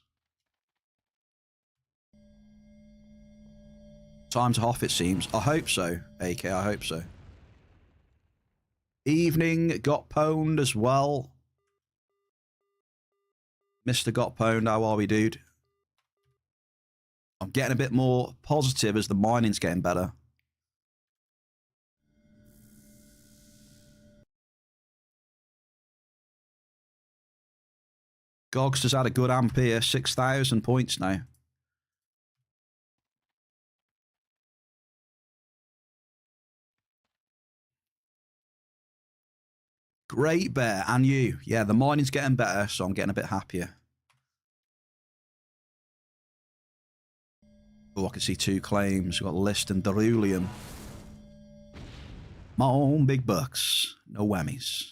A: Time's off, it seems. I hope so, AK, I hope so. Evening, got pwned as well. Mr. Got pwned, how are we, dude? I'm getting a bit more positive as the mining's getting better. Gogs has had a good amp here, 6,000 points now. Great Bear, and you. Yeah, the mining's getting better, so I'm getting a bit happier. Oh, I can see 2 claims. We've got List and Derulium. My own big bucks. No whammies.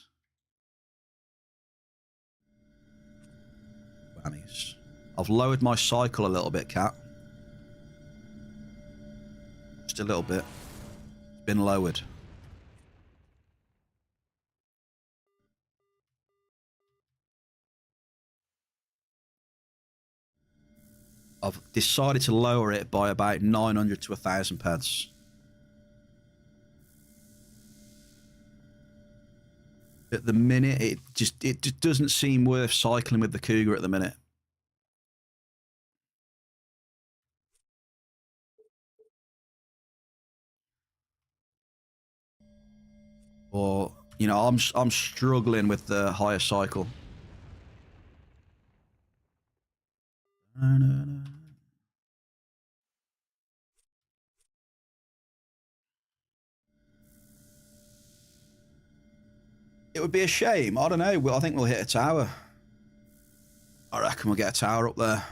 A: Whammies. I've lowered my cycle a little bit, Cat. Just a little bit. It's been lowered. I've decided to lower it by about 900 to 1,000 pence. At the minute, it just doesn't seem worth cycling with the Cougar at the minute. Or, you know, I'm struggling with the higher cycle. It would be a shame. I don't know. I think we'll hit a tower. I reckon we'll get a tower up there.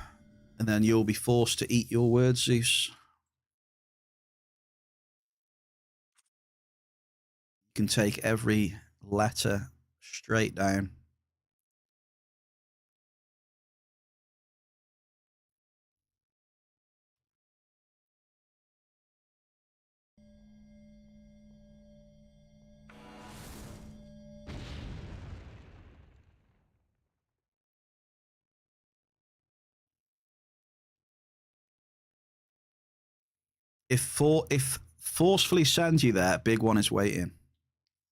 A: And then you'll be forced to eat your words, Zeus. You can take every letter straight down. If forcefully sends you there, big one is waiting.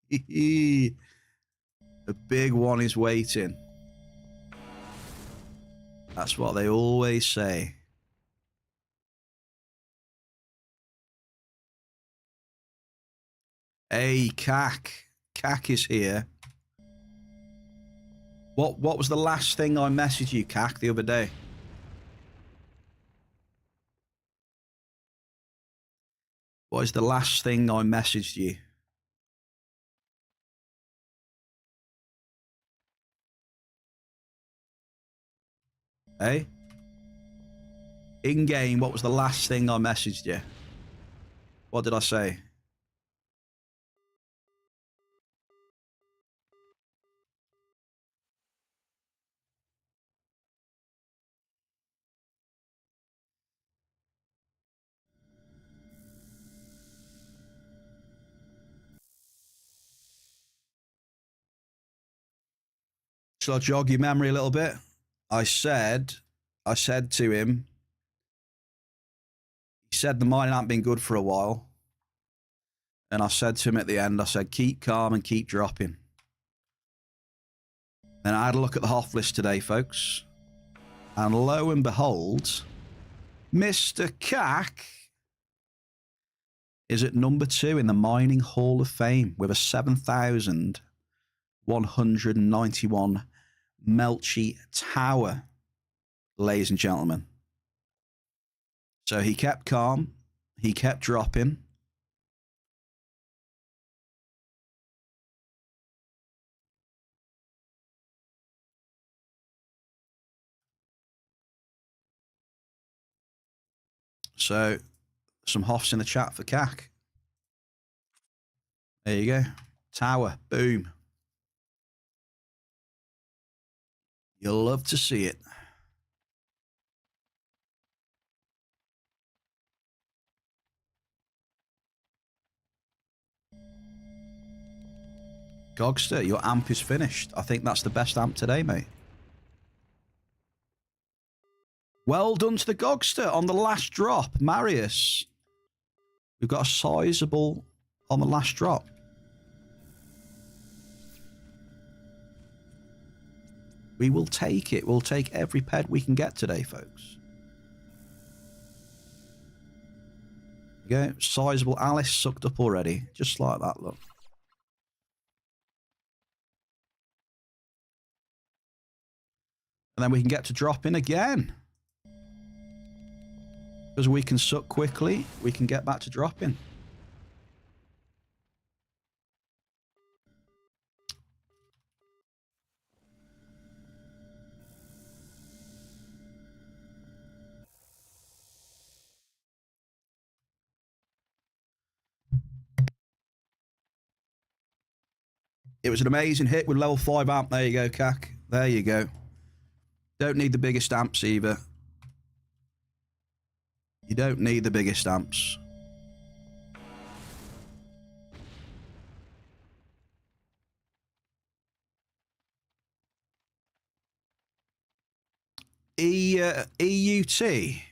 A: The big one is waiting. That's what they always say. Hey, Cac. Cac is here. What was the last thing I messaged you, Cac, the other day? What is the last thing I messaged you? Hey? In-game, what was the last thing I messaged you? What did I say? Shall I jog your memory a little bit? I said to him, he said the mining hadn't been good for a while. And I said to him at the end, I said, keep calm and keep dropping. Then I had a look at the HOF list today, folks. And lo and behold, Mr. Cac is at number 2 in the Mining Hall of Fame with a 7,191 Melchi Tower, ladies and gentlemen. So he kept calm. He kept dropping. So some HOFs in the chat for Cac. There you go. Tower. Boom. You'll love to see it. Gogster, your amp is finished. I think that's the best amp today, mate. Well done to the Gogster on the last drop. Marius. We've got a sizable on the last drop. We will take it. We'll take every ped we can get today, folks. There you go. Sizable Alice sucked up already. Just like that, look. And then we can get to dropping again. Because we can suck quickly, we can get back to dropping. It was an amazing hit with level 5 amp. There you go, Cac. There you go. Don't need the biggest amps either. You don't need the biggest amps. EUT.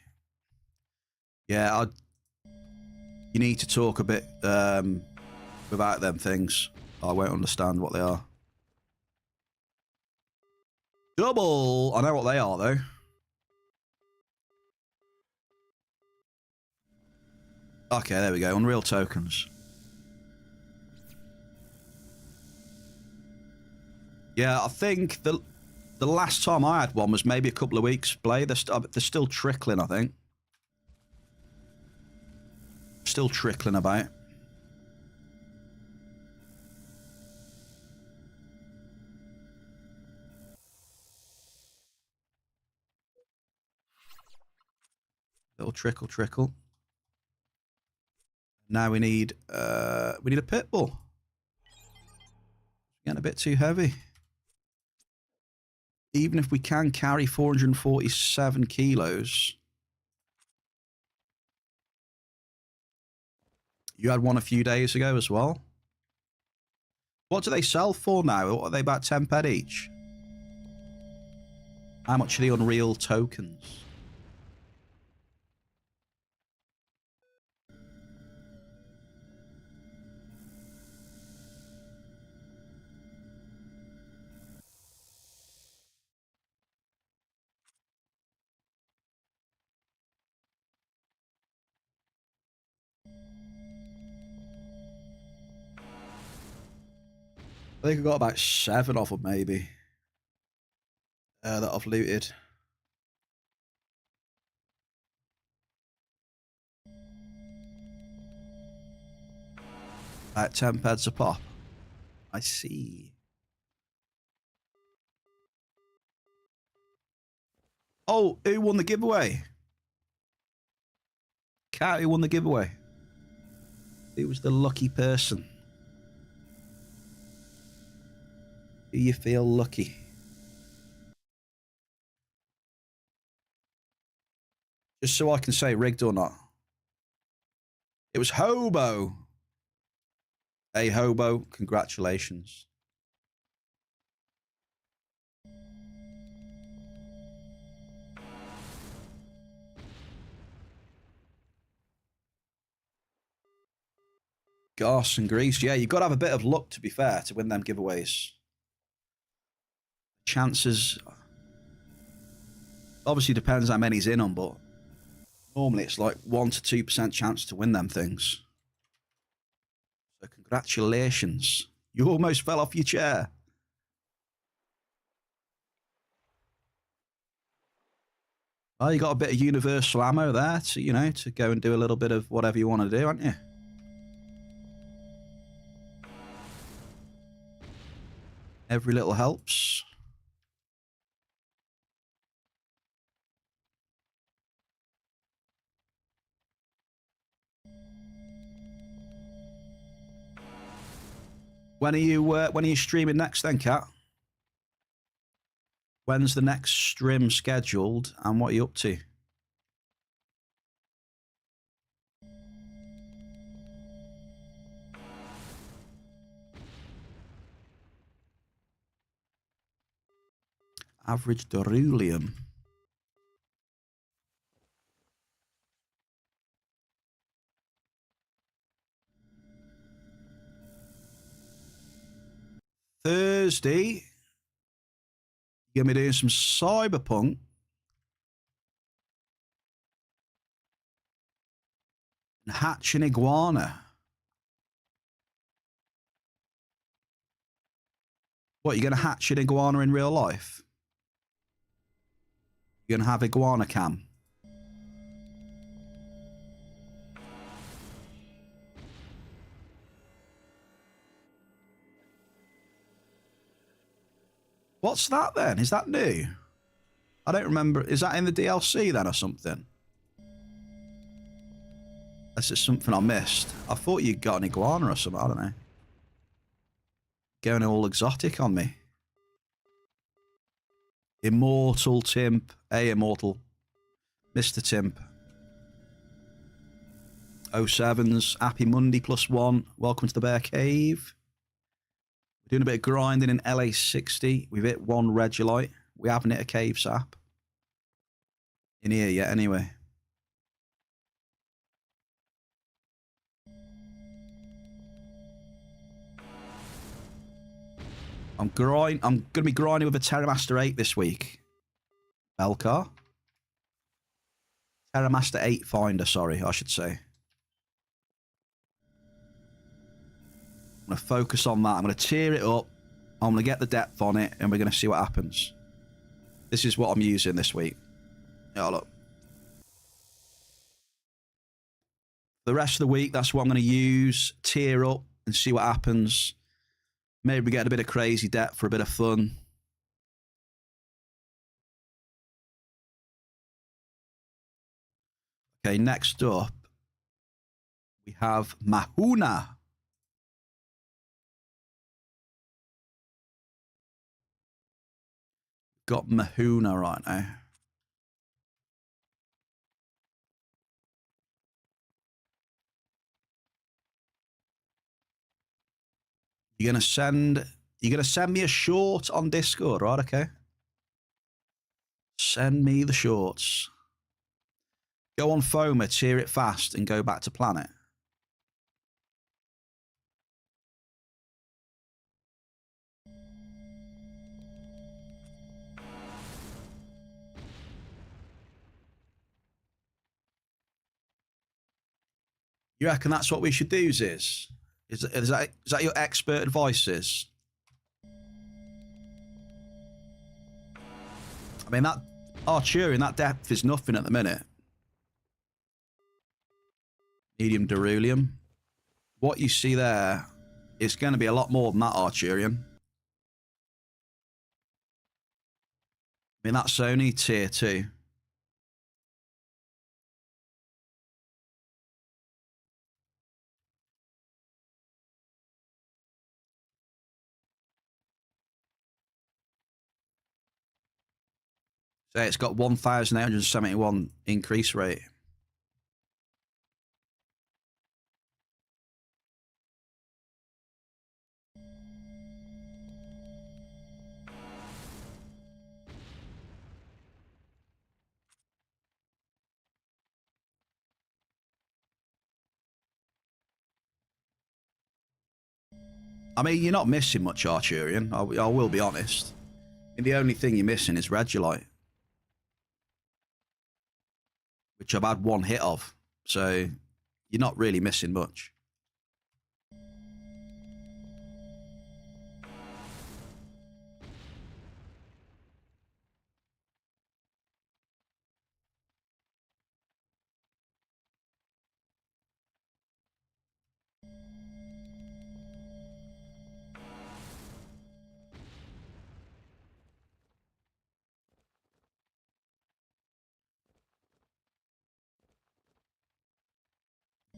A: Yeah, you need to talk a bit without them things. I won't understand what they are. Double. I know what they are, though. Okay, there we go. Unreal tokens. Yeah, I think the last time I had one was maybe a couple of weeks play. They're still trickling, I think. Still trickling about. Little trickle, trickle. Now we need a pit bull. Getting a bit too heavy. Even if we can carry 447 kilos. You had one a few days ago as well. What do they sell for now? What are they, about 10 ped each? How much are the Unreal tokens? I think I got about 7 of them, maybe, that I've looted. About 10 pence a pop. I see. Oh, who won the giveaway? Cat, who won the giveaway? Who was the lucky person? Do you feel lucky? Just so I can say rigged or not. It was Hobo. Hey, Hobo, congratulations. Goss and Grease. Yeah, you've got to have a bit of luck, to be fair, to win them giveaways. Chances... Obviously depends how many's in them, but normally it's like 1 to 2% chance to win them things. So congratulations. You almost fell off your chair. Oh, you got a bit of universal ammo there to, you know, to go and do a little bit of whatever you want to do, haven't you? Every little helps. When are you streaming next then, Kat? When's the next stream scheduled and what are you up to? Average Derulium. Thursday, you're going to be doing some Cyberpunk. And hatch an iguana. What, you're going to hatch an iguana in real life? You're going to have iguana cam? What's that then? Is that new? I don't remember. Is that in the DLC then or something? This is something I missed. I thought you got an iguana or something. I don't know. Going all exotic on me. Immortal Timp. Hey, Immortal. Mr. Timp. 07s. Happy Monday +1. Welcome to the Bear Cave. We're doing a bit of grinding in LA60. We've hit 1 Regolite. We haven't hit a cave sap in here yet anyway. I'm going to be grinding with a Terramaster 8 this week. Belcar. Terramaster 8 Finder, sorry, I should say. I'm going to focus on that. I'm going to tear it up. I'm going to get the depth on it, and we're going to see what happens. This is what I'm using this week. Yeah, look. The rest of the week, that's what I'm going to use. Tear up and see what happens. Maybe we get a bit of crazy depth for a bit of fun. Okay, next up, we have Mahuna. Got Mahuna right now. You're gonna send me a short on Discord, right? Okay. Send me the shorts. Go on FOMA, tear it fast, and go back to planet. You reckon that's what we should do, Ziz? Is that your expert advice, Ziz? I mean, that Arturian, that depth is nothing at the minute. Medium Derulium. What you see there is going to be a lot more than that Arturian. I mean, that's only tier 2. So it's got 1,871 increase rate. I mean, you're not missing much Arturian, I will be honest. And the only thing you're missing is Regolite, which I've had one hit of. So you're not really missing much.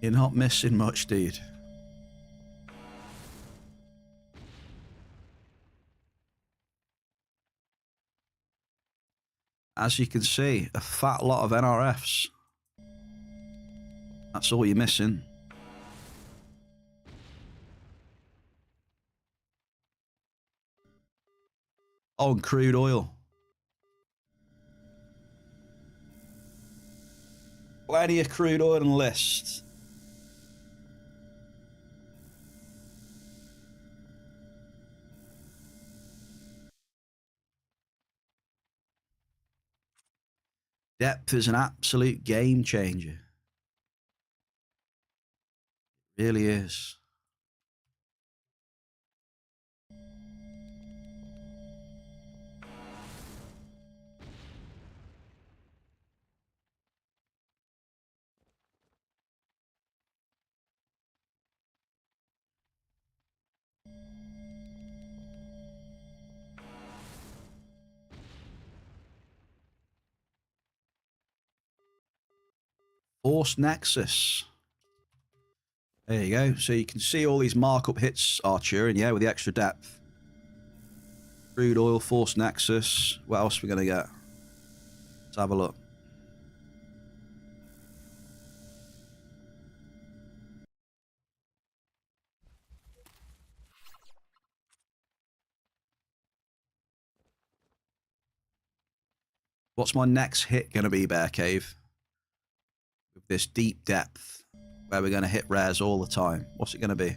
A: You're not missing much, dude. As you can see, a fat lot of NRFs. That's all you're missing. Oh, and crude oil. Plenty of crude oil and lists. Depth is an absolute game changer. It really is. Force Nexus. There you go. So you can see all these markup hits, Arturian, yeah, with the extra depth. Crude oil, Force Nexus. What else are we going to get? Let's have a look. What's my next hit going to be, Bear Cave? With this deep depth, where we're going to hit rares all the time. What's it going to be?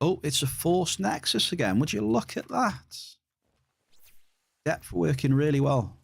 A: Oh, it's a Force Nexus again. Would you look at that? Depth working really well.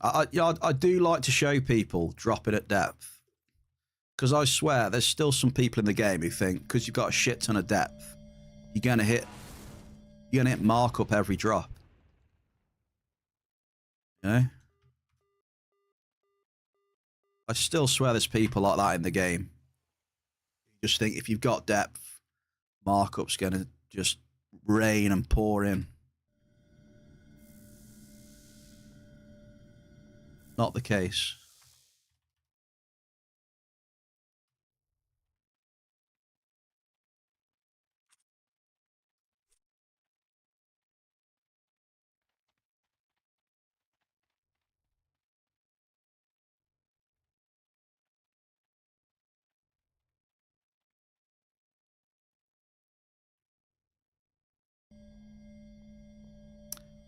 A: I do like to show people dropping at depth, because I swear there's still some people in the game who think because you've got a shit ton of depth, you're gonna hit markup every drop. You know? I still swear there's people like that in the game. You just think if you've got depth, markup's gonna just rain and pour in. Not the case.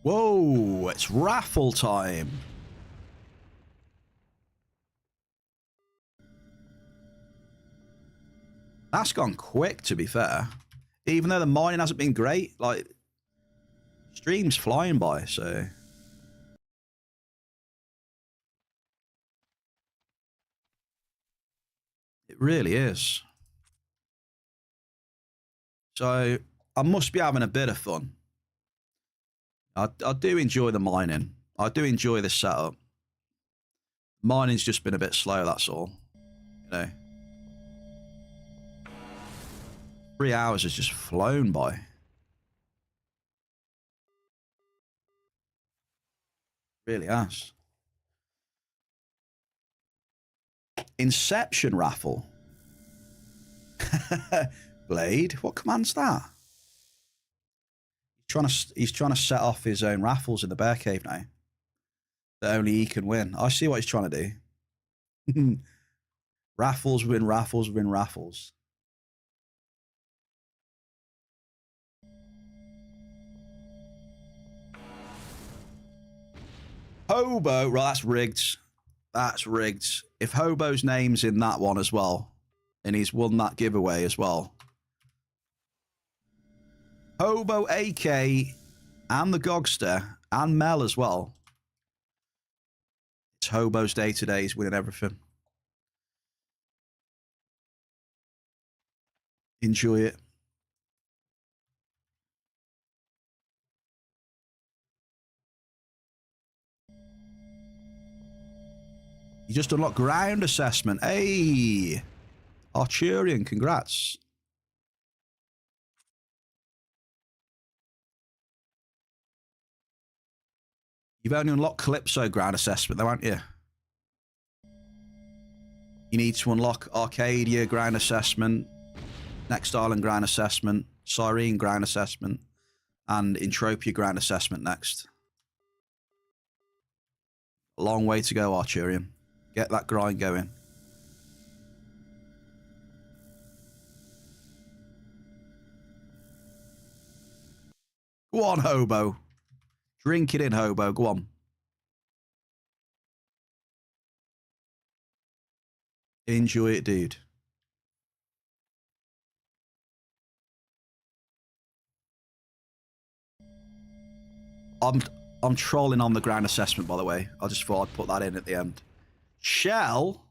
A: Whoa, it's raffle time. That's gone quick, to be fair. Even though the mining hasn't been great, like, stream's flying by, so... It really is. So, I must be having a bit of fun. I do enjoy the mining. I do enjoy this setup. Mining's just been a bit slow, that's all. You know. 3 hours has just flown by. Really has. Inception raffle. Blade, what command's that? He's trying to set off his own raffles in the bear cave now. That only he can win. I see what he's trying to do. Raffles win raffles win raffles. Hobo, right, that's rigged. That's rigged. If Hobo's name's in that one as well, and he's won that giveaway as well. Hobo, AK, and the Gogster, and Mel as well. It's Hobo's day today. He's winning everything. Enjoy it. You just unlocked ground assessment. Hey! Arturian, congrats. You've only unlocked Calypso ground assessment though, haven't you? You need to unlock Arcadia ground assessment, Next Island ground assessment, Cyrene ground assessment, and Entropia ground assessment next. A long way to go, Arturian. Get that grind going. Go on, Hobo. Drink it in, Hobo. Go on. Enjoy it, dude. I'm trolling on the ground assessment, by the way. I just thought I'd put that in at the end. Shell?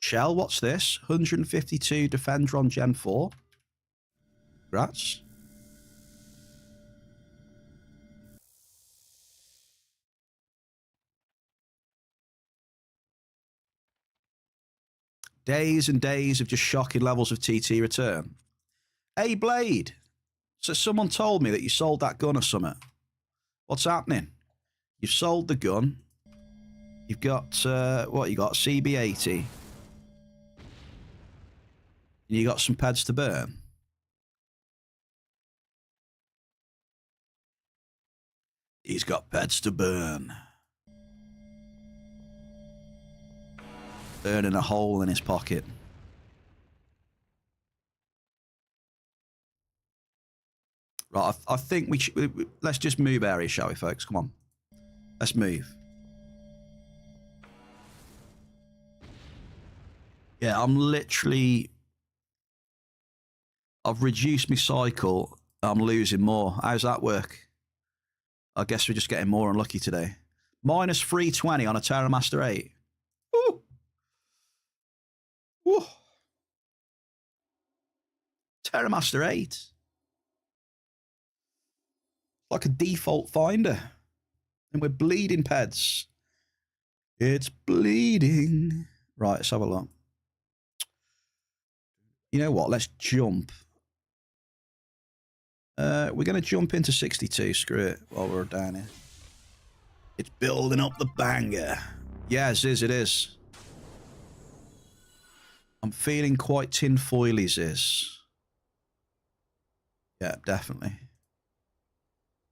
A: Shell, what's this? 152 Defender on Gen 4. Congrats. Days and days of just shocking levels of TT return. Hey, Blade. So someone told me that you sold that gun or something. What's happening? You've sold the gun. You've got, what you got? CB80. And you got some pads to burn. He's got pads to burn. Burning a hole in his pocket. Right, I think we should... Let's just move areas, shall we, folks? Come on. Let's move. Yeah, I'm literally... I've reduced my cycle. I'm losing more. How's that work? I guess we're just getting more unlucky today. Minus 320 on a Terramaster 8. Ooh. Ooh. Terramaster 8. Like a default finder. And we're bleeding, Peds. It's bleeding. Right, let's have a look. You know what? Let's jump. We're going to jump into 62. Screw it while we're down here. It's building up the banger. Yeah, it is. I'm feeling quite tinfoily, Ziz. Yeah, definitely.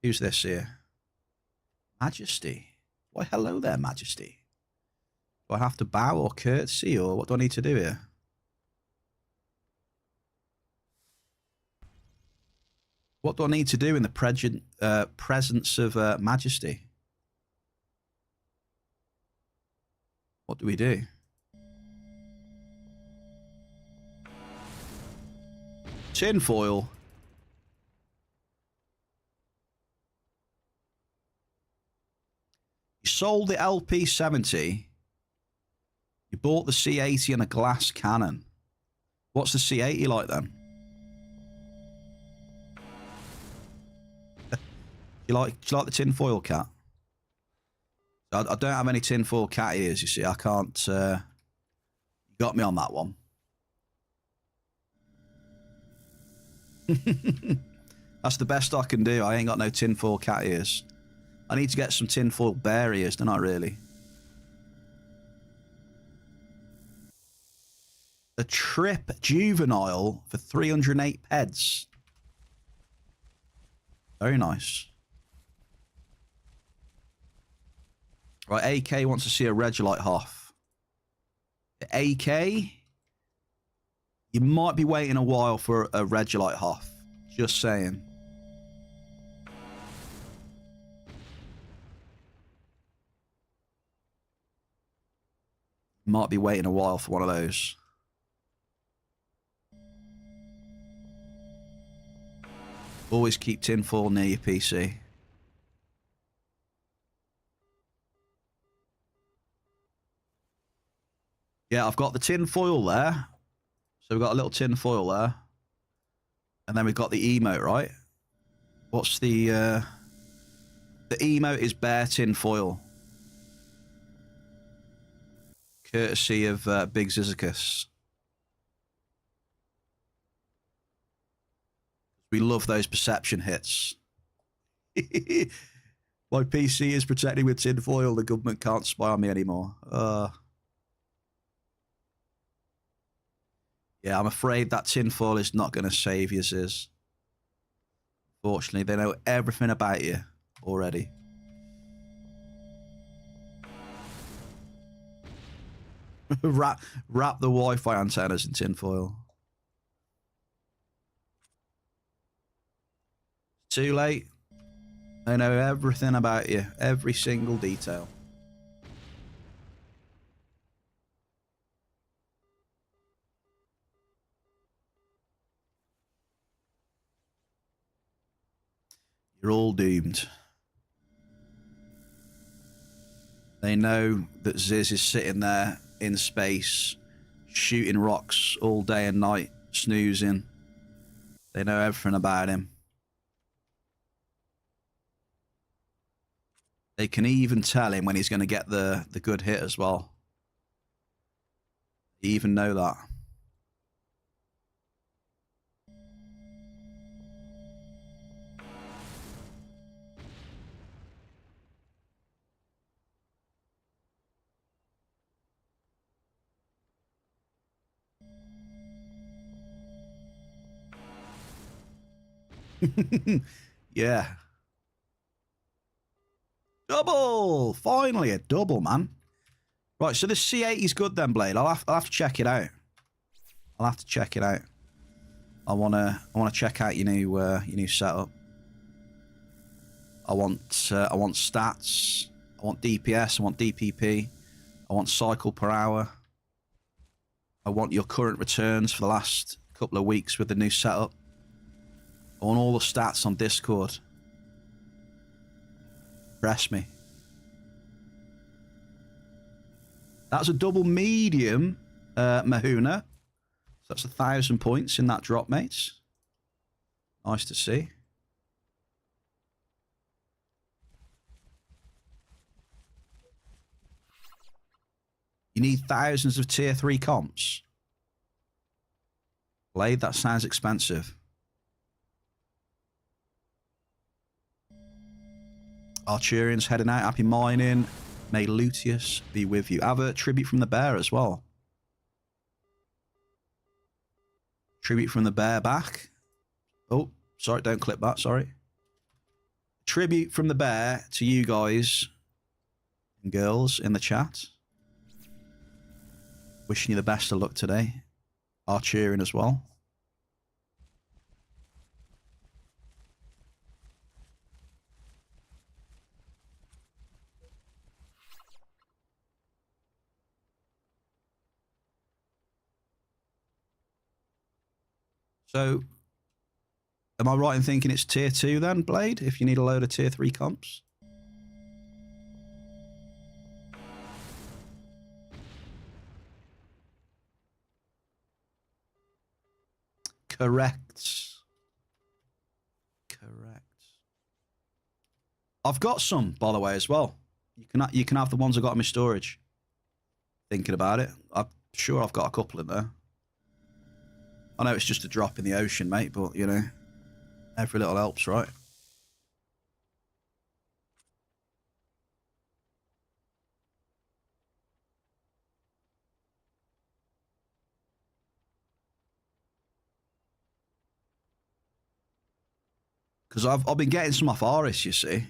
A: Who's this here? Majesty. Why, hello there, Majesty. Do I have to bow or curtsy, or what do I need to do here? What do I need to do in the presence of Majesty? What do we do? Tin foil. You sold the LP70. You bought the C80 and a glass cannon. What's the C80 like then? Do you like the tinfoil cat? I don't have any tinfoil cat ears, you see. I can't... you got me on that one. That's the best I can do. I ain't got no tinfoil cat ears. I need to get some tinfoil bear ears, don't I, really? A trip juvenile for 308 peds. Very nice. Right, AK wants to see a Regolite Hoff. AK, you might be waiting a while for a Regolite Hoff. Just saying. Might be waiting a while for one of those. Always keep tinfoil near your PC. Yeah, I've got the tin foil there. So we've got a little tin foil there. And then we've got the emote, right? What's the emote is bare tin foil. Courtesy of Big Zizicus. We love those perception hits. My PC is protected with tin foil. The government can't spy on me anymore. Yeah, I'm afraid that tinfoil is not going to save you, Ziz. Fortunately, they know everything about you already. wrap the Wi-Fi antennas in tinfoil. Too late. They know everything about you. Every single detail. You're all doomed. They know that Ziz is sitting there in space, shooting rocks all day and night, snoozing. They know everything about him. They can even tell him when he's going to get the good hit as well. They even know that. Yeah. Double! Finally, a double, man. Right, so the C80 is good then, Blade. I'll have to check it out. I'll have to check it out. I wanna check out your new setup. I want stats. I want DPS. I want DPP. I want cycle per hour. I want your current returns for the last couple of weeks with the new setup. I want all the stats on Discord. Press me. That's a double medium, Mahuna. So that's 1,000 points in that drop, mates. Nice to see. You need thousands of tier 3 comps. Blade, that sounds expensive. Archurians heading out. Happy mining. May Luteus be with you. Have a tribute from the bear as well. Tribute from the bear back. Oh, sorry, don't clip that, sorry. Tribute from the bear to you guys and girls in the chat. Wishing you the best of luck today. Archurian as well. So, Am I right in thinking it's tier 2 then, Blade, if you need a load of tier 3 comps? Correct. Correct. I've got some, by the way, as well. You can have the ones I got in my storage. Thinking about it, I'm sure I've got a couple in there. I know it's just a drop in the ocean, mate, but, you know, every little helps, right? Because I've been getting some off Aris, you see.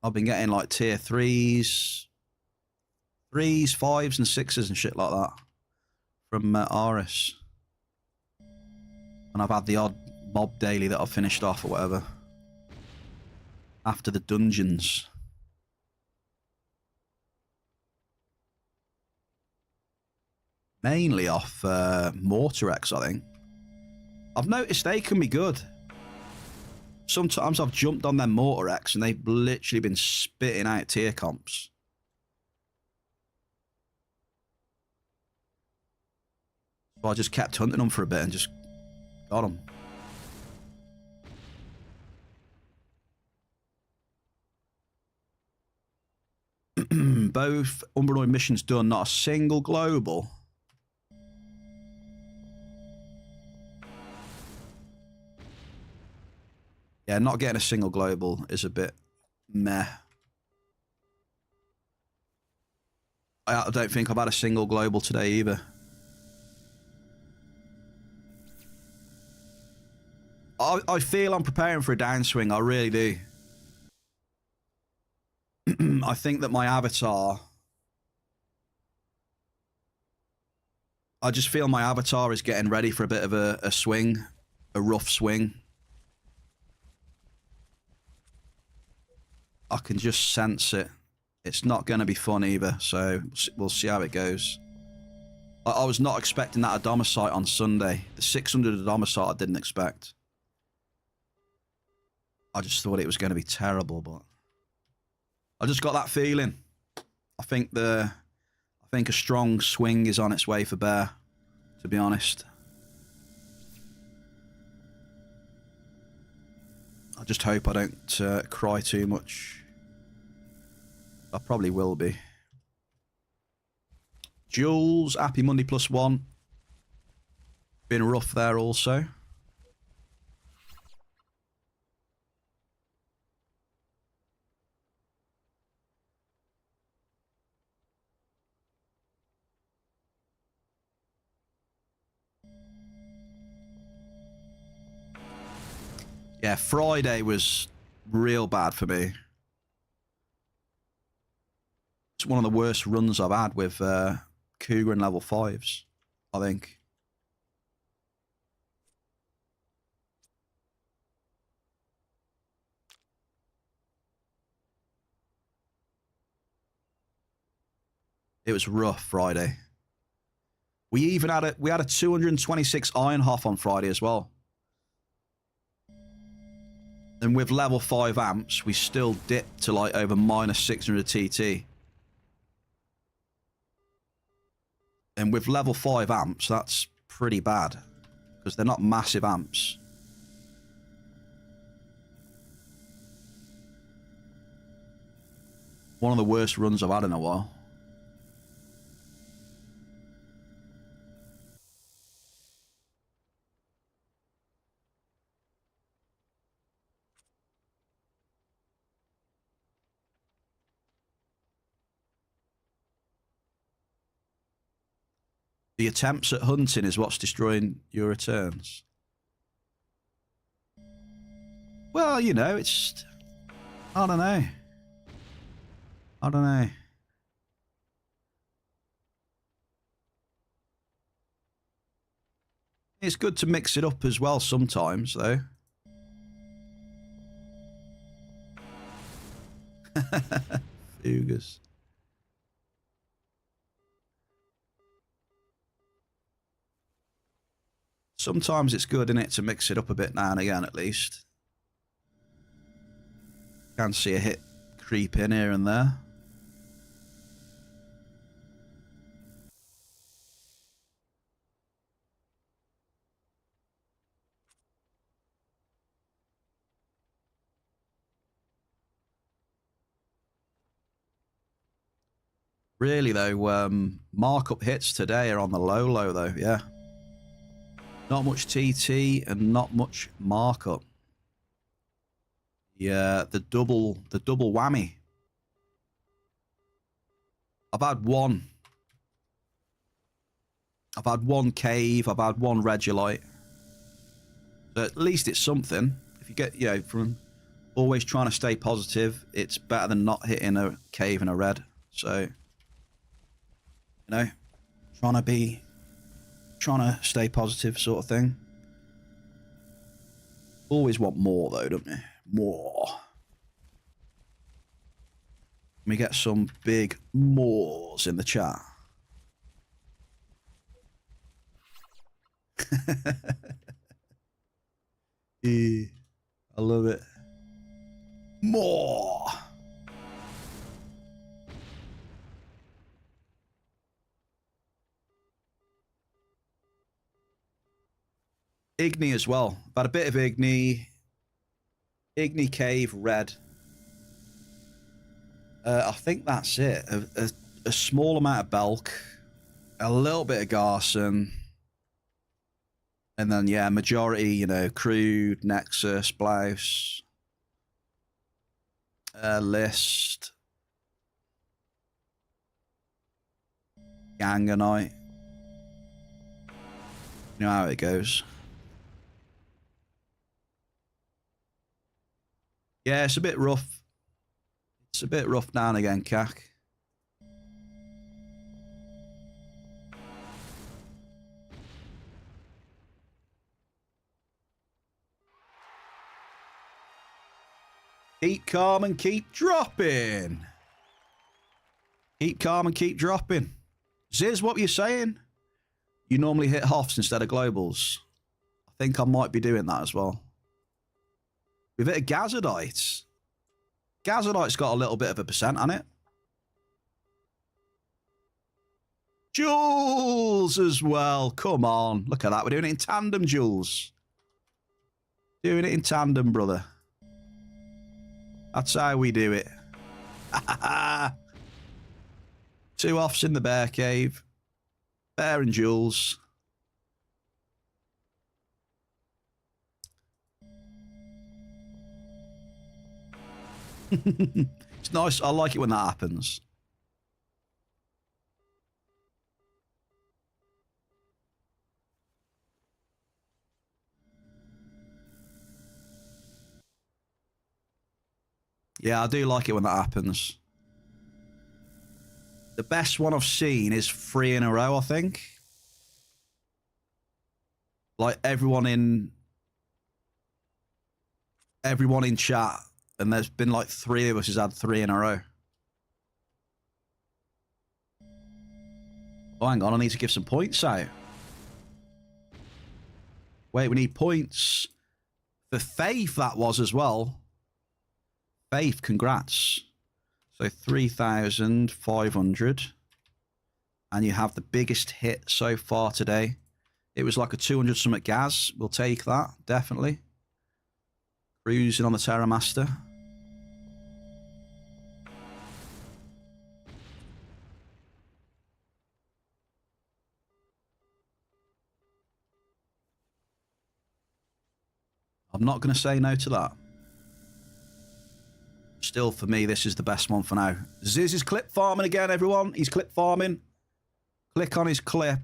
A: I've been getting, like, tier 3s, 5s, and 6s and shit like that from Aris. And I've had the odd mob daily that I've finished off or whatever. After the dungeons. Mainly off Mortarex, I think. I've noticed they can be good. Sometimes I've jumped on them Mortarex and they've literally been spitting out tier comps. So I just kept hunting them for a bit and just got them. Both Umbranoid missions done, not a single global. Yeah, not getting a single global is a bit meh. I don't think I've had a single global today either. I feel I'm preparing for a downswing, I really do. I think that my avatar... I just feel my avatar is getting ready for a bit of a swing. A rough swing. I can just sense it. It's not going to be fun either, so we'll see how it goes. I was not expecting that Adomicite on Sunday. The 600 Adomicite I didn't expect. I just thought it was going to be terrible, but... I just got that feeling. I think a strong swing is on its way for Bear, to be honest. I just hope I don't cry too much. I probably will be. Jules, happy Monday +1. Been rough there also. Yeah, Friday was real bad for me. It's one of the worst runs I've had with Cougar and level 5s, I think. It was rough Friday. We even had a 226 Ironhoff on Friday as well. And with level 5 amps, we still dipped to like over -600 TT. And with level 5 amps, that's pretty bad. Because they're not massive amps. One of the worst runs I've had in a while. The attempts at hunting is what's destroying your returns. Well, you know, it's... I don't know. I don't know. It's good to mix it up as well sometimes, though. Fugus. Sometimes it's good, isn't it, to mix it up a bit now and again, at least. Can see a hit creep in here and there. Really, though, markup hits today are on the low, though, yeah. Not much TT and not much markup. Yeah, the double whammy. I've had one cave, I've had one Regolite. So at least it's something. If you get, you know, from always trying to stay positive, it's better than not hitting a cave and a red. So, you know, trying to stay positive sort of thing. Always want more though, don't you? More. Let me get some big mores in the chat. Yeah, I love it. More. Igni as well. About a bit of Igni. Igni Cave Red. I think that's it. A small amount of Belk. A little bit of Garson. And then, yeah, majority, you know, Crude, Nexus, Blouse. List. Ganganite. You know how it goes. Yeah, it's a bit rough. It's a bit rough now and again, Cac. Keep calm and keep dropping. Keep calm and keep dropping. Ziz, what were you saying? You normally hit Hoffs instead of Globals. I think I might be doing that as well. We've hit a Gazadite. Gazadite's got a little bit of a percent on it. Jules as well. Come on. Look at that. We're doing it in tandem, Jules. Doing it in tandem, brother. That's how we do it. 2 offs in the bear cave. Bear and Jules. It's nice. I like it when that happens. Yeah, I do like it when that happens. The best one I've seen is 3 in a row, I think. Like everyone in chat, and there's been like 3 of us who's had 3 in a row. Oh, hang on, I need to give some points out. Wait, we need points for Faith, that was as well. Faith, congrats. So 3,500. And you have the biggest hit so far today. It was like a 200 something gas. We'll take that, definitely. Cruising on the Terra Master. I'm not going to say no to that. Still, for me, this is the best one for now. Ziz is clip farming again, everyone. He's clip farming. Click on his clip,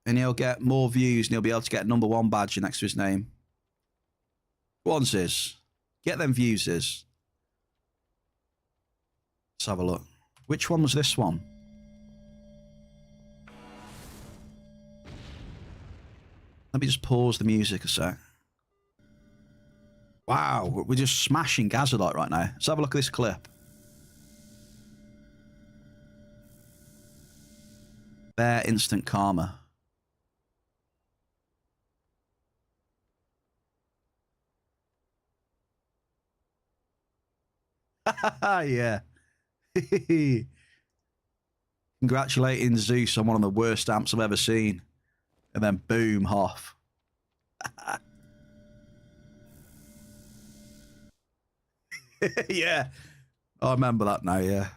A: and he'll get more views, and he'll be able to get a #1 badge next to his name. Go on, Ziz. Get them views, Ziz. Let's have a look. Which one was this one? Let me just pause the music a sec. Wow, we're just smashing Gazadite right now. Let's have a look at this clip. Bear instant karma. Yeah. Congratulating Zeus on one of the worst amps I've ever seen. And then boom, Hoff. Yeah. I remember that now, yeah.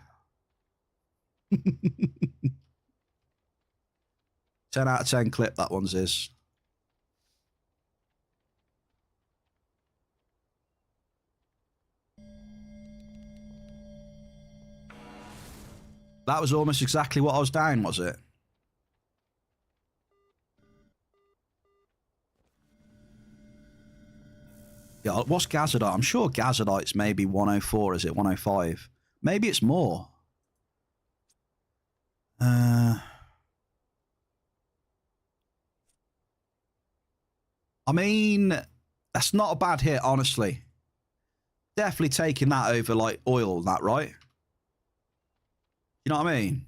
A: 10 out of 10 clip, that one's is. That was almost exactly what I was down, was it? Yeah, what's Gazadite? I'm sure Gazadite's maybe 104, is it? 105? Maybe it's more. I mean, that's not a bad hit, honestly. Definitely taking that over, like, oil and that, right? You know what I mean?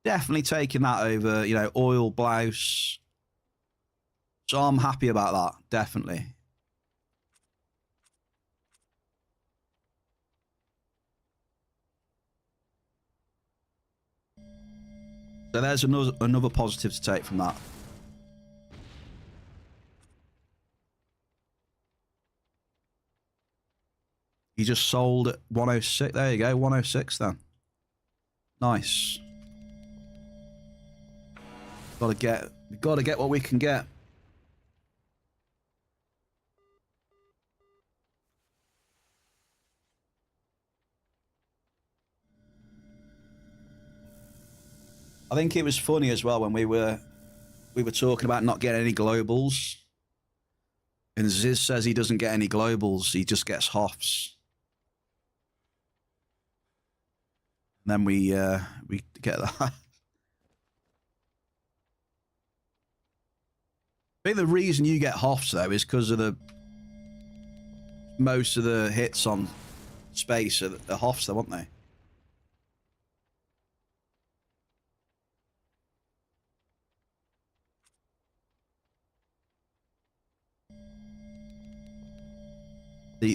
A: Definitely taking that over, you know, oil, blouse. So I'm happy about that, definitely. So there's another positive to take from that. You just sold at 106. There you go, 106 then. Nice. Gotta get what we can get. I think it was funny as well when we were talking about not getting any globals. And Ziz says he doesn't get any globals, he just gets Hoffs. And then we get that. I think the reason you get Hoffs though is because of most of the hits on space are Hoffs though, aren't they?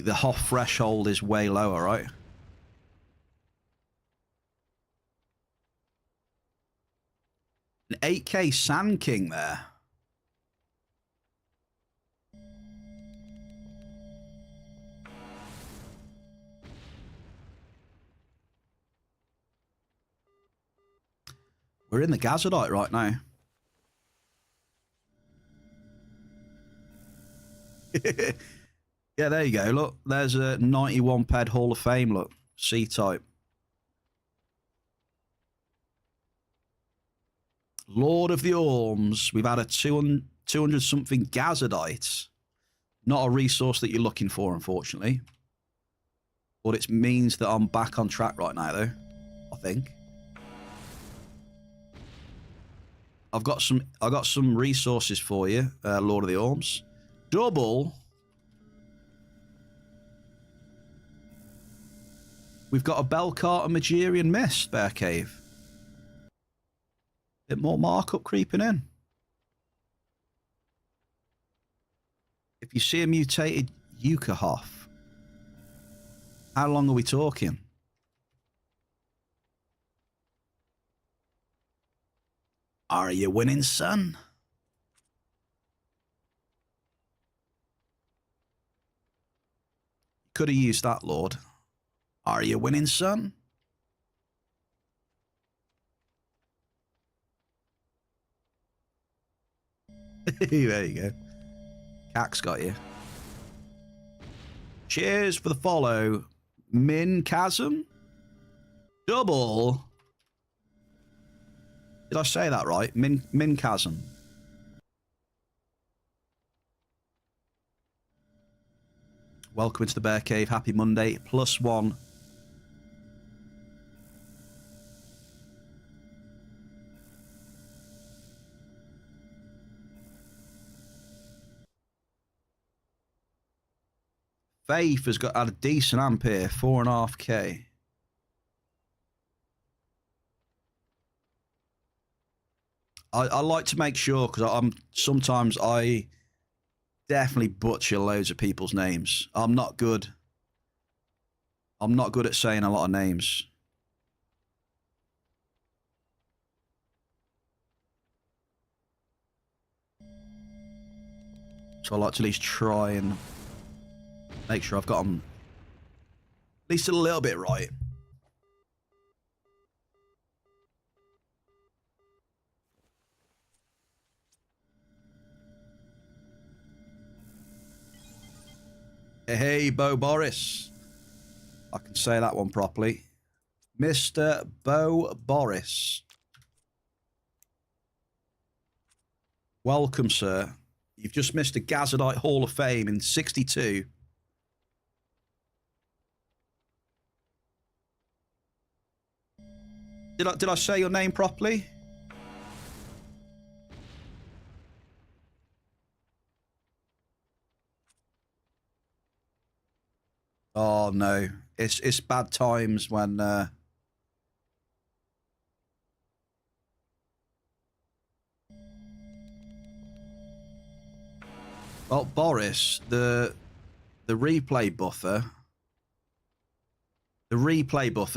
A: The Hoff threshold is way lower, right? An 8K Sand King there. We're in the Gazadite right now. Yeah, there you go. Look, there's a 91 ped Hall of Fame. Look, C-type. Lord of the Orms. We've had a 200 something Gazadite. Not a resource that you're looking for, unfortunately. But it means that I'm back on track right now, though. I think. I got some resources for you, Lord of the Orms. Double. We've got a Belcart and Magirian Mist, Bear Cave. Bit more markup creeping in. If you see a mutated Yukahoff, how long are we talking? Are you winning, son? Could have used that, Lord. Are you winning, son? There you go. Cax got you. Cheers for the follow. Min Chasm. Double. Did I say that right? Min Chasm. Welcome into the Bear Cave. Happy Monday. +1. Faith has got a decent amp here, 4.5K. I like to make sure because sometimes I definitely butcher loads of people's names. I'm not good. I'm not good at saying a lot of names. So I like to at least try and make sure I've got them at least a little bit right. Hey, Bo Boris. I can say that one properly. Mr. Bo Boris. Welcome, sir. You've just missed a Gazadite Hall of Fame in 62. Did I say your name properly? Oh no, it's bad times when well, Boris, the replay buffer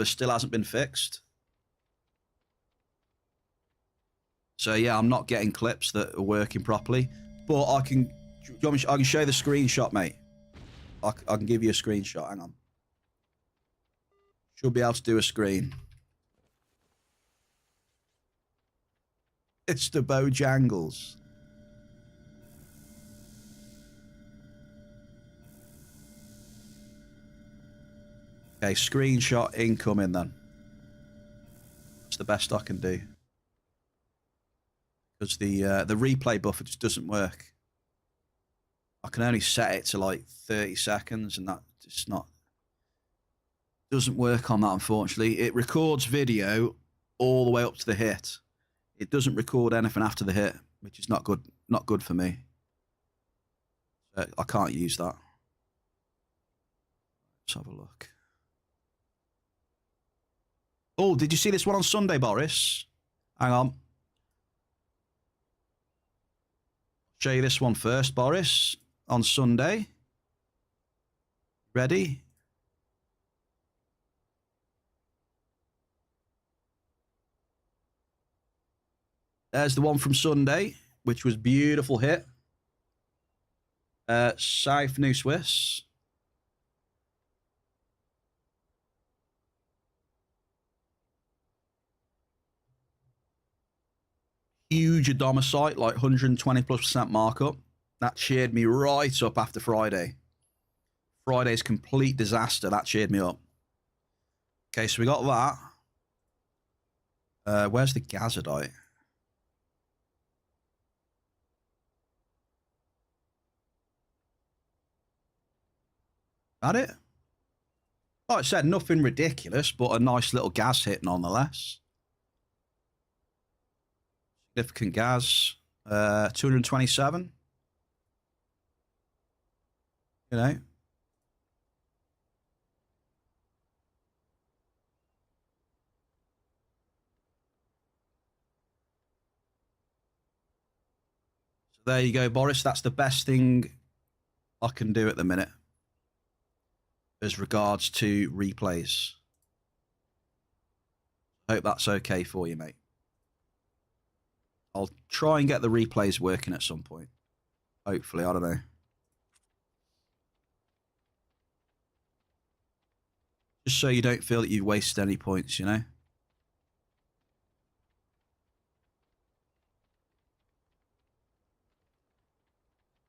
A: still hasn't been fixed. So yeah, I'm not getting clips that are working properly. But I can I can show you the screenshot, mate. I can give you a screenshot. Hang on. Should be able to do a screen. It's the Bojangles. Okay, screenshot incoming then. That's the best I can do. Because the replay buffer just doesn't work. I can only set it to like 30 seconds and that just doesn't work on that, unfortunately. It records video all the way up to the hit. It doesn't record anything after the hit, which is not good for me. So I can't use that. Let's have a look. Oh, did you see this one on Sunday, Boris? Hang on. Show you this one first, Boris. On Sunday. Ready? There's the one from Sunday, which was beautiful hit. South New Swiss. Huge Adomicite, like 120+% markup. That cheered me right up after Friday. Friday's complete disaster. That cheered me up. Okay, so we got that. Where's the Gazadite? That it? Like I said, nothing ridiculous, but a nice little gas hit nonetheless. Significant gas. 227. You know. So there you go, Boris. That's the best thing I can do at the minute as regards to replays. Hope that's okay for you, mate. I'll try and get the replays working at some point. Hopefully, I don't know. Just so you don't feel that you've wasted any points, you know?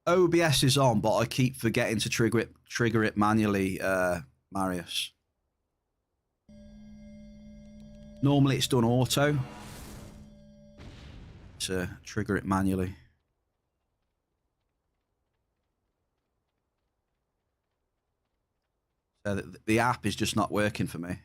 A: OBS is on, but I keep forgetting to trigger it manually, Marius. Normally it's done auto. To trigger it manually. So the app is just not working for me.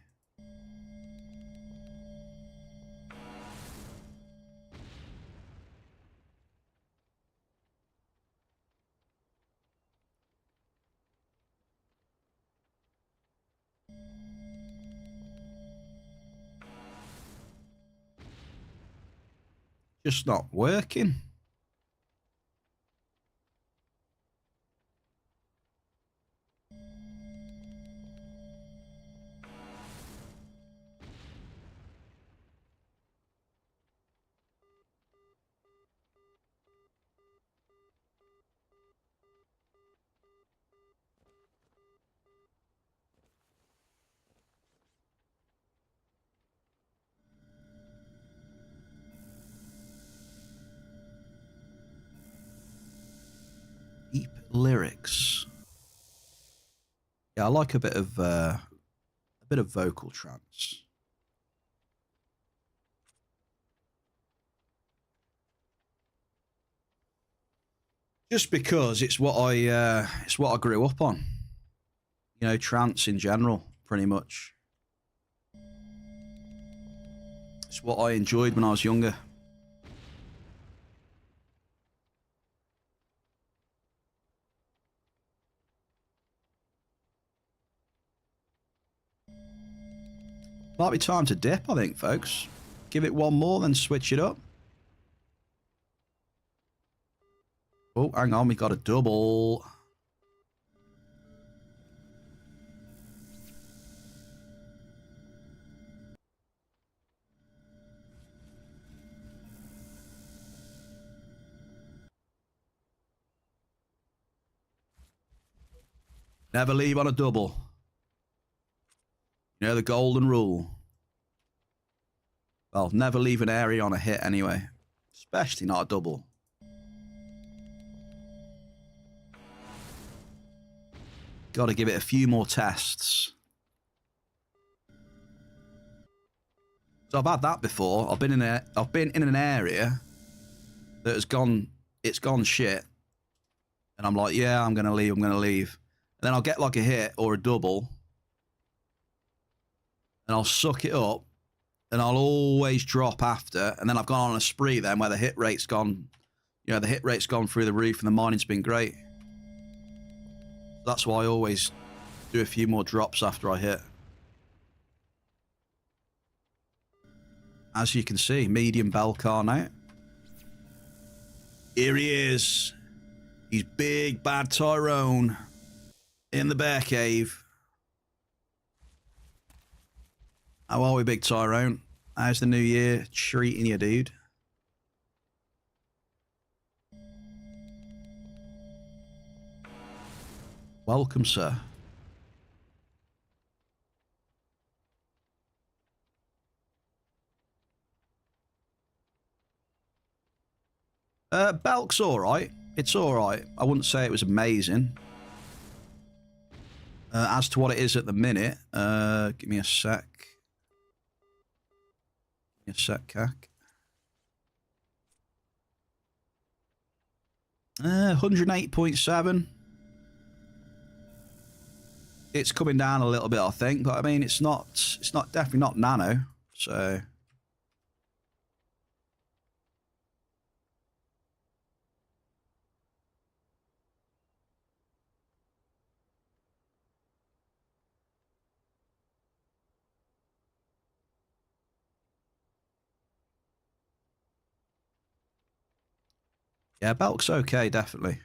A: Just not working. Deep lyrics. Yeah, I like a bit of vocal trance. Just because it's what I grew up on. You know, trance in general, pretty much. It's what I enjoyed when I was younger. Might be time to dip, I think, folks. Give it one more, then switch it up. Oh, hang on, we got a double. Never leave on a double. You know the golden rule. Well, never leave an area on a hit anyway. Especially not a double. Got to give it a few more tests. So I've had that before. I've been in an area that has gone, it's gone shit. And I'm like, yeah, I'm going to leave. And then I'll get like a hit or a double. And I'll suck it up. And I'll always drop after. And then I've gone on a spree then where the hit rate's gone, you know, the hit rate's gone through the roof and the mining's been great. That's why I always do a few more drops after I hit. As you can see, medium bell car now. Here he is. He's big bad Tyrone in the bear cave. How are we, big Tyrone? How's the new year treating you, dude? Welcome, sir. Belk's all right. It's all right. I wouldn't say it was amazing. As to what it is at the minute, give me a sec. Give me a sec, cack. 108.7. It's coming down a little bit, I think, but I mean, it's definitely not nano, so. Yeah, Belk's okay, definitely.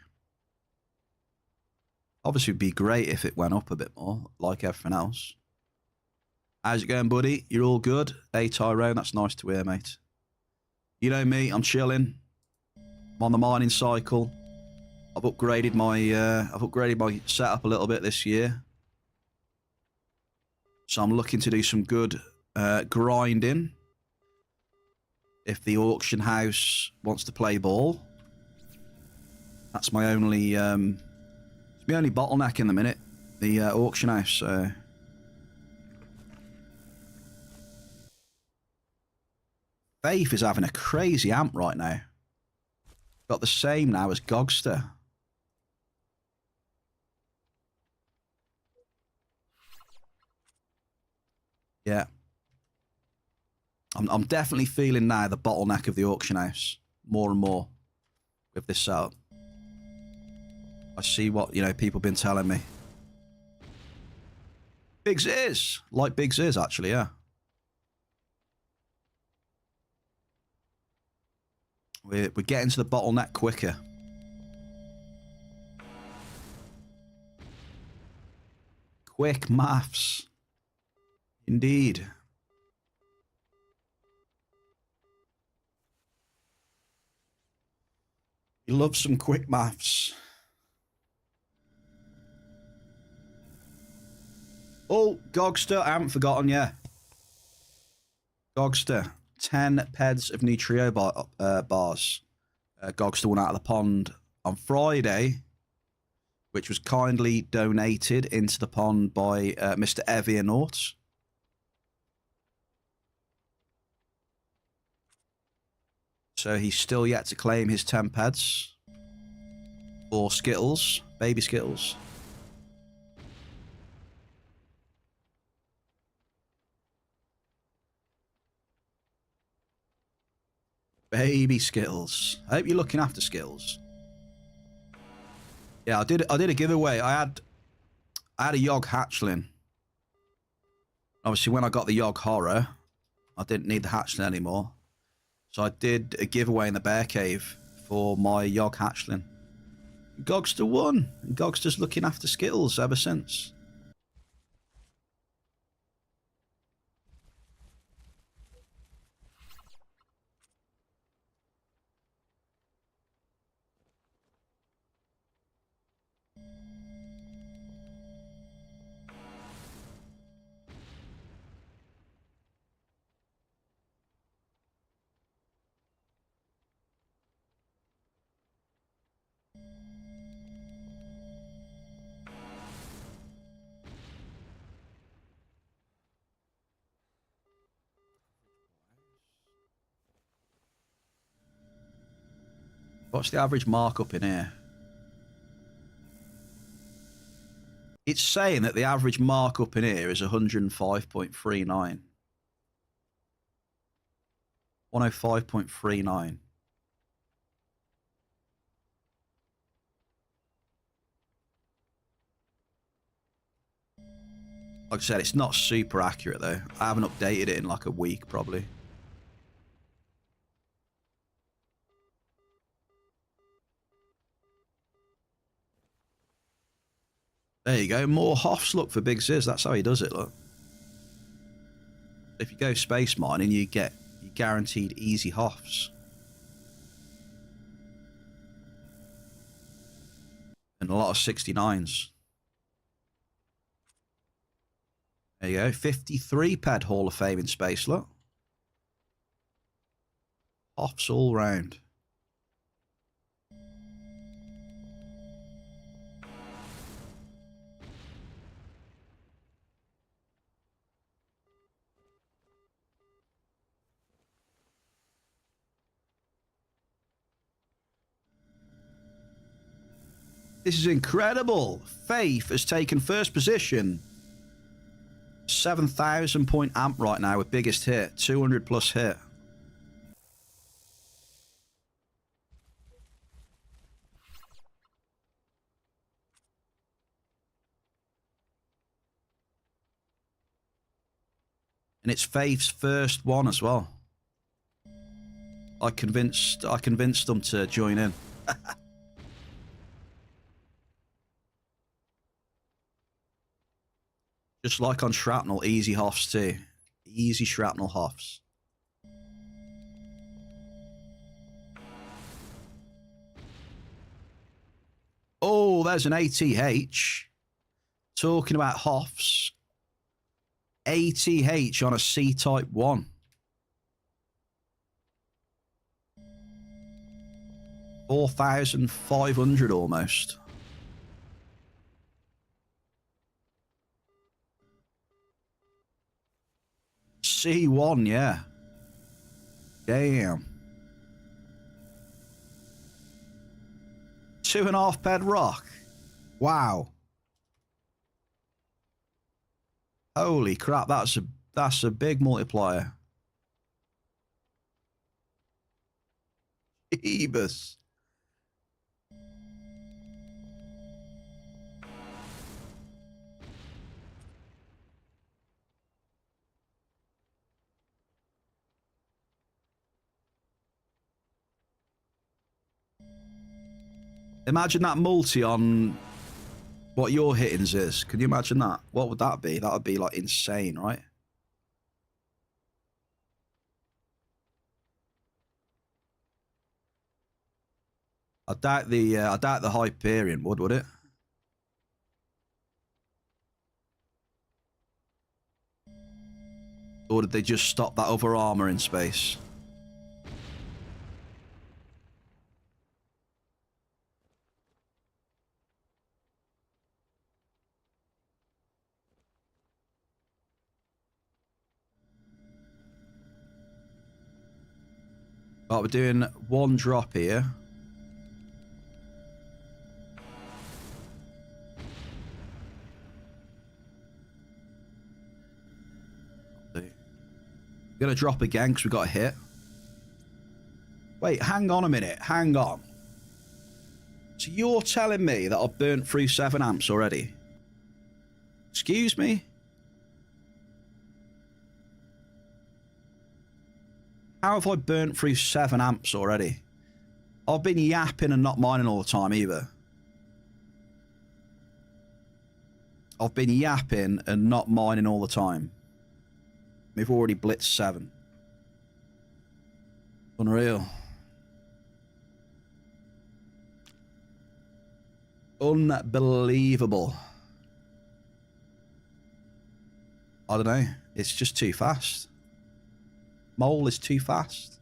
A: Obviously, it'd be great if it went up a bit more, like everything else. How's it going, buddy? You're all good? Hey, Tyrone, that's nice to hear, mate. You know me, I'm chilling. I'm on the mining cycle. I've upgraded my setup a little bit this year. So I'm looking to do some good grinding. If the auction house wants to play ball. That's my only it's my only bottleneck in the minute, the auction house. So Faith is having a crazy amp right now. Got the same now as Gogster. Yeah. I'm definitely feeling now the bottleneck of the auction house more and more with this setup. I see what, you know, people have been telling me. Biggs is. Like Biggs is, actually, yeah. We're getting to the bottleneck quicker. Quick maths. Indeed. You love some quick maths. Oh, Gogster, I haven't forgotten you. Gogster, 10 peds of Nutrio bars. Gogster went out of the pond on Friday. which was kindly donated into the pond by Mr. Evianaut. So he's still yet to claim his 10 peds. Or Skittles, baby Skittles. Baby Skittles. I hope you're looking after Skittles. Yeah, I did a giveaway. I had a Yogg hatchling. Obviously, when I got the Yogg horror, I didn't need the hatchling anymore. So I did a giveaway in the bear cave for my Yogg hatchling. Gogster won. And Gogster's looking after Skittles ever since. What's the average markup in here? It's saying that the average markup in here is 105.39. 105.39. Like I said, it's not super accurate though. I haven't updated it in like a week probably. There you go. More Hoffs, look, for Big Ziz. That's how he does it, look. If you go space mining, you get guaranteed easy Hoffs. And a lot of 69s. There you go. 53 ped Hall of Fame in space, look. Hoffs all round. This is incredible. Faith has taken first position. 7,000 point amp right now with biggest hit. 200 plus hit. And it's Faith's first one as well. I convinced them to join in. Just like on Shrapnel, easy Hoffs too. Easy Shrapnel Hoffs. Oh, there's an ATH. Talking about Hoffs. ATH on a C-Type 1. 4,500 almost. C1, yeah. Damn. 2.5 ped rock. Wow. Holy crap, that's a big multiplier. Ebus. Imagine that multi on what your hittings is. Can you imagine that? What would that be? That would be like insane, right? I doubt the Hyperion would it? Or did they just stop that other armor in space? Right, we're doing one drop here. We're going to drop again because we got a hit. Wait, hang on a minute. Hang on. So you're telling me that I've burnt through 7 amps already? Excuse me? How have I burnt through 7 amps already? I've been yapping and not mining all the time either. I've been yapping and not mining all the time. We've already blitzed 7. Unreal. Unbelievable. I don't know. It's just too fast. Mole is too fast.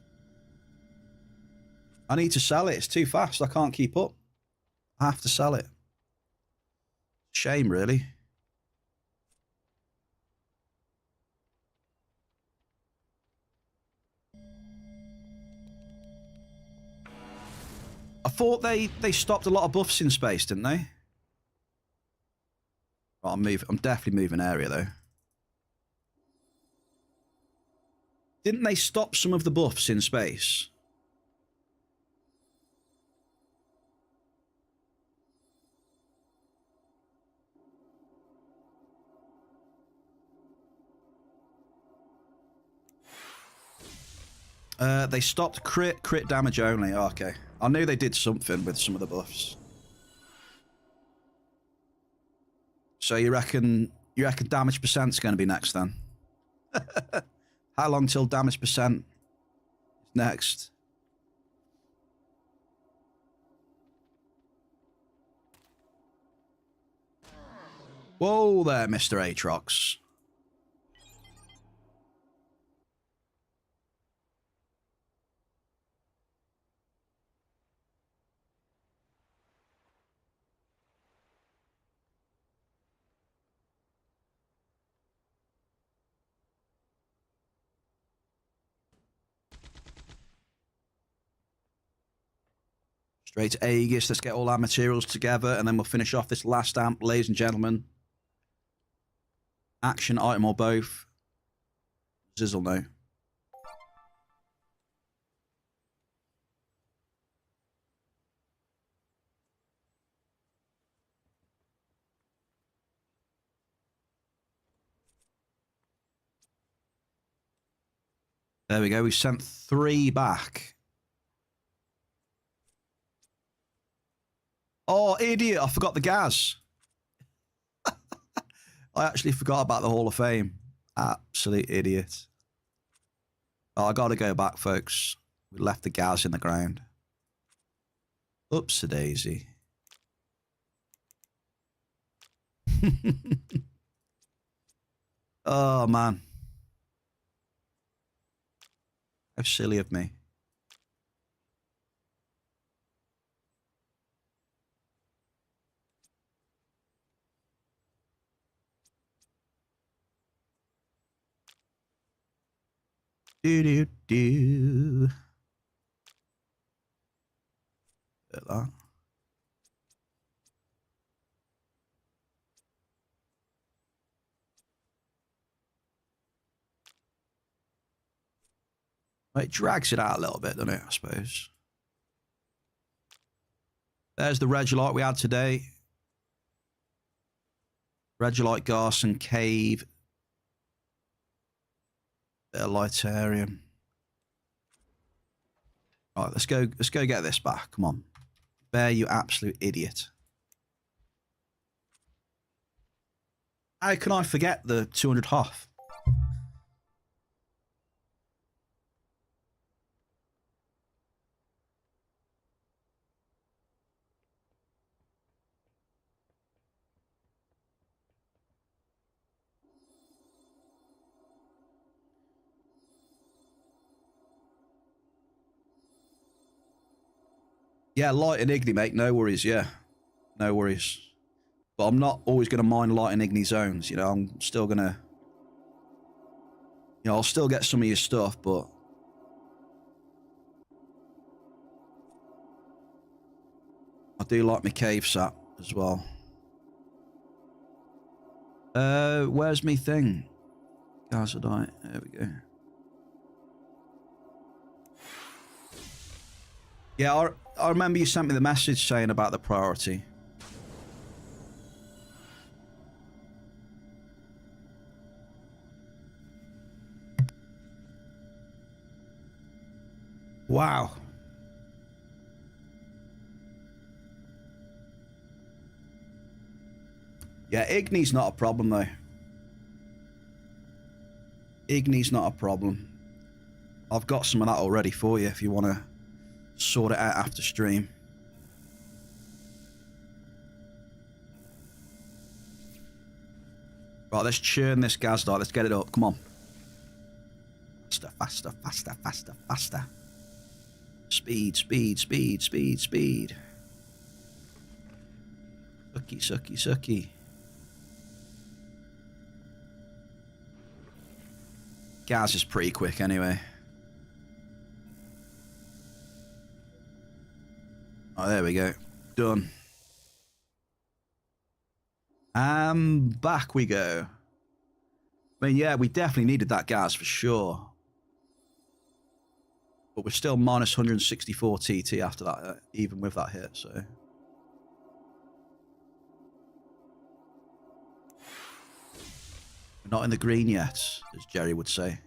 A: I need to sell it. It's too fast. I can't keep up. I have to sell it. Shame, really. I thought they stopped a lot of buffs in space, didn't they? Right, I'm definitely moving area, though. Didn't they stop some of the buffs in space? They stopped crit damage only. Oh, okay. I knew they did something with some of the buffs. So you reckon damage percent's going to be next then? How long till damage percent is next? Whoa there, Mr. Aatrox. Straight to Aegis. Let's get all our materials together, and then we'll finish off this last amp, ladies and gentlemen. Action item or both. Zizzle no. There we go. We sent 3 back. Oh, idiot. I forgot the gas. I actually forgot about the Hall of Fame. Absolute idiot. Oh, I got to go back, folks. We left the gas in the ground. Oops-a-daisy. Oh, man. How silly of me. Do. At that. It drags it out a little bit, doesn't it, I suppose. There's the Regolite we had today. Regolite, Garson, Cave. Bit of Lightarian. Right, let's go get this back. Come on. Bear, you absolute idiot. How can I forget the 200 Hoff? Yeah, light and igni, mate. No worries, yeah. No worries. But I'm not always going to mine light and igni zones, you know. I'm still going to... You know, I'll still get some of your stuff, but... I do like my cave sap as well. Where's me thing? Gazadite. There we go. Yeah, I remember you sent me the message saying about the priority. Wow. Yeah, Igni's not a problem though. Igni's not a problem. I've got some of that already for you if you want to sort it out after stream. Right, let's churn this Gazdite. Let's get it up. Come on. Faster, faster, faster, faster, faster. Speed, speed, speed, speed, speed. Sucky, sucky, sucky. Gaz is pretty quick anyway. Oh, there we go. Done. Back we go. I mean, yeah, we definitely needed that gas for sure. But we're still minus 164 TT after that, even with that hit, so. We're not in the green yet, as Jerry would say.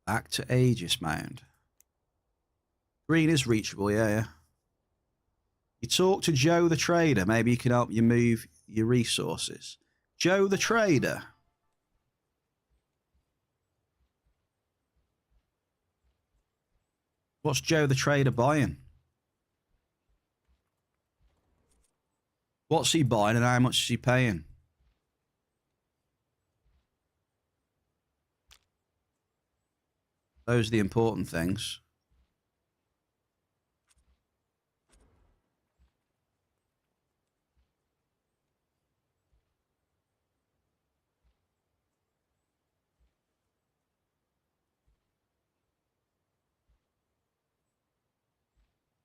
A: Back to Aegis Mound. Green is reachable, yeah, yeah. You talk to Joe the Trader. Maybe he can help you move your resources. Joe the Trader. What's Joe the Trader buying? What's he buying and how much is he paying? Those are the important things.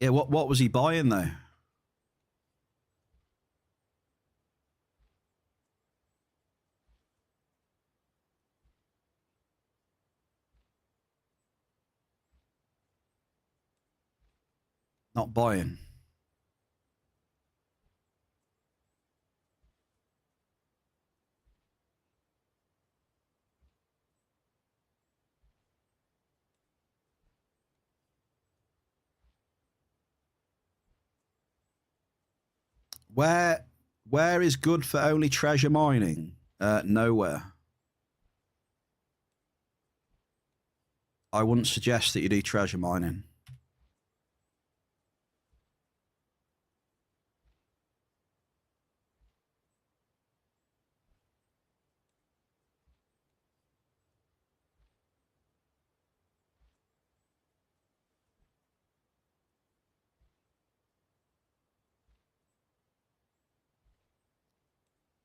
A: Yeah, what was he buying though? Not buying. Where is good for only treasure mining? Nowhere. I wouldn't suggest that you do treasure mining.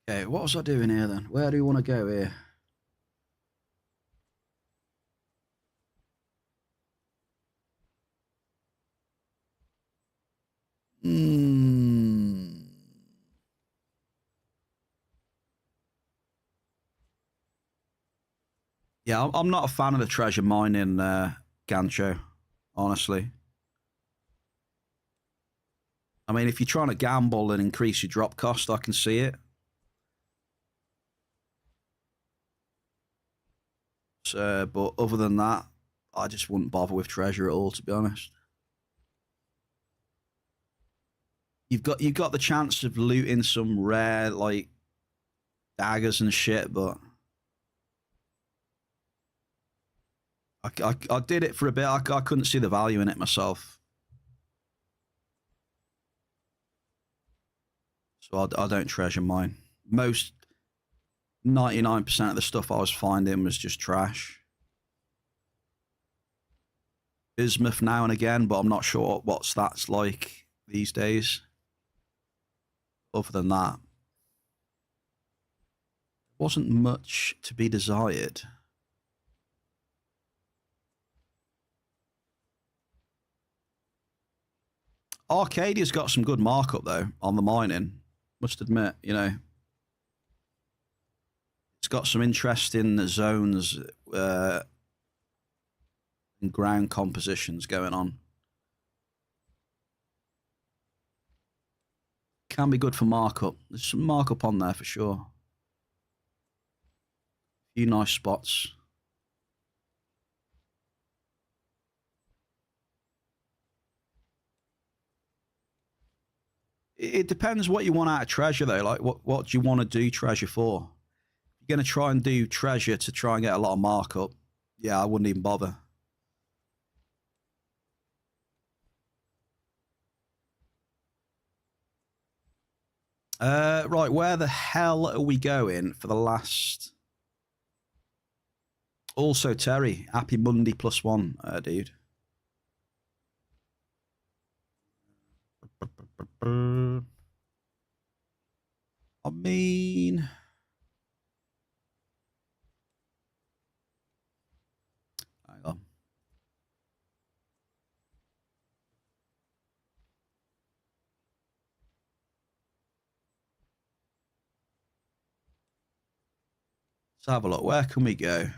A: Okay, what was I doing here then? Where do you want to go here? Yeah, I'm not a fan of the treasure mining, Gancho, honestly. I mean, if you're trying to gamble and increase your drop cost, I can see it. So, but other than that, I just wouldn't bother with treasure at all, to be honest. You've got the chance of looting some rare like daggers and shit, but I did it for a bit. I couldn't see the value in it myself. So I don't treasure mine. Most 99% of the stuff I was finding was just trash. Bismuth now and again, but I'm not sure what stats like these days. Other than that, wasn't much to be desired. Arcadia's got some good markup though on the mining. Must admit, you know, it's got some interesting zones and ground compositions going on. Can be good for markup. There's some markup on there for sure. A few nice spots. It depends what you want out of treasure though. Like what do you want to do treasure for? If you're going to try and do treasure to try and get a lot of markup, yeah, I wouldn't even bother. Right, where the hell are we going for the last? Also, Terry, happy Monday +1, dude. I mean, hang on. Let's have a look. Where can we go?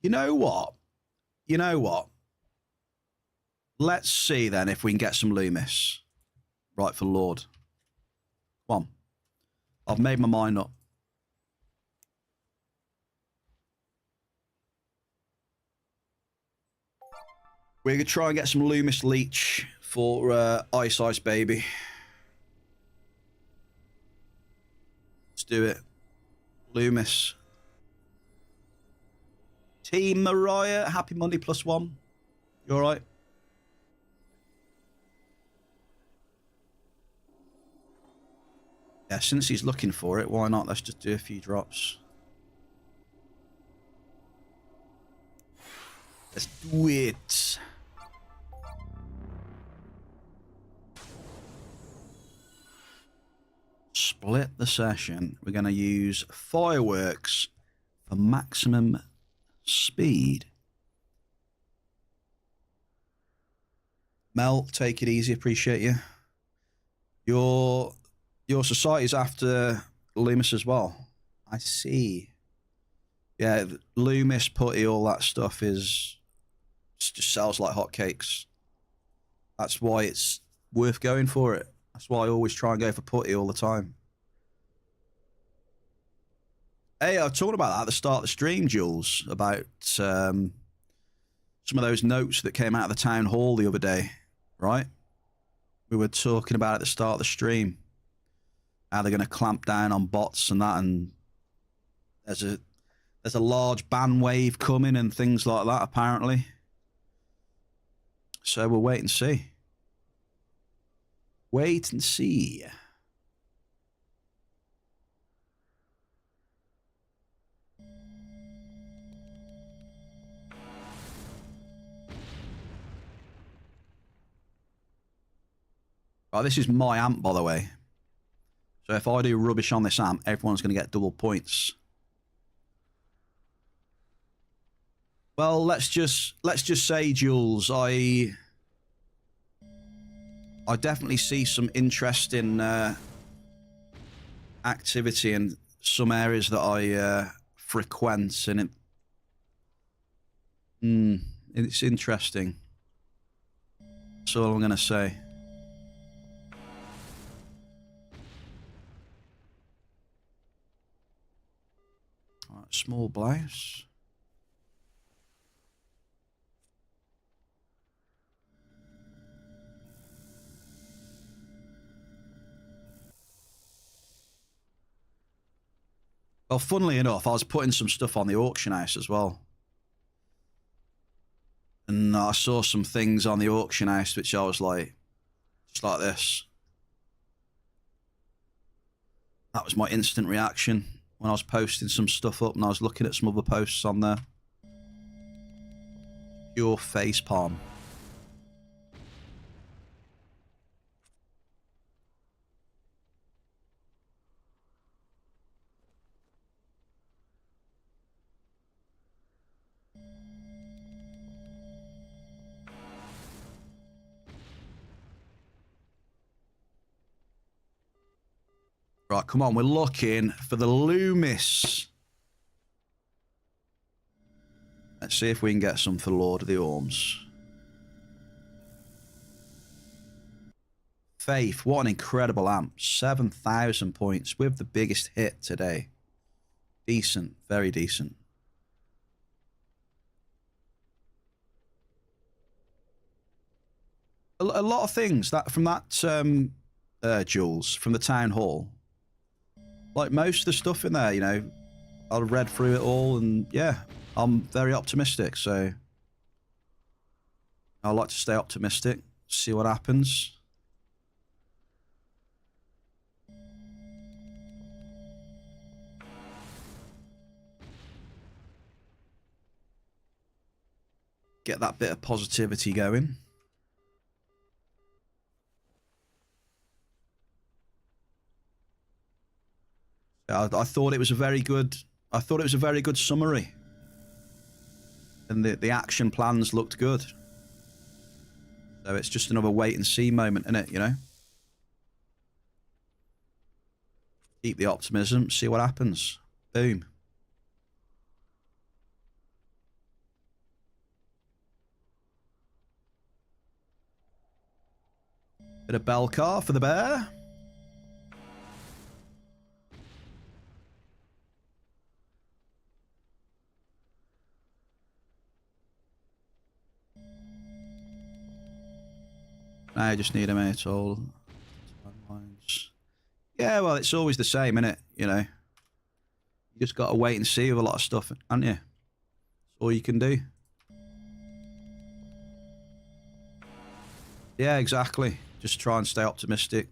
A: You know what? You know what? Let's see then if we can get some Loomis. Right for Lord. Come on. I've made my mind up. We're going to try and get some Loomis Leech for Ice Baby. Let's do it. Loomis. Team Mariah, happy Monday +1. You all right? Yeah, since he's looking for it, why not? Let's just do a few drops. Let's do it. Split the session. We're going to use fireworks for maximum speed. Mel, take it easy. Appreciate you. Your society's after Loomis as well. I see. Yeah, Loomis, putty, all that stuff is just sells like hotcakes. That's why it's worth going for it. That's why I always try and go for putty all the time. Hey, I was talking about that at the start of the stream, Jules, about some of those notes that came out of the town hall the other day, right? We were talking about it at the start of the stream. How they're going to clamp down on bots and that, and there's a large ban wave coming and things like that apparently. So we'll wait and see. Wait and see. Right, this is my amp, by the way. So if I do rubbish on this amp, everyone's going to get double points. Well, let's just say, Jules, I definitely see some interesting activity in some areas that I frequent, and it's interesting. That's all I'm going to say. Small blouse. Well, funnily enough, I was putting some stuff on the auction house as well. And I saw some things on the auction house which I was like, Just like this. That was my instant reaction when I was posting some stuff up and I was looking at some other posts on there. Pure facepalm. Right, come on, we're looking for the Loomis. Let's see if we can get some for Lord of the Orms. Faith, what an incredible amp. 7,000 points with the biggest hit today. Decent, very decent. A lot of things that from that Jules, from the town hall. Like most of the stuff in there, you know, I read through it all and yeah, I'm very optimistic. So I like to stay optimistic, see what happens. Get that bit of positivity going. I thought it was a very good. I thought it was a very good summary, and the action plans looked good. So it's just another wait and see moment, isn't it? You know, keep the optimism, see what happens. Boom. Bit of bell car for the bear. I just need a mate all. Yeah, well, it's always the same, innit? You know, you just got to wait and see with a lot of stuff, haven't you? That's all you can do. Yeah, exactly. Just try and stay optimistic.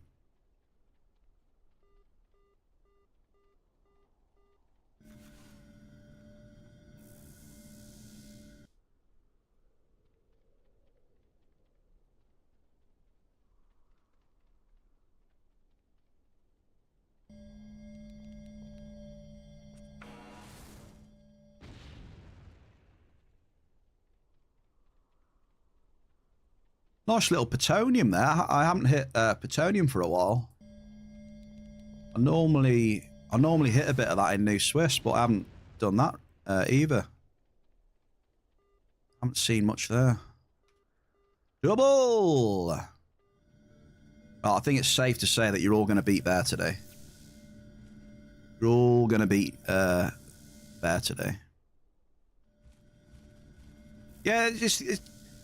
A: Nice little plutonium there. I haven't hit plutonium for a while. I normally hit a bit of that in New Swiss, but I haven't done that either. Haven't seen much there. Double! Well, I think it's safe to say that you're all going to beat Bear today. You're all going to beat Bear today. Yeah,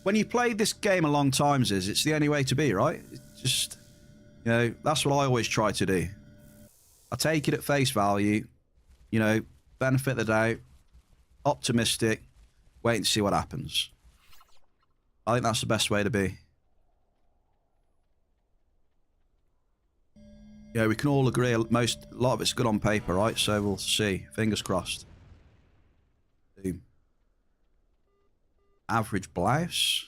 A: when you played this game a long time, it's the only way to be, right? It's just, you know, that's what I always try to do. I take it at face value, you know, benefit the doubt, optimistic, wait and see what happens. I think that's the best way to be. Yeah, we can all agree a lot of it's good on paper, right? So we'll see. Fingers crossed. Boom. Average blouse.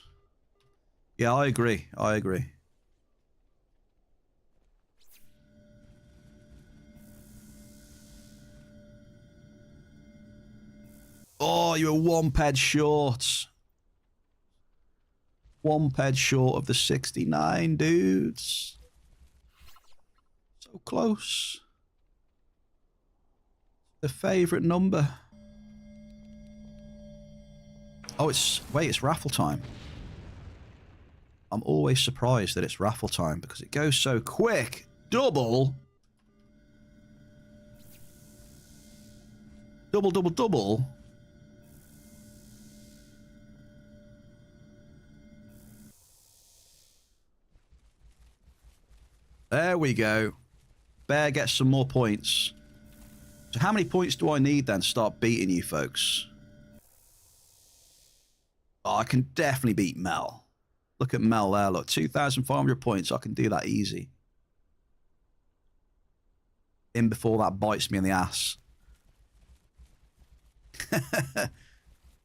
A: Yeah, I agree. I agree. Oh, you were one ped short. One ped short of the 69, dudes. So close. The favourite number. Oh, it's raffle time. I'm always surprised that it's raffle time because it goes so quick. Double. Double, double, double. There we go. Bear gets some more points. So how many points do I need then to start beating you folks? Oh, I can definitely beat Mel. Look at Mel there. Look, 2,500 points. I can do that easy. In before that bites me in the ass.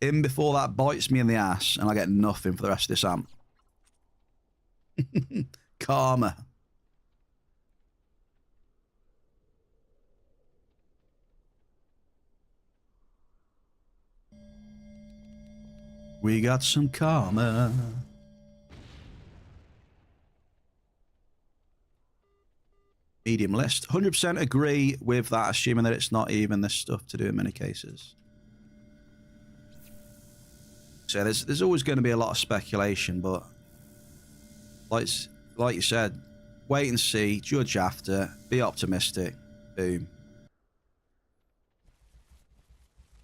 A: In before that bites me in the ass, and I get nothing for the rest of this amp. Karma. We got some karma. Medium list. 100% agree with that, assuming that it's not even this stuff to do in many cases. So there's always going to be a lot of speculation, but like you said, wait and see, judge after, be optimistic. Boom.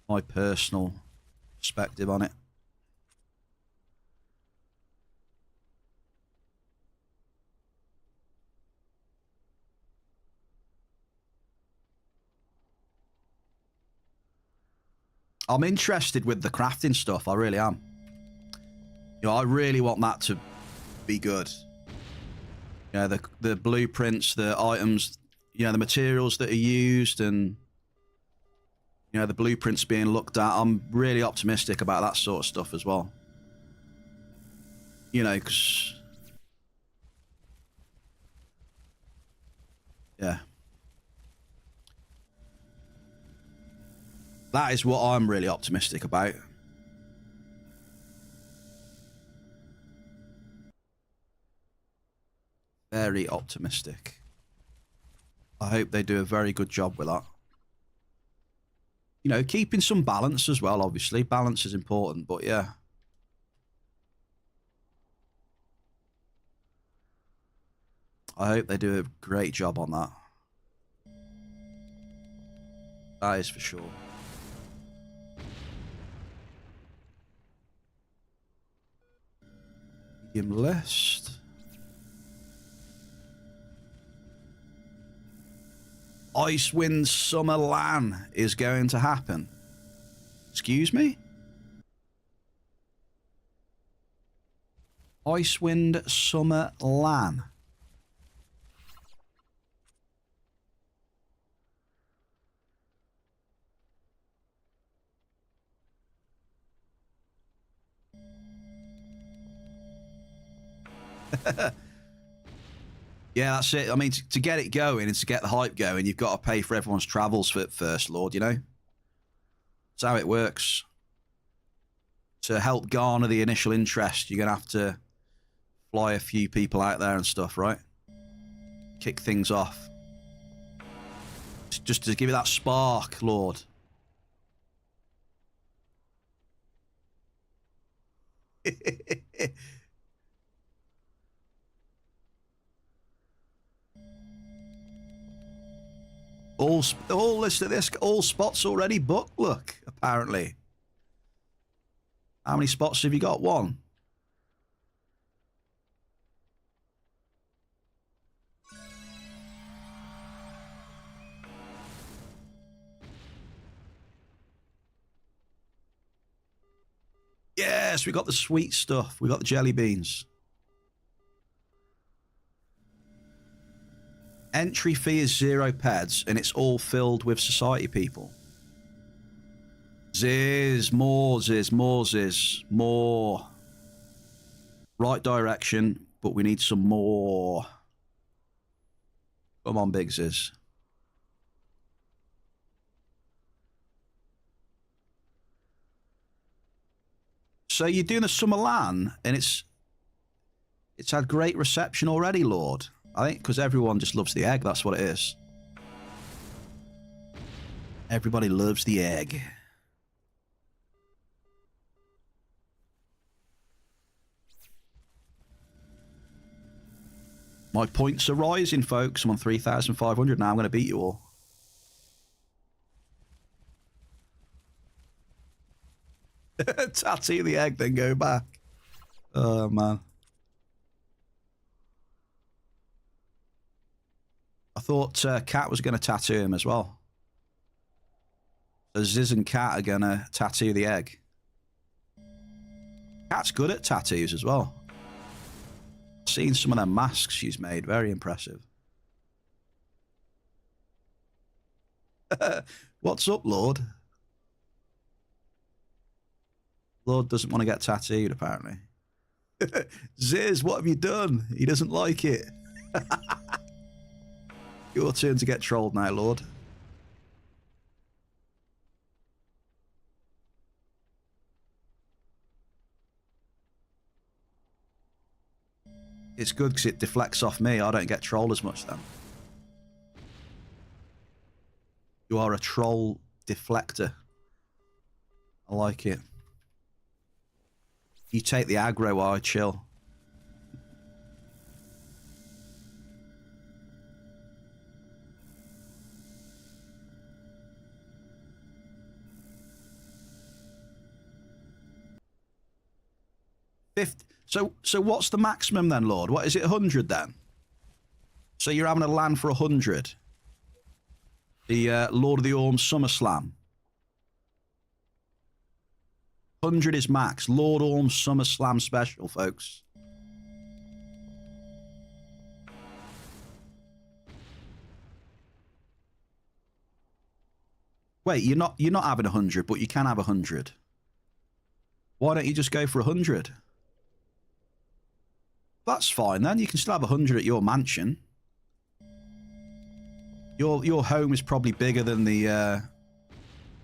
A: My personal perspective on it. I'm interested with the crafting stuff. I really am. You know, I really want that to be good. You know, the blueprints, the items, you know, the materials that are used, and you know, the blueprints being looked at. I'm really optimistic about that sort of stuff as well. You know, because yeah. That is what I'm really optimistic about. Very optimistic. I hope they do a very good job with that. You know, keeping some balance as well, obviously. Balance is important, but yeah. I hope they do a great job on that. That is for sure. Medium list. Icewind Summer LAN is going to happen. Excuse me? Icewind Summer LAN. Yeah, that's it. I mean, to get it going and to get the hype going, you've got to pay for everyone's travels first, Lord, you know? That's how it works. To help garner the initial interest, you're going to have to fly a few people out there and stuff, right? Kick things off. Just to give it that spark, Lord. Listen to this. All spots already booked. Look, apparently. How many spots have you got? One. Yes, we got the sweet stuff. We got the jelly beans. Entry fee is 0 peds, and it's all filled with society people. More. Right direction, but we need some more. Come on, Big Ziz. So you're doing a summer LAN, and it's had great reception already, Lord. I think because everyone just loves the egg. That's what it is. Everybody loves the egg. My points are rising, folks. I'm on 3,500 now. I'm going to beat you all. Tattoo the egg, then go back. Oh, man. I thought Cat was going to tattoo him as well. So Ziz and Cat are going to tattoo the egg. Cat's good at tattoos as well. Seen some of them masks she's made. Very impressive. What's up, Lord? Lord doesn't want to get tattooed, apparently. Ziz, what have you done? He doesn't like it. Your turn to get trolled now, Lord. It's good because it deflects off me. I don't get trolled as much then. You are a troll deflector. I like it. You take the aggro while I chill. So what's the maximum then, Lord? What is it, 100 then? So you're having a land for 100? The Lord of the Orm SummerSlam. 100 is max. Lord Orm SummerSlam special, folks. Wait, you're not having 100, but you can have 100. Why don't you just go for 100? That's fine then. You can still have 100 at your mansion. Your home is probably bigger than the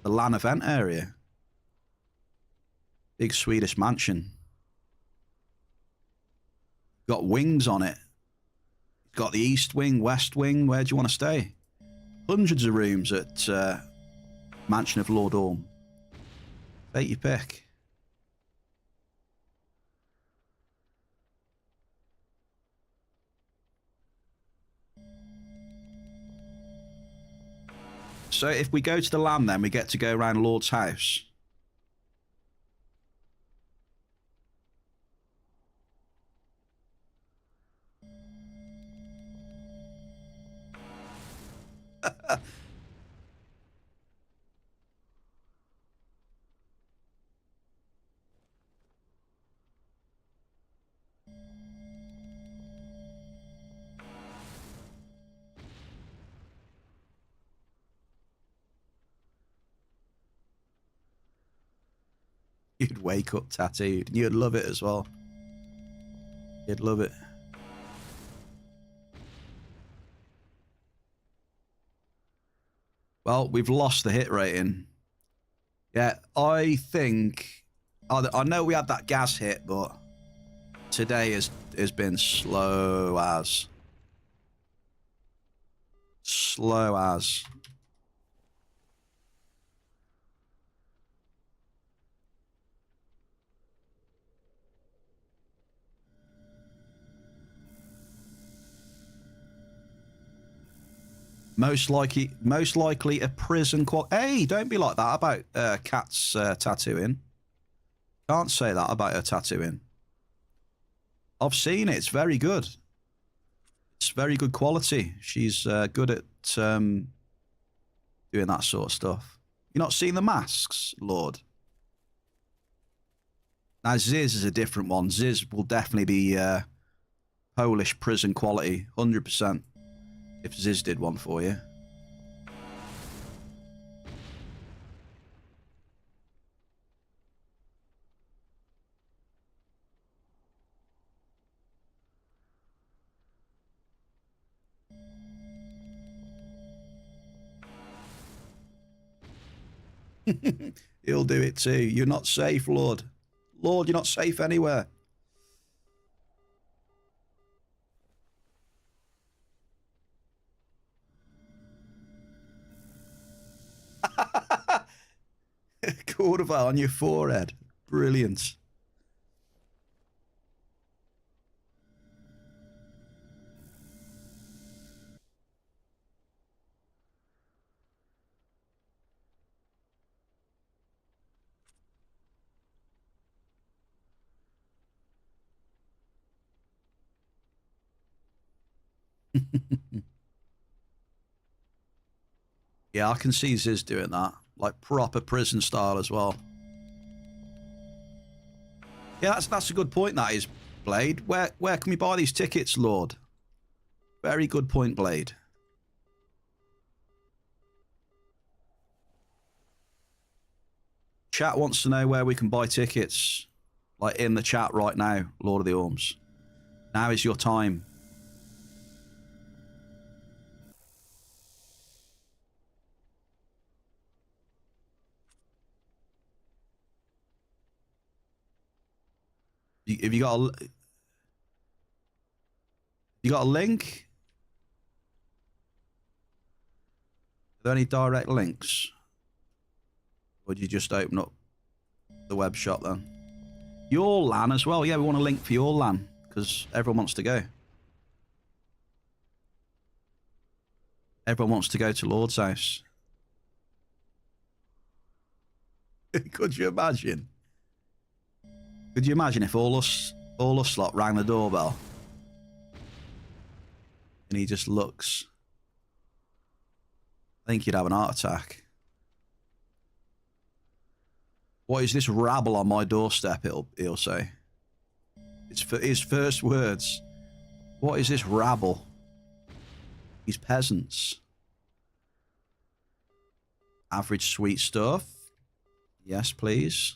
A: LAN event area. Big Swedish mansion. Got wings on it. Got the east wing, west wing. Where do you want to stay? Hundreds of rooms at Mansion of Lord Orm. Take your pick. So if we go to the LAN then, we get to go around Lord's house. You'd wake up tattooed. You'd love it as well. You'd love it. Well, we've lost the hit rating. Yeah, I think... I know we had that gas hit, but today has been slow as. Slow as. Most likely a prison Hey, don't be like that about Kat's tattooing. Can't say that about her tattooing. I've seen it. It's very good. It's very good quality. She's good at doing that sort of stuff. You not seen the masks, Lord? Now, Ziz is a different one. Ziz will definitely be Polish prison quality, 100%. If Ziz did one for you. He'll do it too. You're not safe, Lord. Lord, you're not safe anywhere. Cordova on your forehead. Brilliant. Yeah, I can see Ziz doing that. Like proper prison style as well. Yeah, that's a good point, that is. Blade, where can we buy these tickets, Lord? Very good point, Blade. Chat wants to know where we can buy tickets. Like in the chat right now, Lord of the Orms. Now is your time. Have you got a link? Are there any direct links? Or would you just open up the web shop then? Your LAN as well. Yeah, we want a link for your LAN because everyone wants to go. Everyone wants to go to Lord's house. Could you imagine? Could you imagine if all us lot rang the doorbell and he just looks? I think you'd have an heart attack. What is this rabble on my doorstep? He'll say. It's for his first words. What is this rabble? These peasants. Average sweet stuff. Yes, please.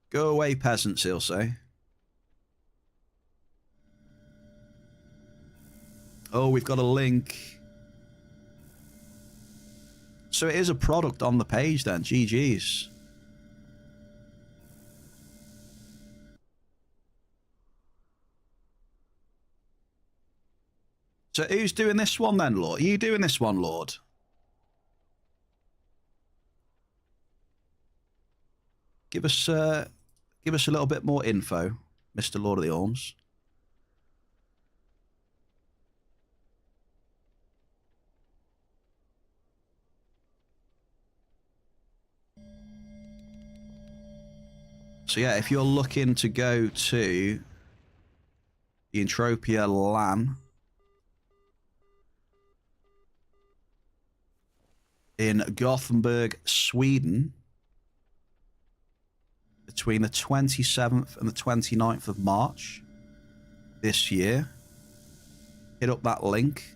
A: Go away, peasants, he'll say. Oh, we've got a link. So it is a product on the page then. GG's. So who's doing this one then, Lord? Are you doing this one, Lord? Give us a little bit more info, Mr. Lord of the Orms. So yeah, if you're looking to go to the Entropia LAN in Gothenburg, Sweden, between the 27th and the 29th of March this year, hit up that link.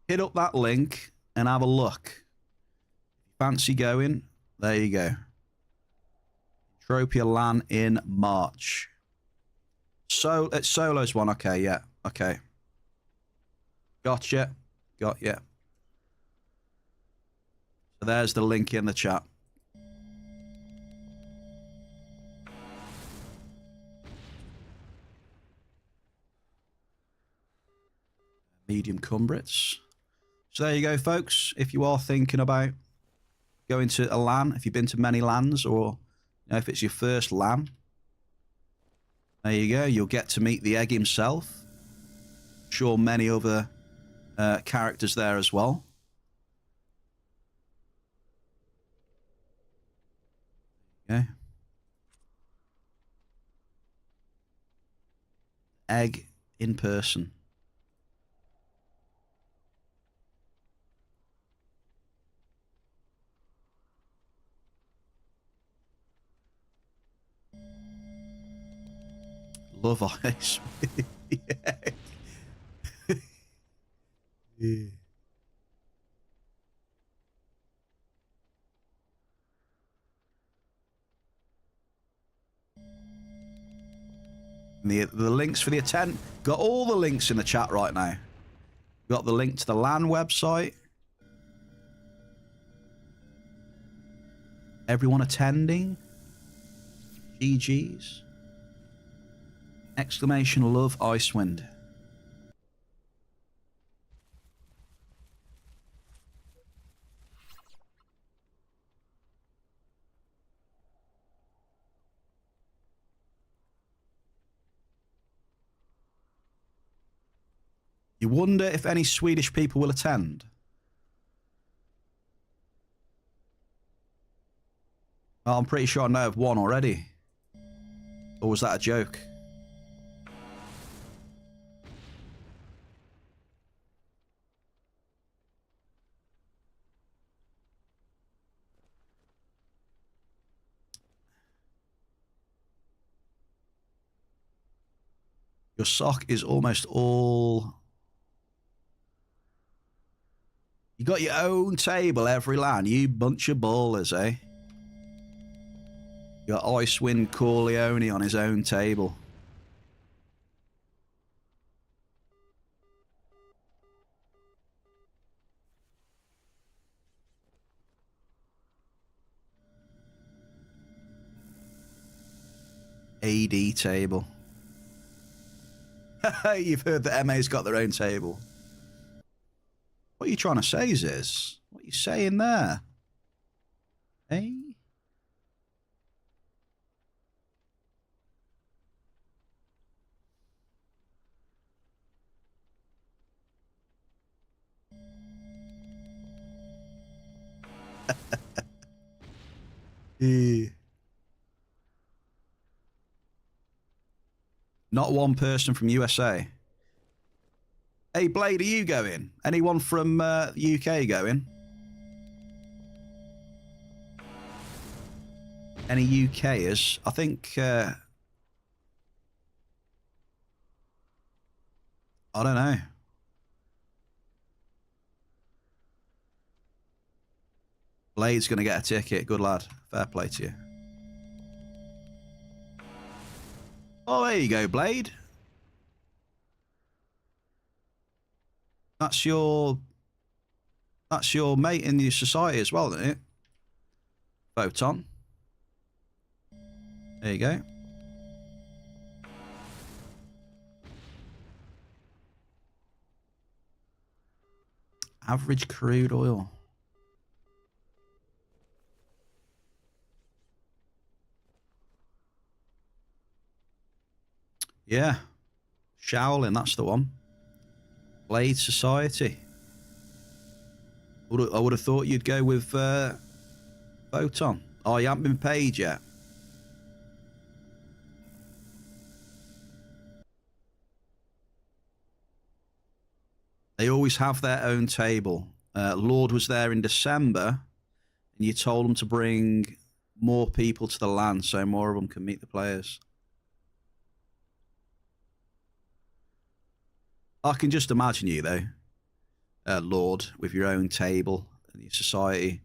A: Hit up that link and have a look. Fancy going? There you go. Entropia LAN in March. So it's Solo's one. Okay, yeah. Okay. Gotcha. Got ya. So there's the link in the chat. Medium Cumbrits. So there you go, folks. If you are thinking about going to a LAN, if you've been to many LANs, or if it's your first LAN, there you go. You'll get to meet the egg himself. I'm sure many other characters there as well. Okay. Egg in person. Love Ice. Yeah. Yeah. The links for the attend. Got all the links in the chat right now. Got the link to the LAN website. Everyone attending. GG's. Exclamation love Icewind. You wonder if any Swedish people will attend? Well, I'm pretty sure I know of one already. Or was that a joke? Your sock is almost all... You got your own table every LAN, you bunch of ballers, eh? You got Icewind Corleone on his own table. AD table. You've heard that MA's got their own table. What are you trying to say, Ziz? What are you saying there? Eh? Not one person from USA. Hey, Blade, are you going? Anyone from the UK going? Any UKers? I think... I don't know. Blade's going to get a ticket. Good lad. Fair play to you. Oh, there you go, Blade. That's your mate in your society as well, isn't it? Photon. There you go. Average crude oil. Yeah. Shaolin, that's the one. Blade Society. I would have thought you'd go with Photon. Oh, you haven't been paid yet. They always have their own table. Lord was there in December, and you told him to bring more people to the LAN so more of them can meet the players. I can just imagine you, though, Lord, with your own table and your society.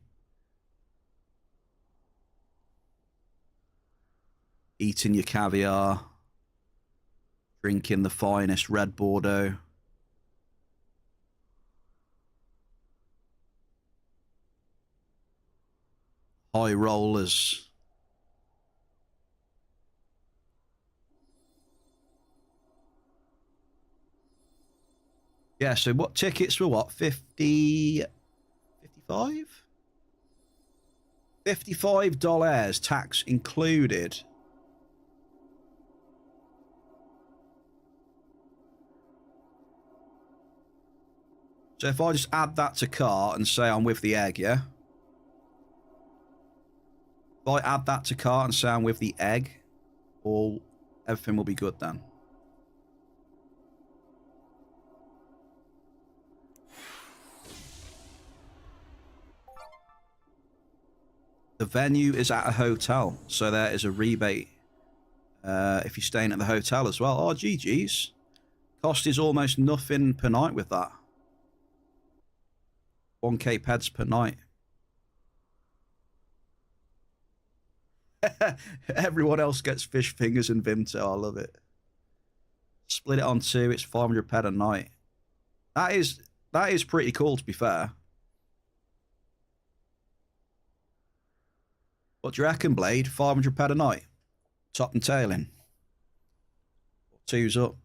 A: Eating your caviar. Drinking the finest red Bordeaux. High rollers. Yeah, so what tickets were what? 50... 55? $55, tax included. So if I just add that to cart and say I'm with the egg, yeah? If I add that to cart and say I'm with the egg, everything will be good then. The venue is at a hotel, so there is a rebate if you're staying at the hotel as well. Oh, GG's. Cost is almost nothing per night with that. 1k peds per night. Everyone else gets fish fingers and Vimto. I love it. Split it on 2. It's 500 ped a night. That is pretty cool, to be fair. What do you reckon, Blade? 500 ped a night? Top and tailing? 2's up.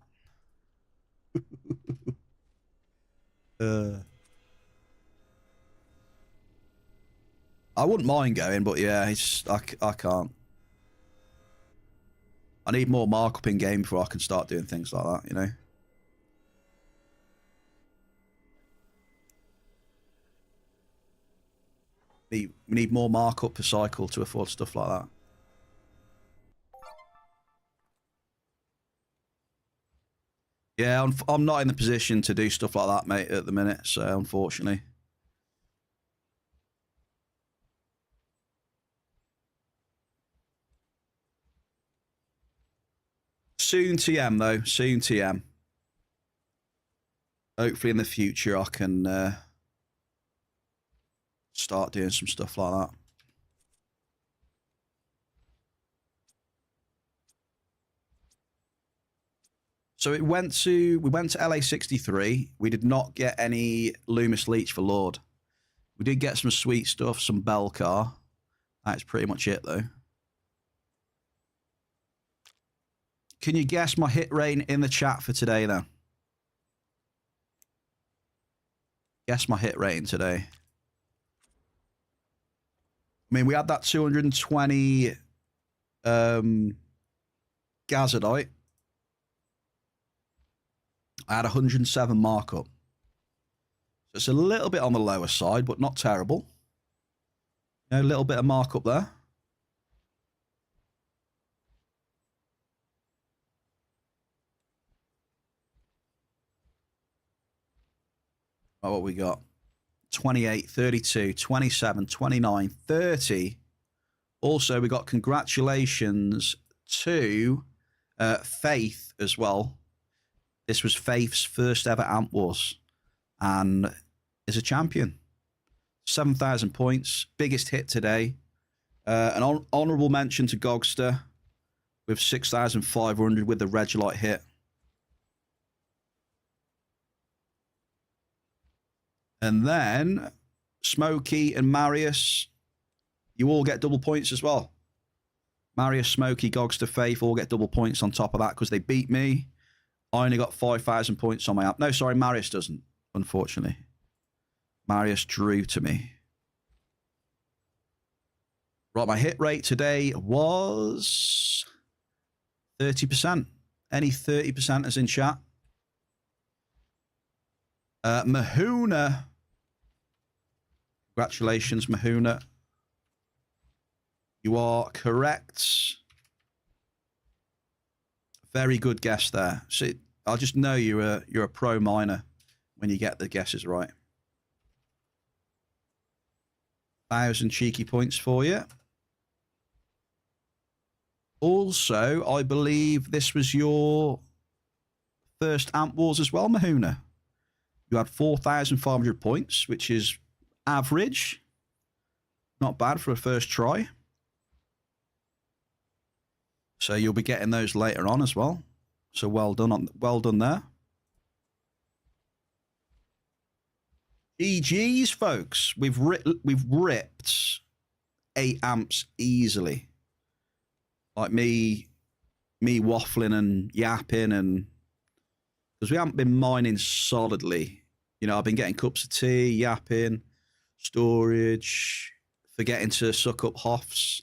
A: I wouldn't mind going, but yeah, I can't. I need more markup in game before I can start doing things like that, you know? We need more markup per cycle to afford stuff like that. Yeah, I'm not in the position to do stuff like that, mate, at the minute, so unfortunately. Soon TM, though. Soon TM. Hopefully in the future I can start doing some stuff like that. So we went to LA63. We did not get any Loomis Leech for Lord. We did get some sweet stuff, some Bell Car. That's pretty much it, though. Can you guess my hit rate in the chat for today, then? Guess my hit rating today. I mean, we had that 220 Gazadite. I had 107 markup. So it's a little bit on the lower side, but not terrible. You know, a little bit of markup there. Oh, what we got? 28, 32, 27, 29, 30. Also, we got congratulations to Faith as well. This was Faith's first ever Amp Wars and is a champion. 7,000 points, biggest hit today. An honourable mention to Gogster with 6,500 with the Regolite hit. And then Smokey and Marius, you all get double points as well. Marius, Smokey, Gogster, Faith all get double points on top of that because they beat me. I only got 5,000 points on my app. No, sorry, Marius doesn't, unfortunately. Marius drew to me. Right, my hit rate today was 30%. Any 30%ers in chat? Mahuna. Congratulations, Mahuna. You are correct. Very good guess there. So I'll just know you're a pro miner when you get the guesses right. 1,000 cheeky points for you. Also, I believe this was your first Amp Wars as well, Mahuna. You had 4,500 points, which is average. Not bad for a first try. So you'll be getting those later on as well. So well done there. GG's, folks. We've ripped 8 amps easily. Like me waffling and yapping, and because we haven't been mining solidly. You know, I've been getting cups of tea, yapping, storage, forgetting to suck up Hoffs,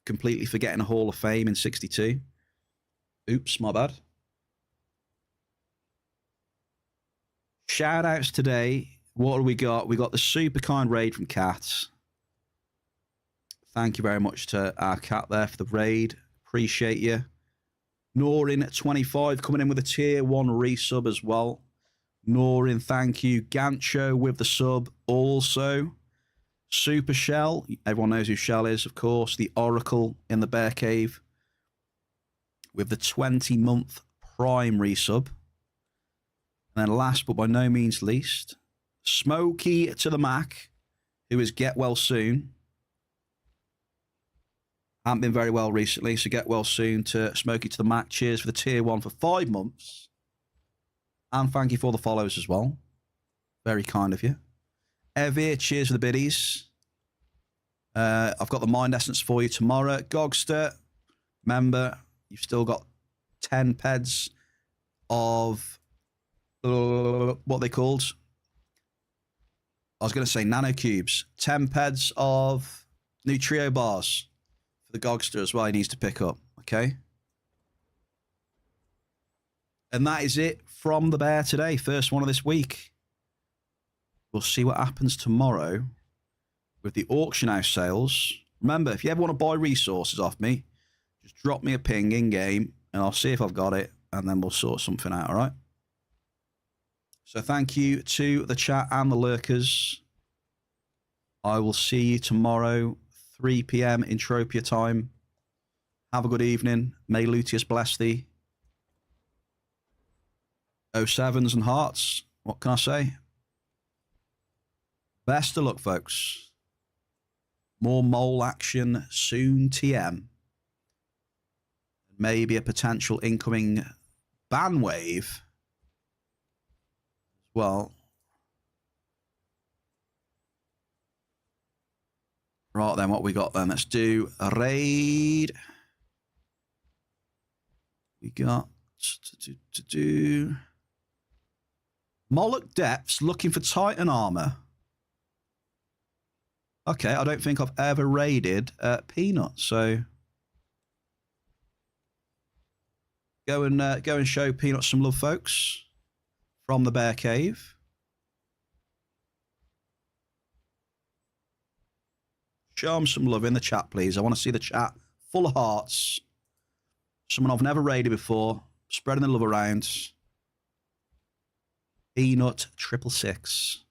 A: completely forgetting a Hall of Fame in 62. Oops, my bad. Shout outs today. What do we got? We got the super kind raid from Cat. Thank you very much to our Cat there for the raid. Appreciate you. Norin at 25 coming in with a tier 1 resub as well. Norin, thank you. Gancho with the sub also. Super Shell. Everyone knows who Shell is, of course. The Oracle in the Bear Cave with the 20-month Prime resub. And then last but by no means least, Smokey to the Mac, who is get well soon. Haven't been very well recently, so get well soon to Smokey to the Mac. Cheers for the tier 1 for 5 months. And thank you for the follows as well. Very kind of you. Evie, cheers for the biddies. I've got the Mind Essence for you tomorrow. Gogster, remember, you've still got 10 peds of what they called. I was going to say nanocubes. 10 peds of Nutrio bars for the Gogster as well. He needs to pick up. Okay. And that is it from the bear today. First one of this week. We'll see what happens tomorrow with the auction house sales. Remember, if you ever want to buy resources off me, just drop me a ping in game and I'll see if I've got it and then we'll sort something out, all right? So thank you to the chat and the lurkers. I will see you tomorrow, 3 p.m. Entropia time. Have a good evening. May Luteus bless thee. 07s and hearts. What can I say? Best of luck, folks. More mole action soon, TM. Maybe a potential incoming ban wave. Well, right then, what we got then? Let's do a raid. We got to do Moloch Depths looking for Titan armor. Okay, I don't think I've ever raided Peanut, so go and show Peanut some love, folks, from the Bear Cave. Show him some love in the chat, please. I want to see the chat full of hearts. Someone I've never raided before, spreading the love around. Peanut 666.